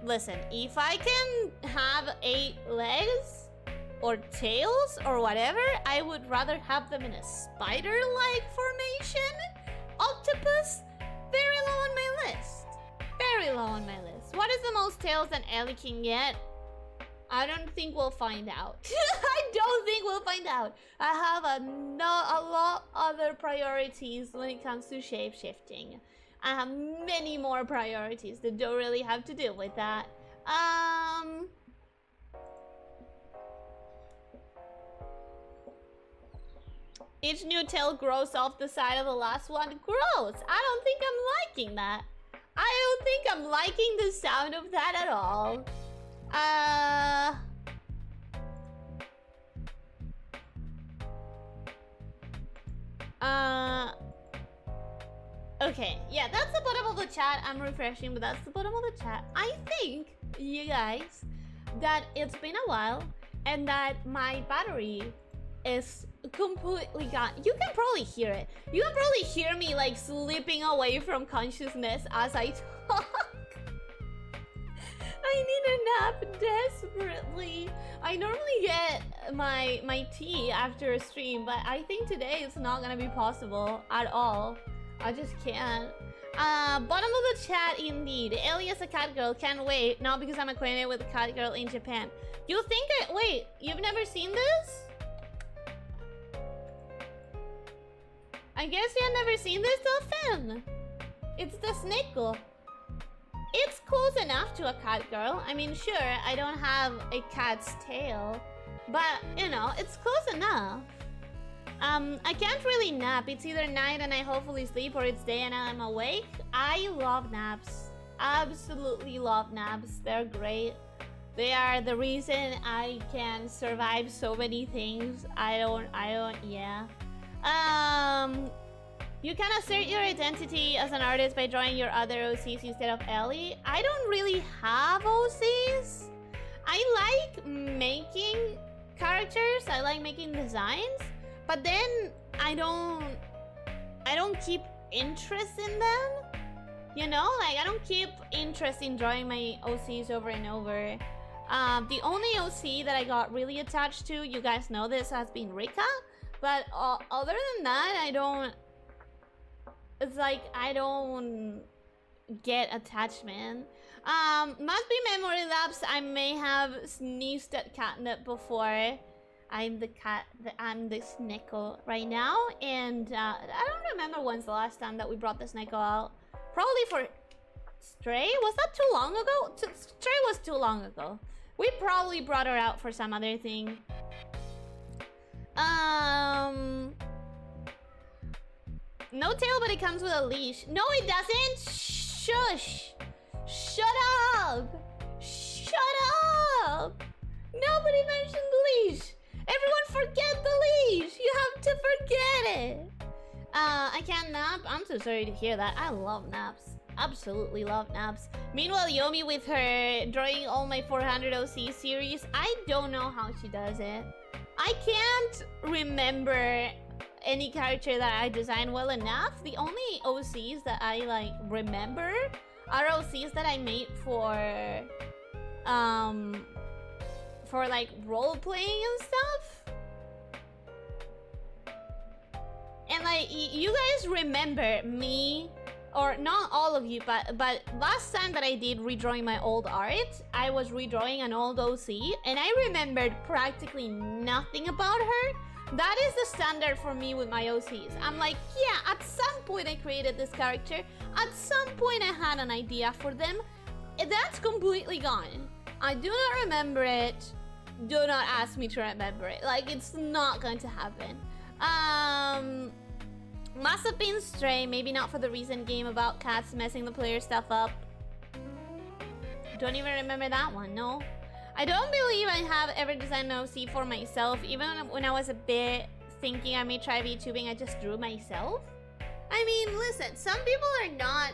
Listen, if I can have 8 legs or tails or whatever, I would rather have them in a spider-like formation. Octopus, very low on my list. Very low on my list. What is the most tails that Ellie can get? I don't think we'll find out. I don't think we'll find out. I have a lot other priorities when it comes to shape-shifting. I have many more priorities that don't really have to do with that. Each new tail grows off the side of the last one. Gross! I don't think I'm liking that. I don't think I'm liking the sound of that at all. Okay, yeah, that's the bottom of the chat. I'm refreshing, but that's the bottom of the chat. I think, you guys, that it's been a while and that my battery is completely gone. You can probably hear it. You can probably hear me like slipping away from consciousness as I talk. I need a nap desperately. I normally get my tea after a stream, but I think today it's not gonna be possible at all. I just can't. Bottom of the chat indeed. Ellie is a cat girl, can't wait. Not because I'm acquainted with a cat girl in Japan. You think wait, you've never seen this? I guess you have never seen this, Dolphin. It's the Snickle. It's close enough to a cat girl. I mean, sure, I don't have a cat's tail, but, you know, it's close enough. I can't really nap. It's either night and I hopefully sleep, or it's day and I'm awake. I love naps. Absolutely love naps. They're great. They are the reason I can survive so many things. Yeah. You can assert your identity as an artist by drawing your other OCs instead of Ellie. I don't really have OCs. I like making characters. I like making designs, but then I don't keep interest in them. You know, like I don't keep interest in drawing my OCs over and over. The only OC that I got really attached to, you guys know this, has been Rika. But other than that, I don't... It's like, I don't get attachment. Must be memory lapse. I may have sneezed at catnip before. I'm the Snickle right now. And I don't remember when's the last time that we brought the Snickle out. Probably for Stray? Was that too long ago? Stray was too long ago. We probably brought her out for some other thing. No tail, but it comes with a leash. No, it doesn't. Shush. Shut up. up. Nobody mentioned the leash. Everyone forget the leash. You have to forget it. I can't nap. I'm so sorry to hear that. I love naps. Absolutely love naps. Meanwhile, Yomi with her drawing all my 400 OC series, I don't know how she does it. I can't remember any character that I designed well enough. The only OCs that I like remember are OCs that I made for like role playing and stuff. And like you guys remember me, or not all of you, but last time that I did redrawing my old art, I was redrawing an old OC and I remembered practically nothing about her. That is the standard for me with my OCs. I'm like, yeah, at some point I created this character. At some point I had an idea for them. That's completely gone. I do not remember it. Do not ask me to remember it. Like, it's not going to happen. Must have been Stray. Maybe not for the recent game about cats messing the player stuff up. Don't even remember that one, no. I don't believe I have ever designed an OC for myself. Even when I was a bit thinking I may try VTubing, I just drew myself. I mean, listen, some people are not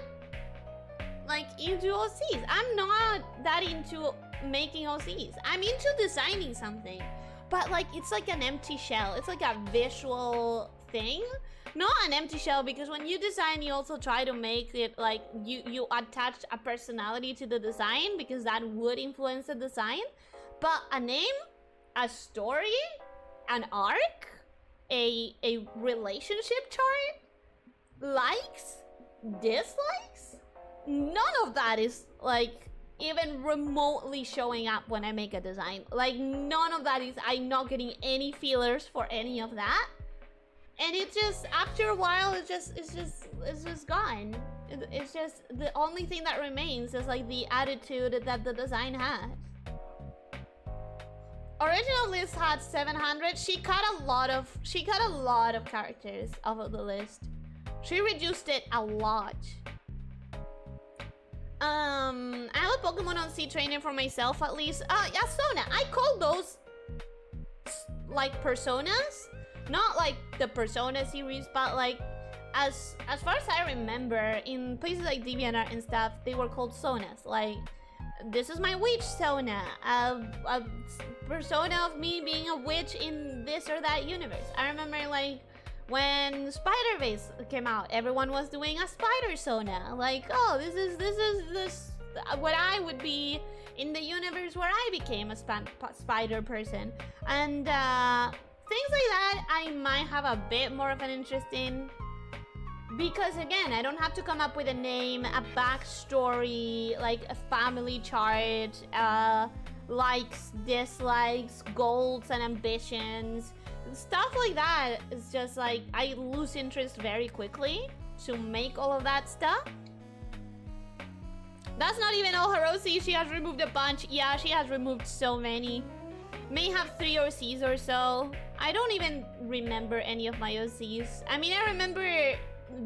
like into OCs. I'm not that into making OCs. I'm into designing something, but like it's like an empty shell. It's like a visual thing, not an empty shell, because when you design, you also try to make it like you attach a personality to the design, because that would influence the design. But a name, a story, an arc, a relationship chart, likes, dislikes, none of that is like even remotely showing up when I make a design. Like none of that is, I'm not getting any feelers for any of that. And it just, after a while, it's just gone. It's just, the only thing that remains is like the attitude that the design has. Original list had 700. She cut a lot of characters off of the list. She reduced it a lot. I have a Pokemon on C trainer for myself at least. Yeah, Sona. I call those like personas. Not like the Persona series, but like as far as I remember, in places like DeviantArt and stuff, they were called Sonas. Like, this is my witch Sona, a persona of me being a witch in this or that universe. I remember like when Spider-Base came out, everyone was doing a spider Sona. Like, oh, this is what I would be in the universe where I became a spider person. And things like that I might have a bit more of an interest in, because again, I don't have to come up with a name, a backstory, like a family chart, likes, dislikes, goals and ambitions. Stuff like that is just like, I lose interest very quickly to make all of that stuff. That's not even all her OCs. She has removed a bunch. Yeah, she has removed so many. May have 3 OCs or so. I don't even remember any of my OCs. I mean, I remember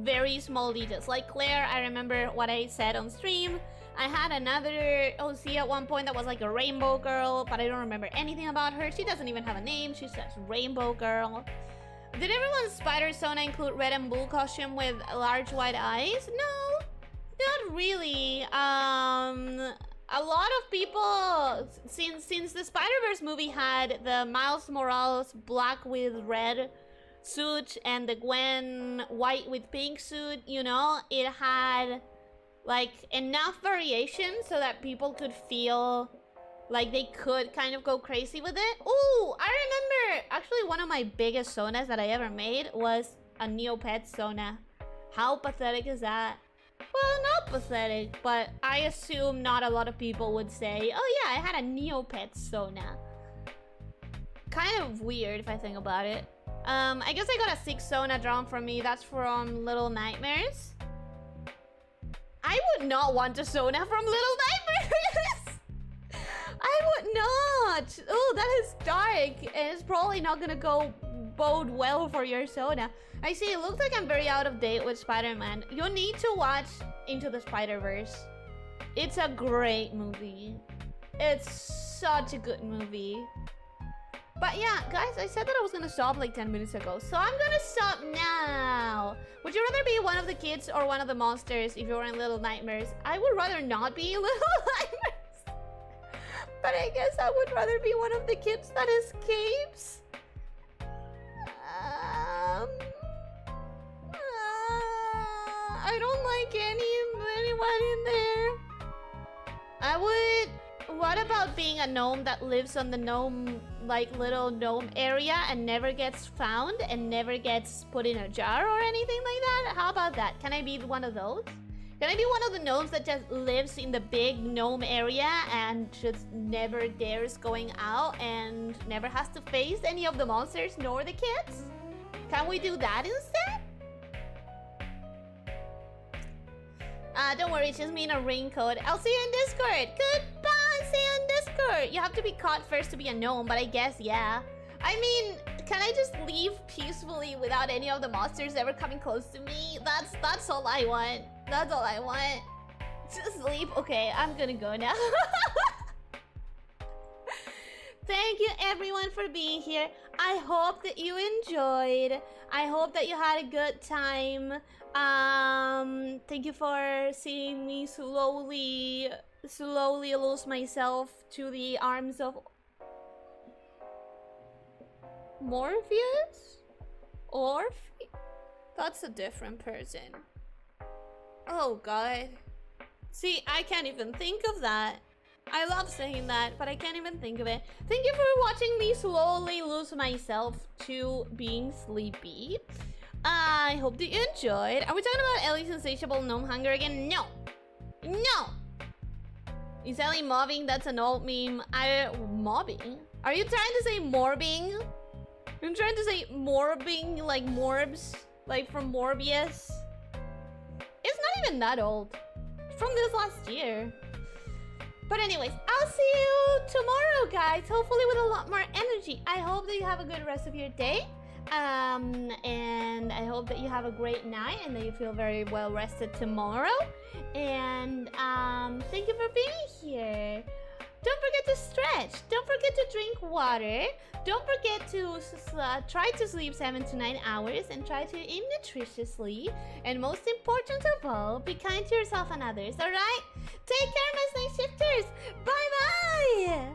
very small details. Like Claire, I remember what I said on stream. I had another OC at one point that was like a rainbow girl, but I don't remember anything about her. She doesn't even have a name. She says rainbow girl. Did everyone's spider Sona include red and blue costume with large white eyes? No, not really. A lot of people, since the Spider-Verse movie had the Miles Morales black with red suit and the Gwen white with pink suit, you know, it had like enough variation so that people could feel like they could kind of go crazy with it. Ooh, I remember actually one of my biggest Sonas that I ever made was a Neopet Sona. How pathetic is that? Well, not pathetic, but I assume not a lot of people would say, oh yeah, I had a Neopet Sona. Kind of weird if I think about it. I guess I got a 6 Sona drawn from me. That's from Little Nightmares. I would not want a Sona from Little Nightmares! I would not! Oh, that is dark, and it's probably not gonna bode well for your Sona. I see, it looks like I'm very out of date with Spider-Man. You need to watch Into the Spider-Verse. It's a great movie. It's such a good movie. But yeah, guys, I said that I was gonna stop like 10 minutes ago, so I'm gonna stop now. Would you rather be one of the kids or one of the monsters if you were in Little Nightmares? I would rather not be in Little Nightmares. But I guess I would rather be one of the kids that escapes. I don't like anyone in there. I would... What about being a gnome that lives on the gnome, like, little gnome area and never gets found and never gets put in a jar or anything like that? How about that? Can I be one of those? Can I be one of the gnomes that just lives in the big gnome area and just never dares going out and never has to face any of the monsters nor the kids? Can we do that instead? Don't worry, it's just me in a raincoat. I'll see you in Discord. Goodbye, see you in Discord. You have to be caught first to be a gnome, but I guess, yeah. I mean, can I just leave peacefully without any of the monsters ever coming close to me? That's all I want. That's all I want. Just leave. Okay, I'm gonna go now. Thank you everyone for being here. I hope that you enjoyed. I hope that you had a good time. Thank you for seeing me slowly lose myself to the arms of Morpheus? That's a different person. Oh god. See, I can't even think of that. I love saying that, but I can't even think of it. Thank you for watching me slowly lose myself to being sleepy. I hope that you enjoyed. Are we talking about Ellie's insatiable gnome hunger again? No. No. Is Ellie mobbing? That's an old meme. Mobbing? Are you trying to say morbing? I'm trying to say morbing, like morbs, like from Morbius. It's not even that old. It's from this last year. But anyways, I'll see you tomorrow, guys. Hopefully with a lot more energy. I hope that you have a good rest of your day. And I hope that you have a great night and that you feel very well rested tomorrow. And thank you for being here. Don't forget to stretch. Don't forget to drink water. Don't forget to try to sleep 7 to 9 hours and try to eat nutritiously. And most important of all, be kind to yourself and others, alright? Take care, my snake shifters. Bye-bye.